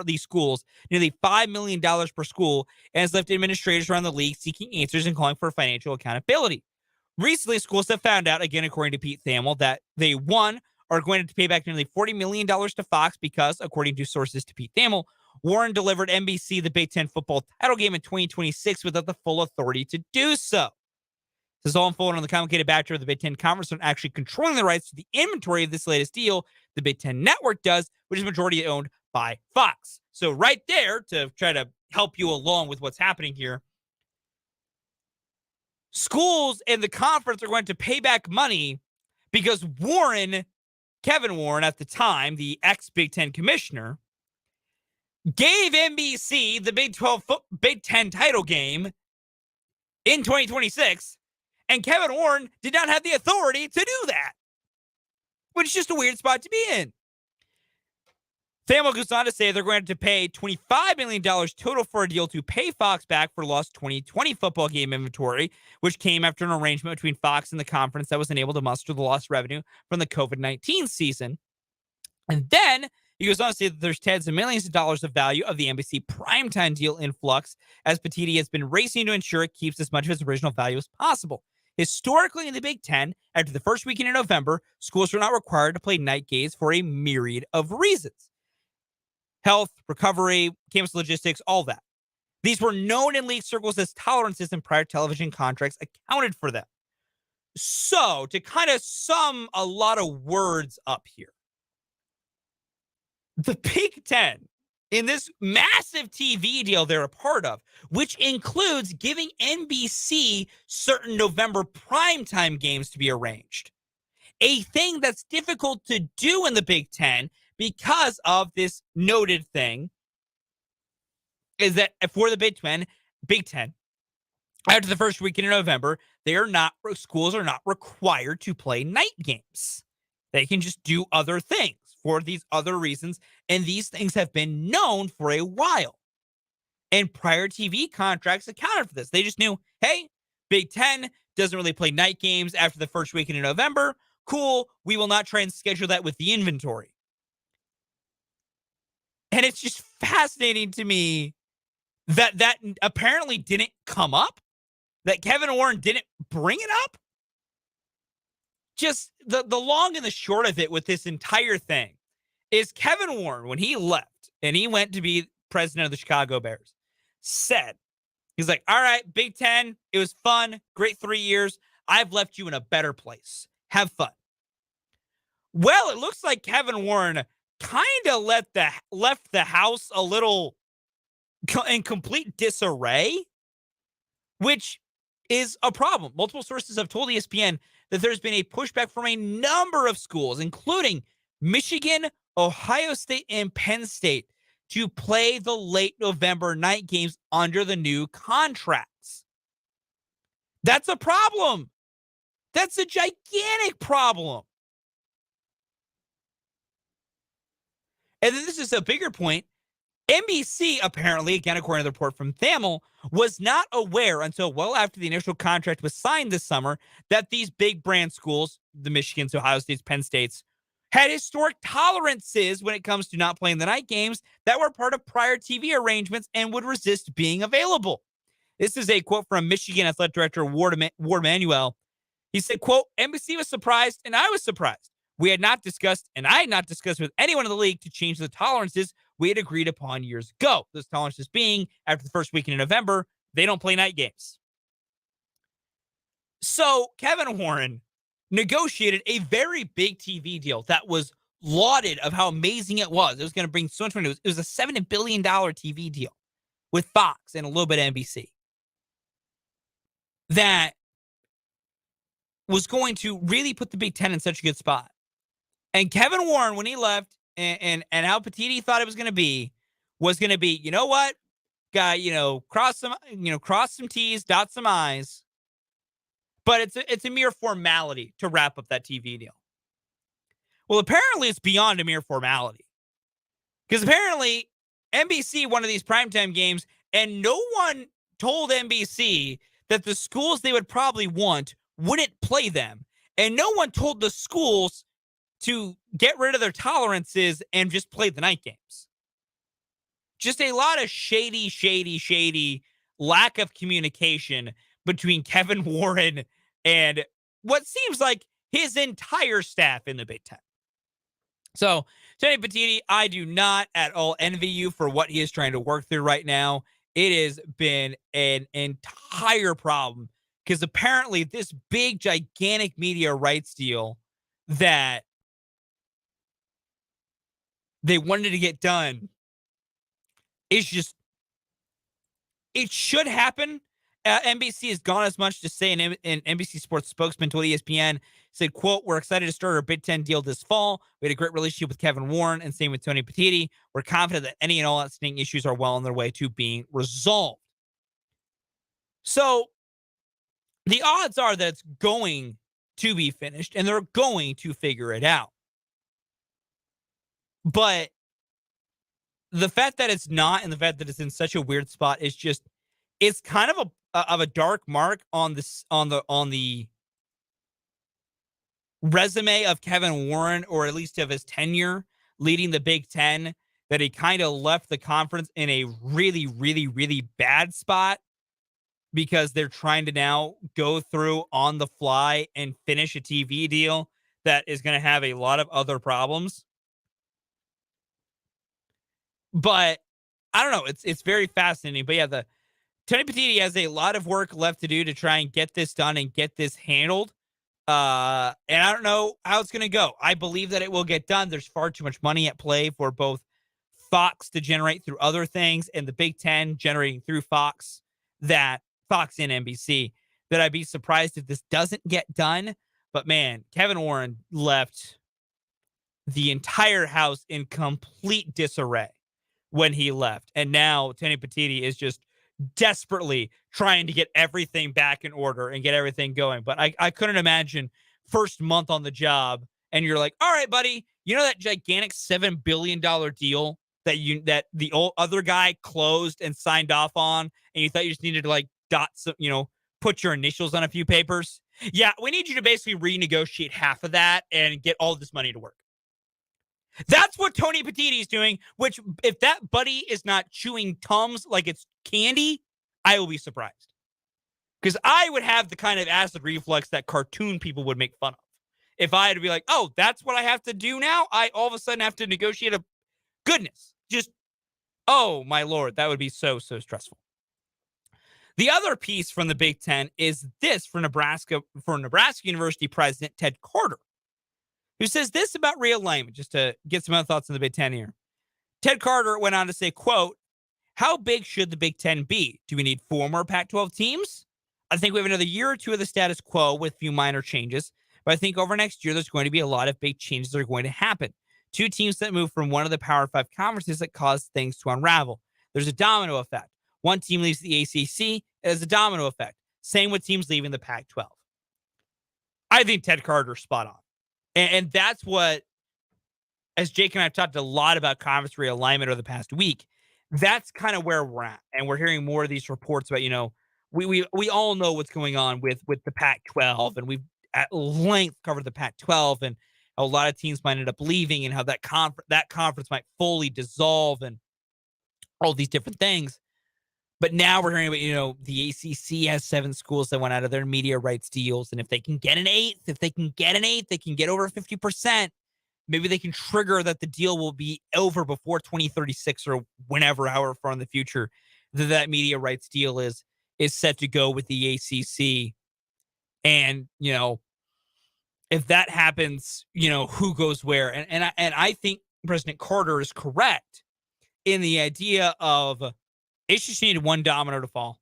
Speaker 1: these schools, nearly $5 million per school, and has left administrators around the league seeking answers and calling for financial accountability. Recently, schools have found out, again, according to Pete Thamel, that they, one, are going to pay back nearly $40 million to Fox because, according to sources to Pete Thamel, Warren delivered NBC the Big Ten football title game in 2026 without the full authority to do so. This is all unfolding on the complicated backdrop of the Big Ten Conference on actually controlling the rights to the inventory of this latest deal. The Big Ten Network does, which is majority owned by Fox. So right there, to try to help you along with what's happening here, schools and the conference are going to pay back money because Kevin Warren at the time, the ex-Big Ten commissioner, gave NBC the Big Ten title game in 2026, and Kevin Warren did not have the authority to do that, which is just a weird spot to be in. Thamel goes on to say they're going to pay $25 million total for a deal to pay Fox back for lost 2020 football game inventory, which came after an arrangement between Fox and the conference that was unable to muster the lost revenue from the COVID-19 season. And then he goes on to say that there's tens of millions of dollars of value of the NBC primetime deal in flux, as Petitti has been racing to ensure it keeps as much of its original value as possible. Historically, in the Big Ten, after the first weekend in November, schools were not required to play night games for a myriad of reasons. Health, recovery, campus logistics, all that. These were known in league circles as tolerances, and prior television contracts accounted for them. So, to kind of sum a lot of words up here, the Big Ten, in this massive TV deal they're a part of, which includes giving NBC certain November primetime games to be arranged, a thing that's difficult to do in the Big Ten because of this noted thing, is that for the Big Ten, after the first weekend in November, schools are not required to play night games. They can just do other things for these other reasons, and these things have been known for a while. And prior TV contracts accounted for this. They just knew, hey, Big Ten doesn't really play night games after the first weekend in November. Cool, we will not try and schedule that with the inventory. And it's just fascinating to me that apparently didn't come up, that Kevin Warren didn't bring it up. Just the long and the short of it with this entire thing is Kevin Warren, when he left and he went to be president of the Chicago Bears, said, he's like, all right, Big Ten, it was fun, great 3 years. I've left you in a better place. Have fun. Well, it looks like Kevin Warren kind of left the house a little in complete disarray, which is a problem. Multiple sources have told ESPN that there's been a pushback from a number of schools, including Michigan, Ohio State, and Penn State, to play the late November night games under the new contracts. That's a problem. That's a gigantic problem. And then this is a bigger point. NBC, apparently, again, according to the report from Thamel, was not aware until well after the initial contract was signed this summer that these big brand schools, the Michigans, Ohio States, Penn States, had historic tolerances when it comes to not playing the night games that were part of prior TV arrangements and would resist being available. This is a quote from Michigan Athletic Director Ward Manuel. He said, quote, NBC was surprised and I was surprised. We had not discussed, and I had not discussed with anyone in the league to change the tolerances we had agreed upon years ago. Those tolerances being, after the first weekend in November, they don't play night games. So Kevin Warren negotiated a very big TV deal that was lauded of how amazing it was. It was going to bring so much money. It was a $7 billion TV deal with Fox and a little bit of NBC that was going to really put the Big Ten in such a good spot. And Kevin Warren, when he left, and how Petitti thought it was going to be, you know what, guy, cross some T's, dot some I's. But it's a mere formality to wrap up that TV deal. Well, apparently it's beyond a mere formality, because apparently NBC won one of these primetime games, and no one told NBC that the schools they would probably want wouldn't play them. And no one told the schools to get rid of their tolerances and just play the night games. Just a lot of shady lack of communication between Kevin Warren and what seems like his entire staff in the Big Ten. So, Tony Petitti, I do not at all envy you for what he is trying to work through right now. It has been an entire problem because apparently this big, gigantic media rights deal that they wanted to get done is just, it should happen. NBC has gone as much to say an NBC Sports spokesman told ESPN, said, quote, "We're excited to start our Big Ten deal this fall. We had a great relationship with Kevin Warren and same with Tony Petitti. We're confident that any and all outstanding issues are well on their way to being resolved." So the odds are that it's going to be finished and they're going to figure it out. But the fact that it's not and the fact that it's in such a weird spot is just, it's kind of a dark mark on this on the resume of Kevin Warren, or at least of his tenure leading the Big Ten, that he kind of left the conference in a really bad spot because they're trying to now go through on the fly and finish a TV deal that is going to have a lot of other problems. But I don't know. It's very fascinating. But yeah, the Tony Petitti has a lot of work left to do to try and get this done and get this handled. And I don't know how it's going to go. I believe that it will get done. There's far too much money at play for both Fox to generate through other things and the Big Ten generating through Fox and NBC, that I'd be surprised if this doesn't get done. But man, Kevin Warren left the entire house in complete disarray when he left. And now Tony Petitti is just desperately trying to get everything back in order and get everything going. But I couldn't imagine first month on the job and you're like, all right, buddy, you know that gigantic $7 billion deal that the old other guy closed and signed off on, and you thought you just needed to like put your initials on a few papers? Yeah, we need you to basically renegotiate half of that and get all this money to work. That's what Tony Petitti is doing, which if that buddy is not chewing Tums like it's candy, I will be surprised. Because I would have the kind of acid reflux that cartoon people would make fun of. If I had to be like, oh, that's what I have to do now? I all of a sudden have to negotiate a goodness. Just, oh, my Lord, that would be so stressful. The other piece from the Big Ten is this for Nebraska University President Ted Carter, who says this about realignment, just to get some other thoughts on the Big Ten here. Ted Carter went on to say, quote, "How big should the Big Ten be? Do we need 4 more Pac-12 teams? I think we have another year or two of the status quo with a few minor changes, but I think over next year, there's going to be a lot of big changes that are going to happen. 2 teams that move from one of the Power 5 conferences that cause things to unravel. There's a domino effect. One team leaves the ACC, it has a domino effect. Same with teams leaving the Pac-12. I think Ted Carter's spot on. And that's what, as Jake and I have talked a lot about conference realignment over the past week, that's kind of where we're at. And we're hearing more of these reports about, we all know what's going on with the Pac-12, and we've at length covered the Pac-12 and how a lot of teams might end up leaving and how that conference might fully dissolve and all these different things. But now we're hearing about, the ACC has 7 schools that went out of their media rights deals. And if they can get an eighth, they can get over 50%. Maybe they can trigger that the deal will be over before 2036 or however far in the future that media rights deal is set to go with the ACC. And, if that happens, who goes where? And I think President Carter is correct in the idea of it just needed one domino to fall.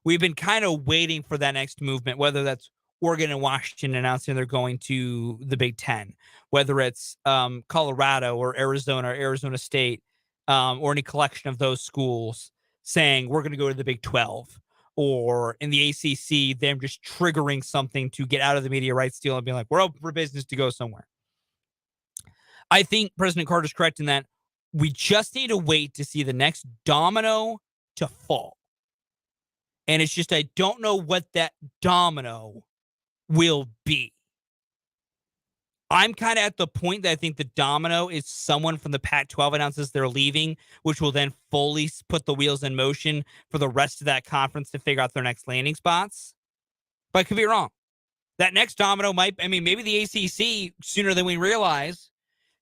Speaker 1: We've been kind of waiting for that next movement, whether that's Oregon and Washington announcing they're going to the Big Ten, whether it's Colorado or Arizona State, or any collection of those schools saying we're going to go to the Big 12, or in the ACC, them just triggering something to get out of the media rights deal and being like, we're open for business to go somewhere. I think President Carter's correct in that we just need to wait to see the next domino to fall. And it's just, I don't know what that domino will be. I'm kind of at the point that I think the domino is someone from the Pac-12 announces they're leaving, which will then fully put the wheels in motion for the rest of that conference to figure out their next landing spots. But I could be wrong. That next domino might, maybe the ACC, sooner than we realize,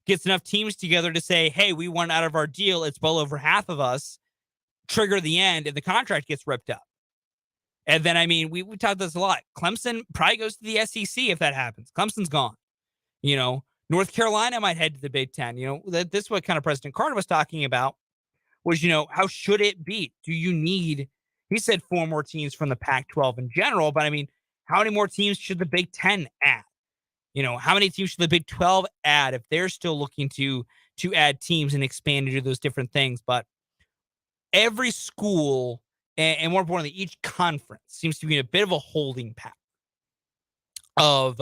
Speaker 1: gets enough teams together to say, hey, we want out of our deal. It's well over half of us. Trigger the end, and the contract gets ripped up. And then, we talked about this a lot. Clemson probably goes to the SEC if that happens. Clemson's gone. North Carolina might head to the Big Ten. This is what kind of President Carter was talking about was, how should it be? Do you need, he said 4 more teams from the Pac-12 in general, but how many more teams should the Big Ten add? How many teams should the Big 12 add if they're still looking to add teams and expand into those different things? But every school, and more importantly, each conference seems to be in a bit of a holding pattern of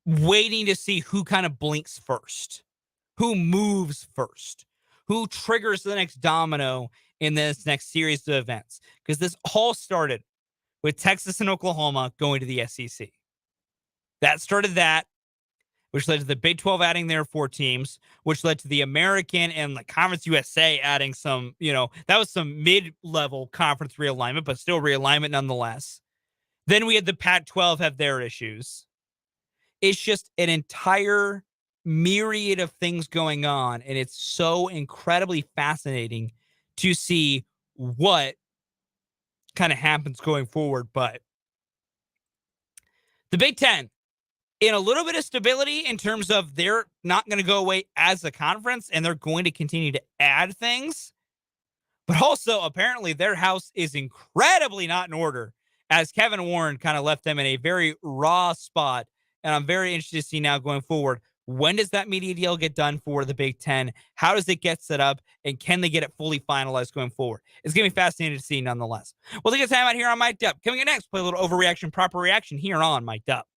Speaker 1: waiting to see who kind of blinks first, who moves first, who triggers the next domino in this next series of events. Because this all started with Texas and Oklahoma going to the SEC. That started that, which led to the Big 12 adding their 4 teams, which led to the American and the Conference USA adding some, that was some mid-level conference realignment, but still realignment nonetheless. Then we had the Pac-12 have their issues. It's just an entire myriad of things going on, and it's so incredibly fascinating to see what kind of happens going forward. But the Big Ten, in a little bit of stability in terms of they're not going to go away as a conference, and they're going to continue to add things. But also, apparently, their house is incredibly not in order, as Kevin Warren kind of left them in a very raw spot. And I'm very interested to see now going forward, when does that media deal get done for the Big Ten? How does it get set up? And can they get it fully finalized going forward? It's going to be fascinating to see nonetheless. Well, take a time out here on Mic'd Up. Coming in next, play a little overreaction, proper reaction here on Mic'd Up.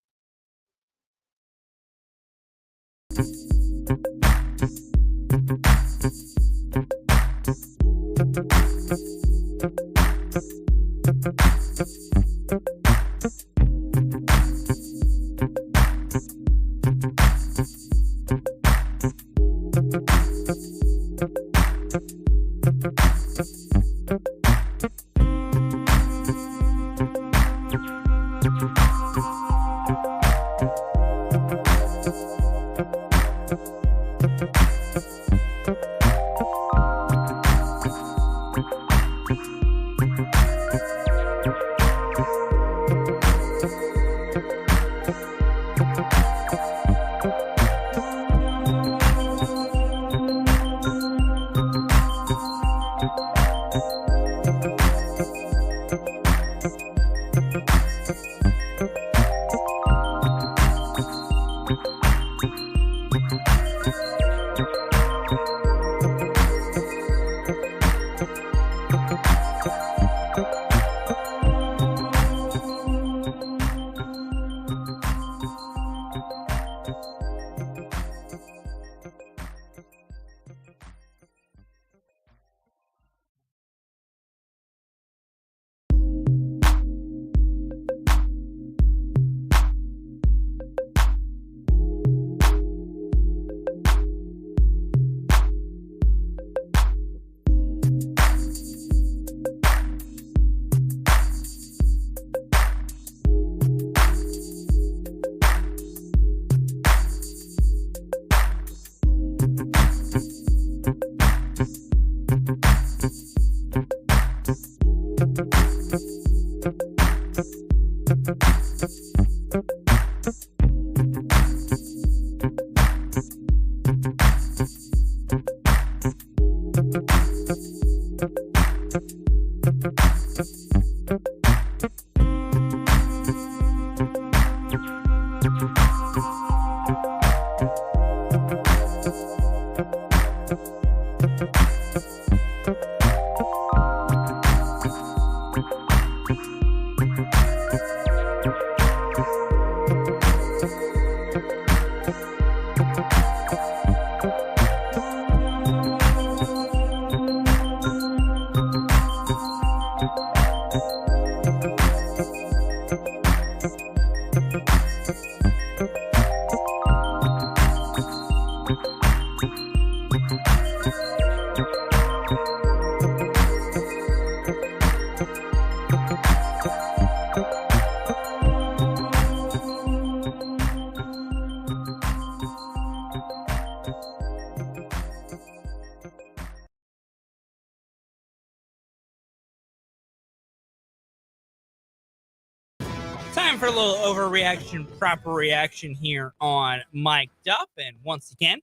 Speaker 1: for a little overreaction, proper reaction here on Mic'd Up. And once again,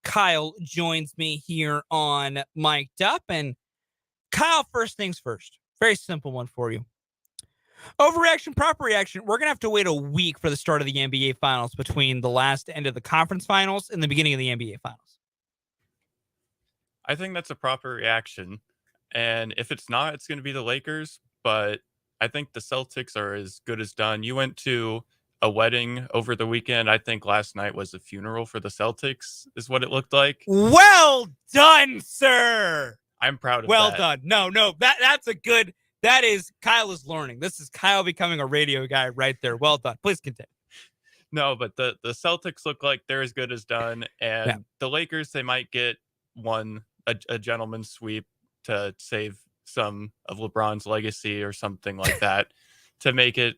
Speaker 1: Kyle joins me here on Mic'd Up. And Kyle, first things first. Very simple one for you. Overreaction, proper reaction. We're going to have to wait a week for the start of the NBA Finals between the last end of the conference finals and the beginning of the NBA Finals.
Speaker 2: I think that's a proper reaction. And if it's not, it's going to be the Lakers. But I think the Celtics are as good as done. You went to a wedding over the weekend. I think last night was a funeral for the Celtics, is what it looked like.
Speaker 1: Well done, sir.
Speaker 2: I'm proud of
Speaker 1: well
Speaker 2: that.
Speaker 1: done. No, that's a good. That is Kyle is learning. This is Kyle becoming a radio guy right there. Well done. Please continue.
Speaker 2: No, but the Celtics look like they're as good as done. And the Lakers, they might get a gentleman's sweep to save some of LeBron's legacy or something like that to make it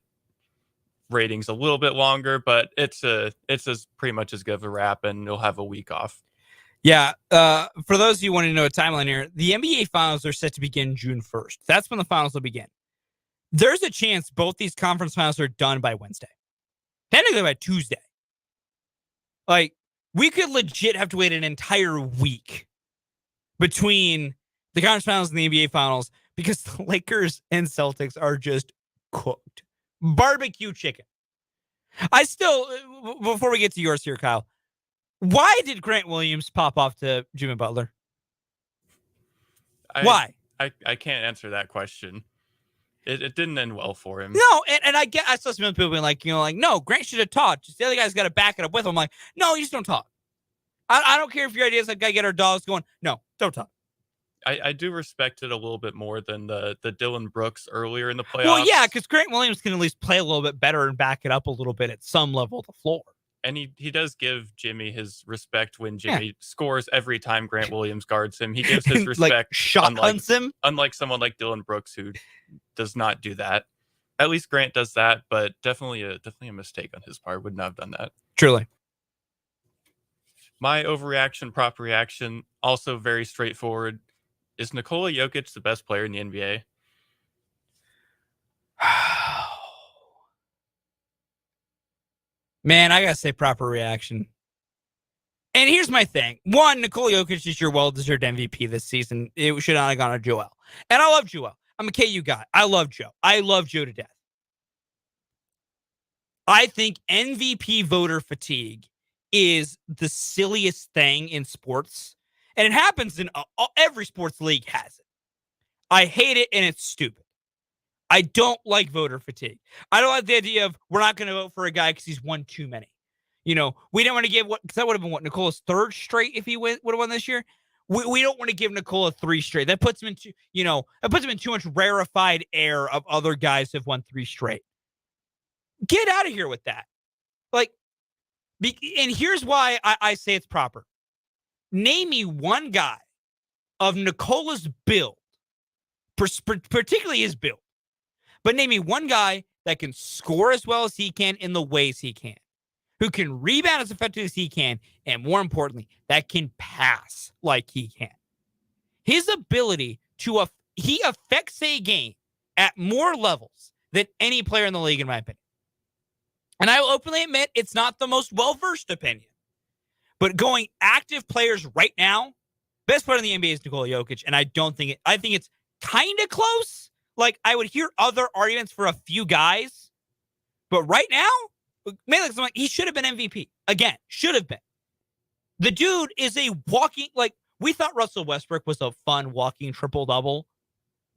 Speaker 2: ratings a little bit longer, but it's as pretty much as good of a wrap, and you'll have a week off.
Speaker 1: Yeah. For those of you wanting to know a timeline here, the NBA Finals are set to begin June 1st. That's when the finals will begin. There's a chance both these conference finals are done by Wednesday. Technically by Tuesday. Like, we could legit have to wait an entire week between the conference finals and the NBA Finals because the Lakers and Celtics are just cooked. Barbecue chicken. I still, before we get to yours here, Kyle, why did Grant Williams pop off to Jimmy Butler? Why?
Speaker 2: I can't answer that question. It didn't end well for him.
Speaker 1: No, and I saw some people being like, no, Grant should have talked. Just the other guy's got to back it up with him. I'm like, no, you just don't talk. I don't care if your idea is like, gotta get our dogs going. No, don't talk.
Speaker 2: I do respect it a little bit more than the Dylan Brooks earlier in the playoffs.
Speaker 1: Well, yeah, because Grant Williams can at least play a little bit better and back it up a little bit at some level of the floor.
Speaker 2: And he does give Jimmy his respect when Jimmy scores every time Grant Williams guards him. He gives his respect.
Speaker 1: Like shotguns him.
Speaker 2: Unlike someone like Dylan Brooks, who does not do that. At least Grant does that, but definitely a mistake on his part. Would not have done that. Truly. My overreaction, proper reaction, also very straightforward. Is Nikola Jokic the best player in the NBA?
Speaker 1: Man, I gotta say proper reaction. And here's my thing. One, Nikola Jokic is your well-deserved MVP this season. It should not have gone to Joel. And I love Joel. I'm a KU guy. I love Joe. I love Joe to death. I think MVP voter fatigue is the silliest thing in sports. And it happens in every sports league has it. I hate it, and it's stupid. I don't like voter fatigue. I don't like the idea of we're not going to vote for a guy because he's won too many. We don't want to give because that would have been Nicola's third straight if he would have won this year. We don't want to give Nikola 3 straight. That puts him into too much rarefied air of other guys who've won 3 straight. Get out of here with that. And here's why I say it's proper. Name me one guy of Nikola's build, particularly his build, but name me one guy that can score as well as he can in the ways he can, who can rebound as effectively as he can, and more importantly, that can pass like he can. His ability he affects a game at more levels than any player in the league, in my opinion. And I will openly admit it's not the most well-versed opinion. But going active players right now, best player in the NBA is Nikola Jokic, and I think it's kind of close. Like, I would hear other arguments for a few guys, but right now, he should have been MVP. Again, should have been. The dude is a walking, we thought Russell Westbrook was a fun walking triple-double.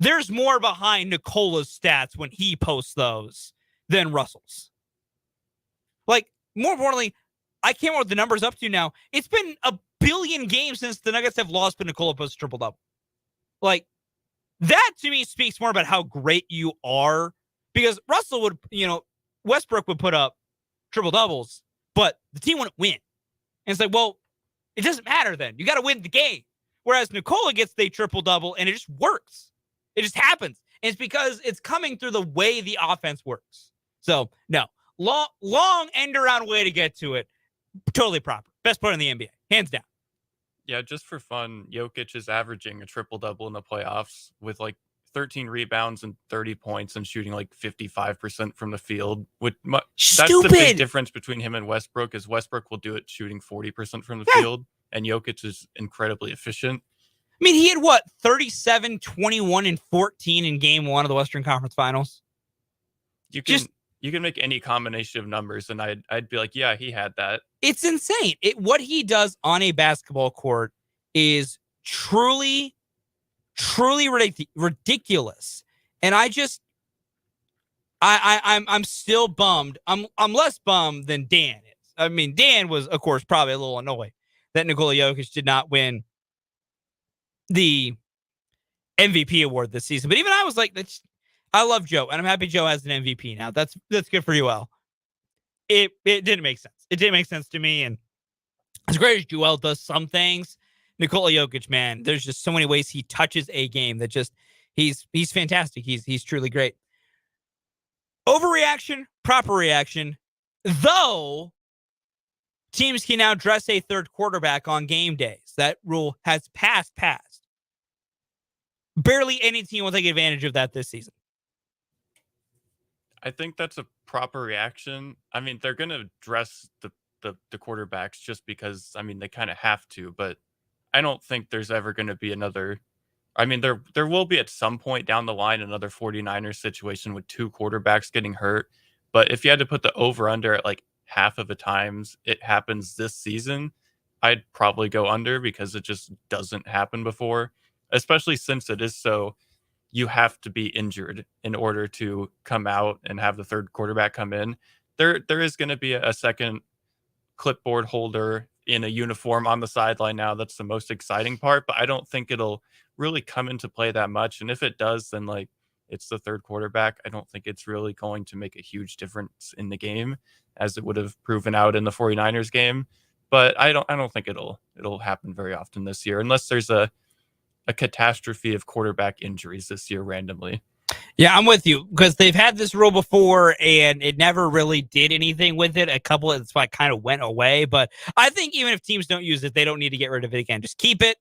Speaker 1: There's more behind Nikola's stats when he posts those than Russell's. More importantly, I can't remember what the number's up to now. It's been a billion games since the Nuggets have lost, but Nikola posts triple-double. That to me speaks more about how great you are, because Russell would, Westbrook would put up triple-doubles, but the team wouldn't win. And it's well, it doesn't matter then. You got to win the game. Whereas Nikola gets the triple-double, and it just works. It just happens. And it's because it's coming through the way the offense works. So, no. Long end-around way to get to it. Totally proper. Best player in the NBA. Hands down.
Speaker 2: Yeah, just for fun, Jokic is averaging a triple-double in the playoffs with 13 rebounds and 30 points and shooting like 55% from the field. That's the
Speaker 1: Stupid.
Speaker 2: big difference between him and Westbrook, is Westbrook will do it shooting 40% from the field, and Jokic is incredibly efficient.
Speaker 1: I mean, he had what, 37, 21, and 14 in game 1 of the Western Conference Finals?
Speaker 2: You can make any combination of numbers, and I'd be like, yeah, he had that.
Speaker 1: It's insane. What he does on a basketball court is truly ridiculous. And I'm still bummed. I'm less bummed than Dan is. I mean, Dan was, of course, probably a little annoyed that Nikola Jokic did not win the MVP award this season. But even I was like, I love Joe, and I'm happy Joe has an MVP now. That's good for you, Al. It didn't make sense. It didn't make sense to me. And as great as Joel does some things, Nikola Jokic, man, there's just so many ways he touches a game that just he's fantastic. He's truly great. Overreaction, proper reaction. Though teams can now dress a third quarterback on game days. That rule has passed. Barely any team will take advantage of that this season.
Speaker 2: I think that's a proper reaction. I mean, they're going to dress the quarterbacks just because, I mean, they kind of have to, but I don't think there's ever going to be another. I mean, there will be at some point down the line another 49ers situation with 2 quarterbacks getting hurt. But if you had to put the over-under at like half of the times it happens this season, I'd probably go under, because it just doesn't happen before, especially since it is so. You have to be injured in order to come out and have the third quarterback come in. There is going to be a second clipboard holder in a uniform on the sideline now. That's the most exciting part, but I don't think it'll really come into play that much. And if it does, then like it's the third quarterback. I don't think it's really going to make a huge difference in the game, as it would have proven out in the 49ers game. But I don't think it'll happen very often this year, unless there's a catastrophe of quarterback injuries this year randomly.
Speaker 1: Yeah, I'm with you, because they've had this rule before and it never really did anything with it. A couple of it's like kind of went away, but I think even if teams don't use it, they don't need to get rid of it again. Just keep it.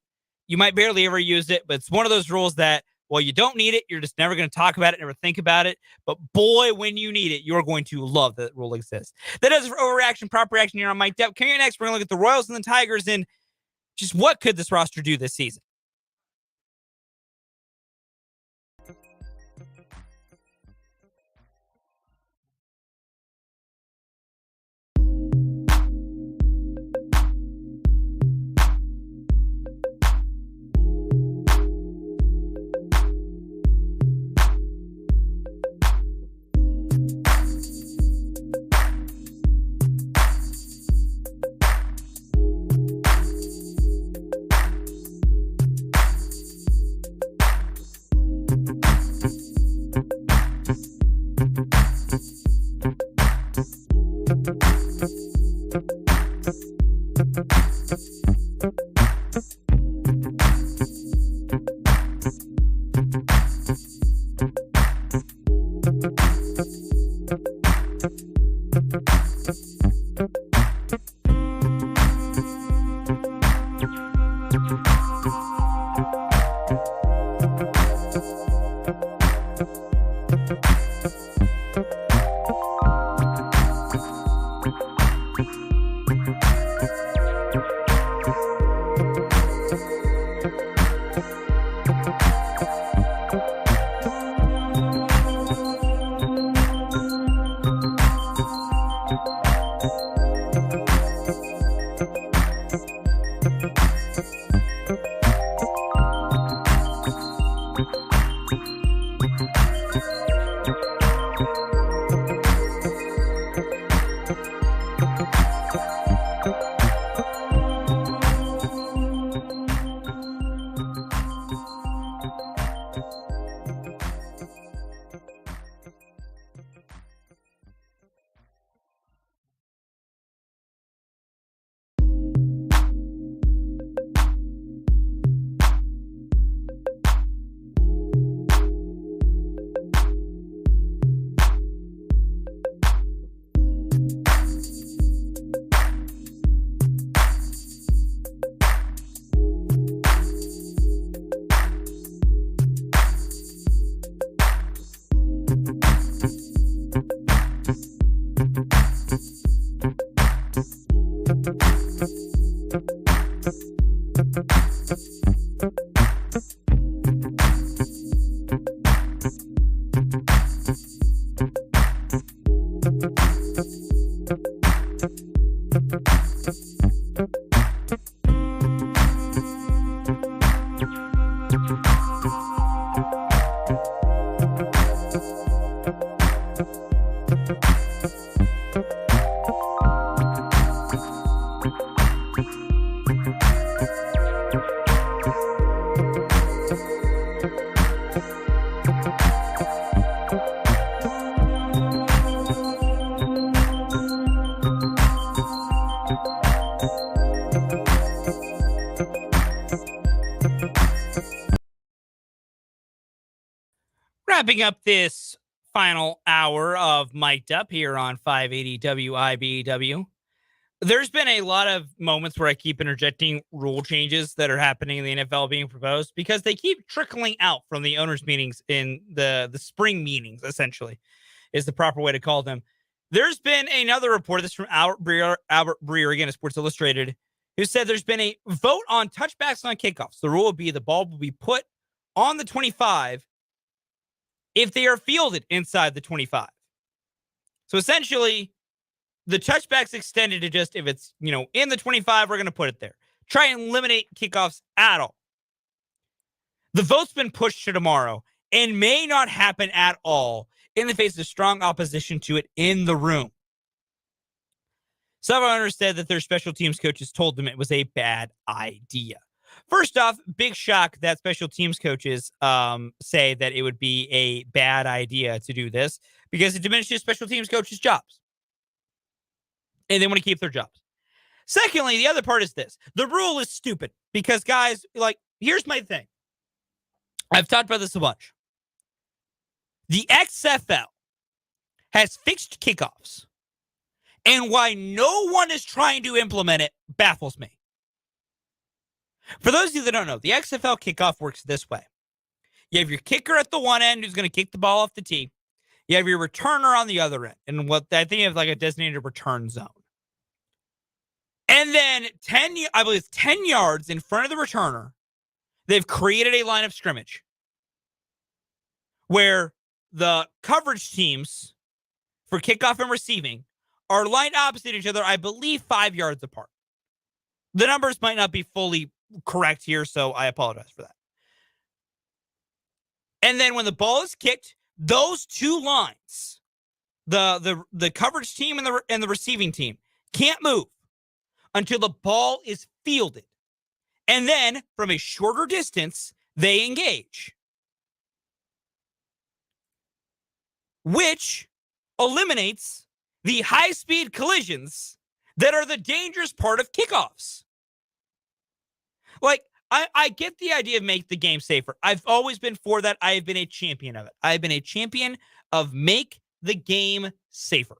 Speaker 1: You might barely ever use it, but it's one of those rules that, well, you don't need it. You're just never going to talk about it, never think about it. But boy, when you need it, you're going to love that rule exists. That does it for overreaction, proper reaction here on Mike Depp. Coming next, we're going to look at the Royals and the Tigers and just what could this roster do this season. Wrapping up this final hour of Mic'd Up here on 580 WIBW. There's been a lot of moments where I keep interjecting rule changes that are happening in the NFL being proposed because they keep trickling out from the owners' meetings in the spring meetings, essentially, is the proper way to call them. There's been another report, this from Albert Breer, again, at Sports Illustrated, who said there's been a vote on touchbacks on kickoffs. The rule will be the ball will be put on the 25 if they are fielded inside the 25. So essentially, the touchback's extended to just if it's, in the 25, we're going to put it there. Try and eliminate kickoffs at all. The vote's been pushed to tomorrow and may not happen at all in the face of strong opposition to it in the room. Some owners said that their special teams coaches told them it was a bad idea. First off, big shock that special teams coaches say that it would be a bad idea to do this because it diminishes special teams coaches' jobs. And they want to keep their jobs. Secondly, the other part is this. The rule is stupid because, guys, here's my thing. I've talked about this a bunch. The XFL has fixed kickoffs, and why no one is trying to implement it baffles me. For those of you that don't know, the XFL kickoff works this way. You have your kicker at the one end who's going to kick the ball off the tee. You have your returner on the other end. And what I think you have a designated return zone. And then 10 yards in front of the returner, they've created a line of scrimmage where the coverage teams for kickoff and receiving are lined opposite each other, I believe 5 yards apart. The numbers might not be fully correct here, so I apologize for that. And then when the ball is kicked, those two lines, the coverage team and the receiving team, can't move until the ball is fielded. And then from a shorter distance, they engage, which eliminates the high-speed collisions that are the dangerous part of kickoffs. I get the idea of make the game safer. I've always been for that. I have been a champion of it. I've been a champion of make the game safer.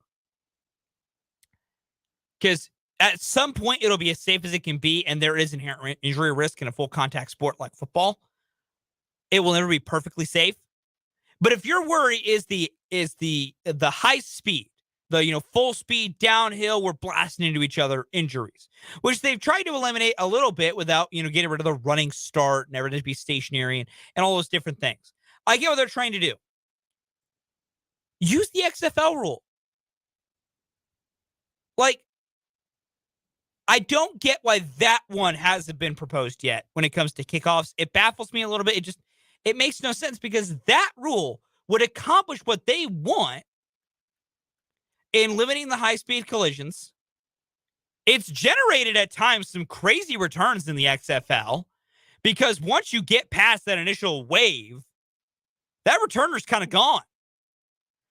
Speaker 1: Because at some point, it'll be as safe as it can be, and there is inherent injury risk in a full contact sport like football. It will never be perfectly safe. But if your worry is the high speed, the full speed downhill, we're blasting into each other injuries, which they've tried to eliminate a little bit without getting rid of the running start and everything to be stationary and all those different things. I get what they're trying to do. Use the XFL rule. I don't get why that one hasn't been proposed yet when it comes to kickoffs. It baffles me a little bit. It makes no sense because that rule would accomplish what they want in limiting the high-speed collisions. It's generated at times some crazy returns in the XFL because once you get past that initial wave, that returner's kind of gone.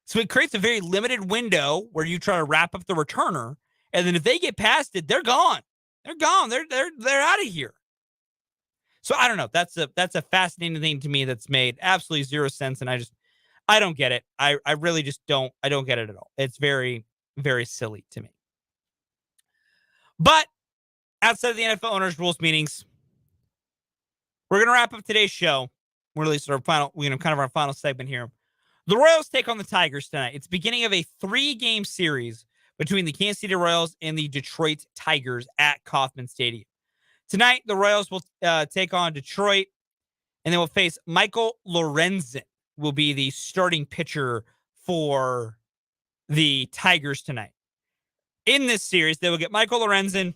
Speaker 1: So it creates a very limited window where you try to wrap up the returner, and then if they get past it, they're gone. They're gone. They're out of here. So I don't know. That's a fascinating thing to me that's made absolutely zero sense, and I don't get it. I really just don't. I don't get it at all. It's very, very silly to me. But outside of the NFL owners' rules meetings, we're going to wrap up today's show. We're releasing our final, kind of our final segment here. The Royals take on the Tigers tonight. It's the beginning of a 3-game series between the Kansas City Royals and the Detroit Tigers at Kauffman Stadium. Tonight, the Royals will take on Detroit, and they will face Michael Lorenzen, will be the starting pitcher for the Tigers tonight. In this series, they will get Michael Lorenzen,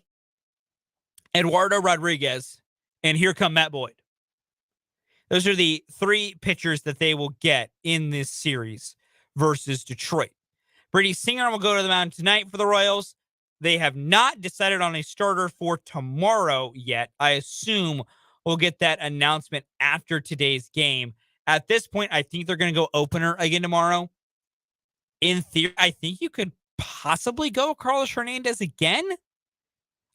Speaker 1: Eduardo Rodriguez, and here come Matt Boyd. Those are the 3 pitchers that they will get in this series versus Detroit. Brady Singer will go to the mound tonight for the Royals. They have not decided on a starter for tomorrow yet. I assume we'll get that announcement after today's game. At this point, I think they're going to go opener again tomorrow. In theory, I think you could possibly go Carlos Hernandez again.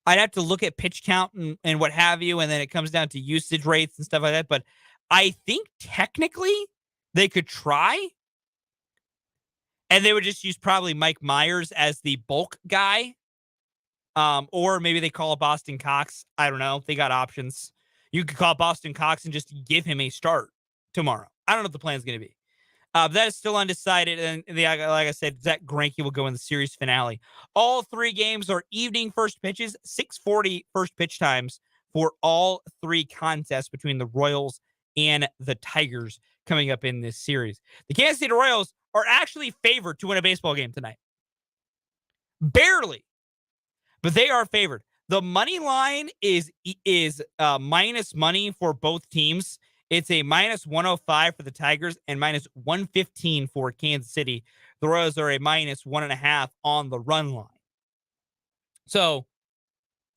Speaker 1: I'd have to look at pitch count and what have you, and then it comes down to usage rates and stuff like that. But I think technically they could try, and they would just use probably Mike Myers as the bulk guy. Or maybe they call Boston Cox. I don't know. They got options. You could call Boston Cox and just give him a start tomorrow. I don't know what the plan's going to be. That is still undecided. And like I said, Zach Greinke will go in the series finale. All 3 games are evening first pitches, 6:40 first pitch times for all 3 contests between the Royals and the Tigers coming up in this series. The Kansas City Royals are actually favored to win a baseball game tonight. Barely. But they are favored. The money line is minus money for both teams. It's a minus 105 for the Tigers and minus 115 for Kansas City. The Royals are a minus 1.5 on the run line. So,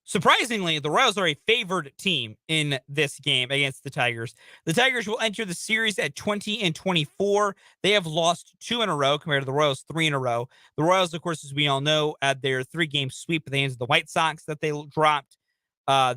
Speaker 1: surprisingly, the Royals are a favored team in this game against the Tigers. The Tigers will enter the series at 20-24. They have lost 2 in a row compared to the Royals 3 in a row. The Royals, of course, as we all know, had their 3-game sweep at the hands of the White Sox that they dropped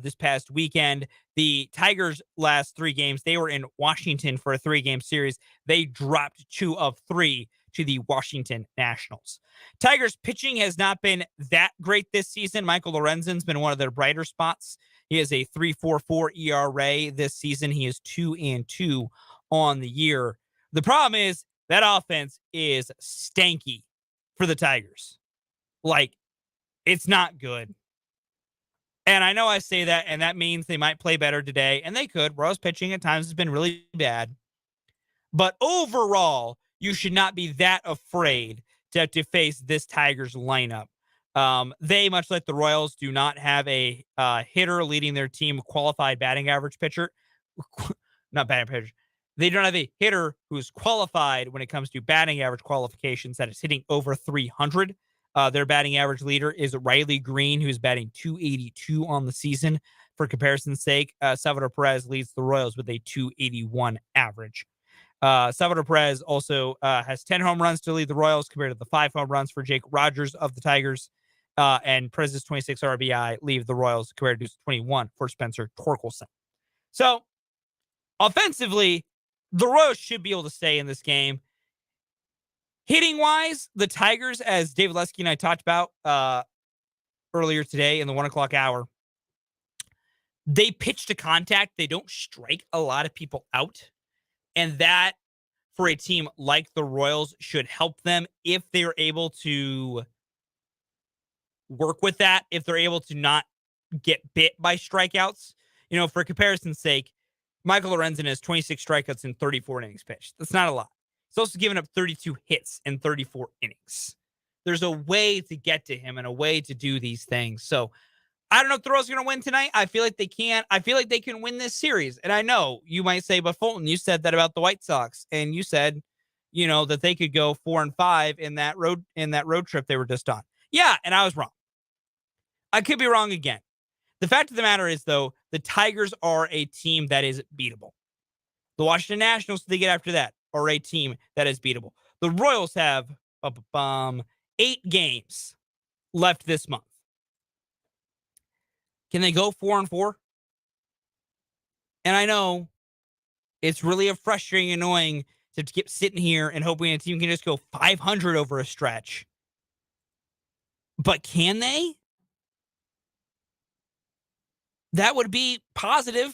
Speaker 1: this past weekend. The Tigers' last 3 games, they were in Washington for a 3-game series. They dropped 2 of 3 to the Washington Nationals. Tigers pitching has not been that great this season. Michael Lorenzen's been one of their brighter spots. He has a 3.44 ERA this season. He is 2-2 on the year. The problem is that offense is stanky for the Tigers. Like, it's not good. And I know I say that, and that means they might play better today, and they could. Royals pitching at times has been really bad. But overall, you should not be that afraid to face this Tigers lineup. They, much like the Royals, do not have a hitter leading their team, qualified batting average pitcher. Not batting pitcher. They don't have a hitter who's qualified when it comes to batting average qualifications that is hitting over 300. Their batting average leader is Riley Green, who's batting 282 on the season. For comparison's sake, Salvador Perez leads the Royals with a 281 average. Salvador Perez also has 10 home runs to lead the Royals compared to the 5 home runs for Jake Rogers of the Tigers. And Perez's 26 RBI leave the Royals compared to 21 for Spencer Torkelson. So, offensively, the Royals should be able to stay in this game. Hitting-wise, the Tigers, as Dave Lesky and I talked about earlier today in the 1 o'clock hour, they pitch to contact. They don't strike a lot of people out. And that, for a team like the Royals, should help them if they're able to work with that, if they're able to not get bit by strikeouts. You know, for comparison's sake, Michael Lorenzen has 26 strikeouts in 34 innings pitched. That's not a lot. He's also given up 32 hits in 34 innings. There's a way to get to him and a way to do these things. So, I don't know if the Royals are going to win tonight. I feel like they can. I feel like they can win this series. And I know you might say, but Fulton, you said that about the White Sox. And you said, you know, that they could go 4-5 in that road trip they were just on. Yeah, and I was wrong. I could be wrong again. The fact of the matter is, though, the Tigers are a team that is beatable. The Washington Nationals, they get after that, are a team that is beatable. The Royals have 8 games left this month. Can they go 4-4? And I know it's really frustrating and annoying to keep sitting here and hoping a team can just go 500 over a stretch. But can they? That would be positive.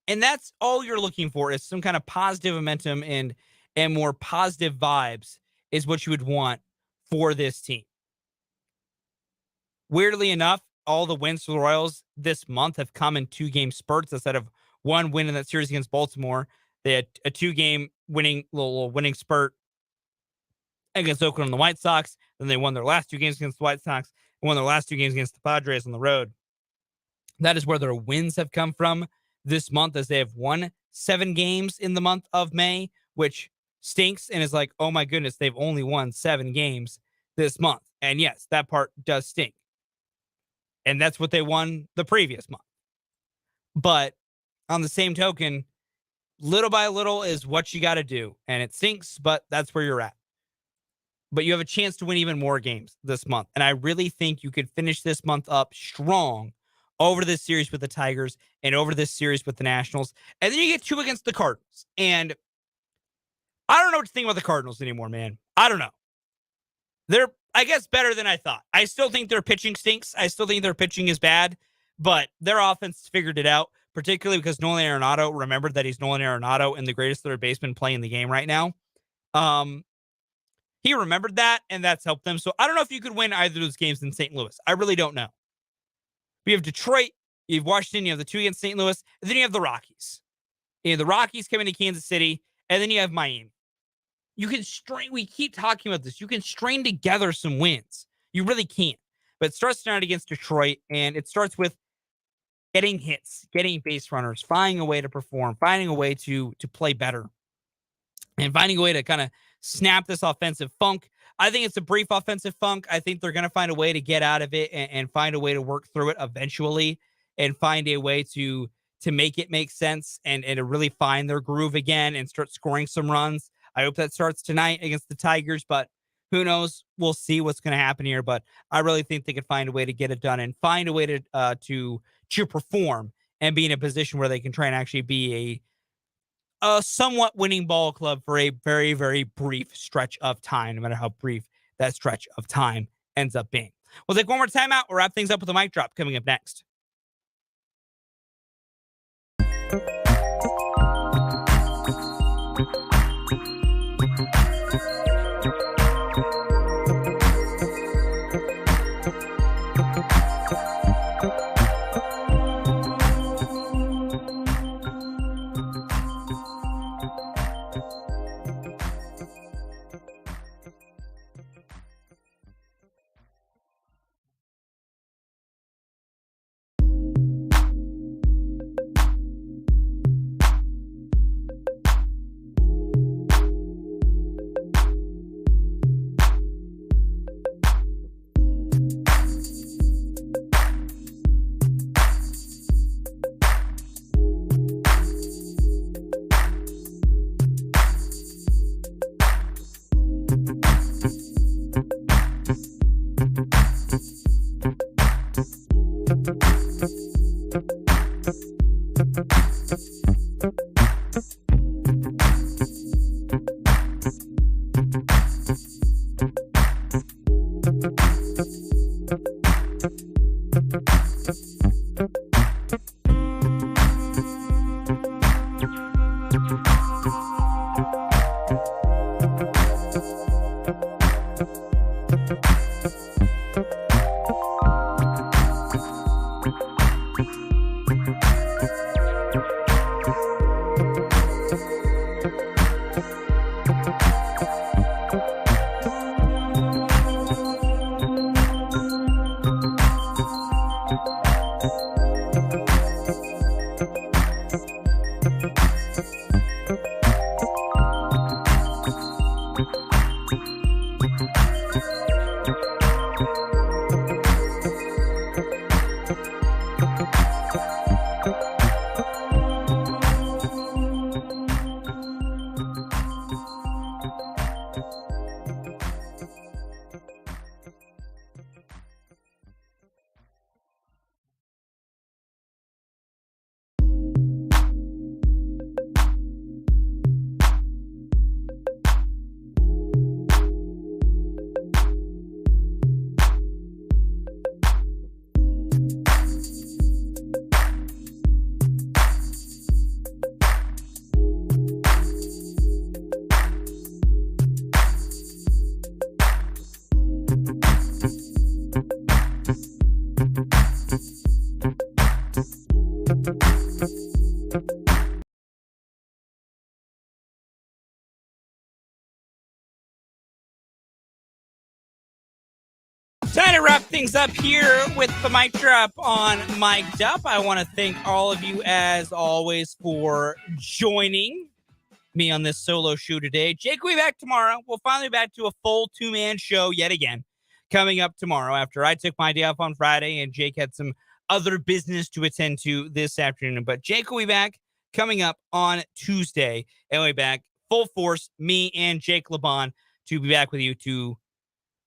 Speaker 1: And that's all you're looking for, is some kind of positive momentum and more positive vibes is what you would want for this team. Weirdly enough, all the wins for the Royals this month have come in 2-game spurts instead of one win in that series against Baltimore. They had a 2-game winning spurt against Oakland and the White Sox. Then they won their last 2 games against the White Sox and won their last 2 games against the Padres on the road. That is where their wins have come from this month, as they have won 7 games in the month of May, which stinks and is like, oh my goodness, they've only won 7 games this month. And yes, that part does stink. And that's what they won the previous month. But on the same token, little by little is what you got to do. And it stinks, but that's where you're at. But you have a chance to win even more games this month. And I really think you could finish this month up strong over this series with the Tigers and over this series with the Nationals. And then you get 2 against the Cardinals. And I don't know what to think about the Cardinals anymore, man. I don't know. They're, I guess, better than I thought. I still think their pitching stinks. I still think their pitching is bad. But their offense figured it out, particularly because Nolan Arenado remembered that he's Nolan Arenado and the greatest third baseman playing the game right now. He remembered that, and that's helped them. So I don't know if you could win either of those games in St. Louis. I really don't know. We have Detroit, you have Washington, you have the 2 against St. Louis, and then you have the Rockies. You have the Rockies coming to Kansas City, and then you have Miami. You can we keep talking about this. You can string together some wins. You really can. But it starts tonight against Detroit, and it starts with getting hits, getting base runners, finding a way to perform, finding a way to play better, and finding a way to kind of snap this offensive funk. I think it's a brief offensive funk. I think they're going to find a way to get out of it and find a way to work through it eventually and find a way to make it make sense and to really find their groove again and start scoring some runs. I hope that starts tonight against the Tigers, but who knows? We'll see what's going to happen here. But I really think they could find a way to get it done and find a way to perform and be in a position where they can try and actually be a somewhat winning ball club for a very, very brief stretch of time, no matter how brief that stretch of time ends up being. We'll take one more timeout. We'll wrap things up with a mic drop coming up next. Time to wrap things up here with the mic drop on Mic'd Up. I want to thank all of you, as always, for joining me on this solo show today. Jake will be back tomorrow. We'll finally be back to a full two-man show yet again coming up tomorrow after I took my day off on Friday and Jake had some other business to attend to this afternoon. But Jake will be back coming up on Tuesday. And we'll be back full force, me and Jake LeBon, to be back with you to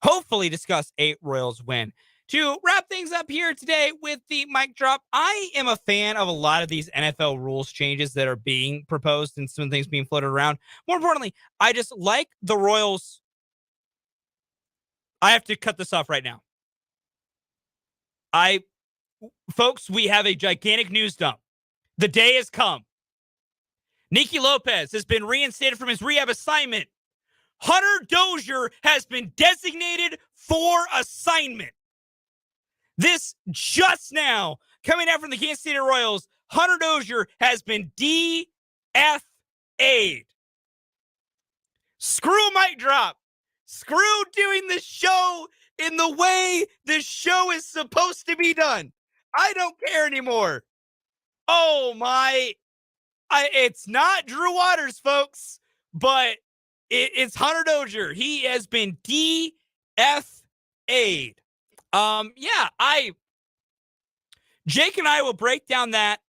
Speaker 1: hopefully discuss a Royals win. To wrap things up here today with the mic drop, I am a fan of a lot of these NFL rules changes that are being proposed and some things being floated around. More importantly, I just like the Royals. I have to cut this off right now. Folks, we have a gigantic news dump. The day has come. Nicky Lopez has been reinstated from his rehab assignment. Hunter Dozier has been designated for assignment. This just now, coming out from the Kansas City Royals, Hunter Dozier has been DFA'd. Screw mic drop. Screw doing the show in the way the show is supposed to be done. I don't care anymore. Oh my. It's not Drew Waters, folks, but it's Hunter Dozier. He has been DFA'd. Jake and I will break down that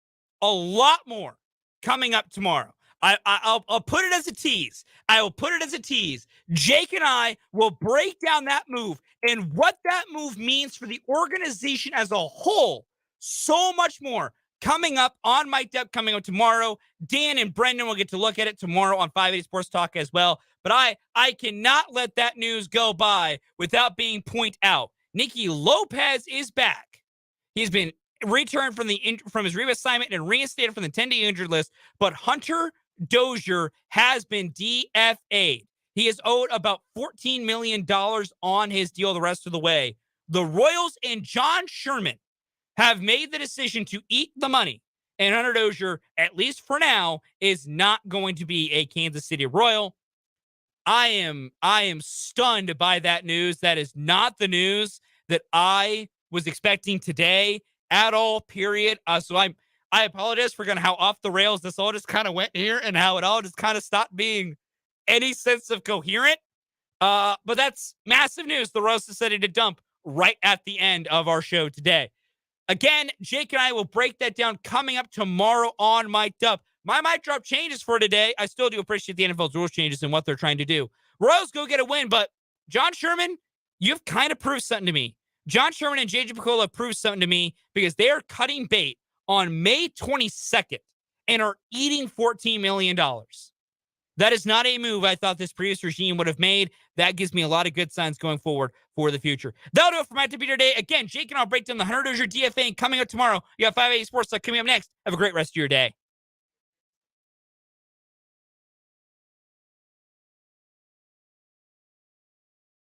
Speaker 1: a lot more coming up tomorrow. I'll put it as a tease. I will put it as a tease. Jake and I will break down that move and what that move means for the organization as a whole. So much more coming up on Mic'd Up, coming up tomorrow. Dan and Brendan will get to look at it tomorrow on 580 Sports Talk as well. But I cannot let that news go by without being pointed out. Nicky Lopez is back. He's been returned from his rehab assignment and reinstated from the 10-day injured list. But Hunter Dozier has been DFA'd. He is owed about $14 million on his deal the rest of the way. The Royals and John Sherman have made the decision to eat the money. And Hunter Dozier, at least for now, is not going to be a Kansas City Royal. I am stunned by that news. That is not the news that I was expecting today at all, period. So I apologize for how off the rails this all just kind of went here and how it all just kind of stopped being any sense of coherent. But that's massive news. The Royals decided to dump right at the end of our show today. Again, Jake and I will break that down coming up tomorrow on Mic'd Up. My mic drop changes for today. I still do appreciate the NFL's rules changes and what they're trying to do. Royals go get a win, but John Sherman, you've kind of proved something to me. John Sherman and JJ Picollo have proved something to me because they are cutting bait on May 22nd and are eating $14 million. That is not a move I thought this previous regime would have made. That gives me a lot of good signs going forward for the future. That'll do it for my tip today. Again, Jake and I'll break down the Hunter Dozier DFA coming up tomorrow. You got 580 Sports Talk coming up next. Have a great rest of your day.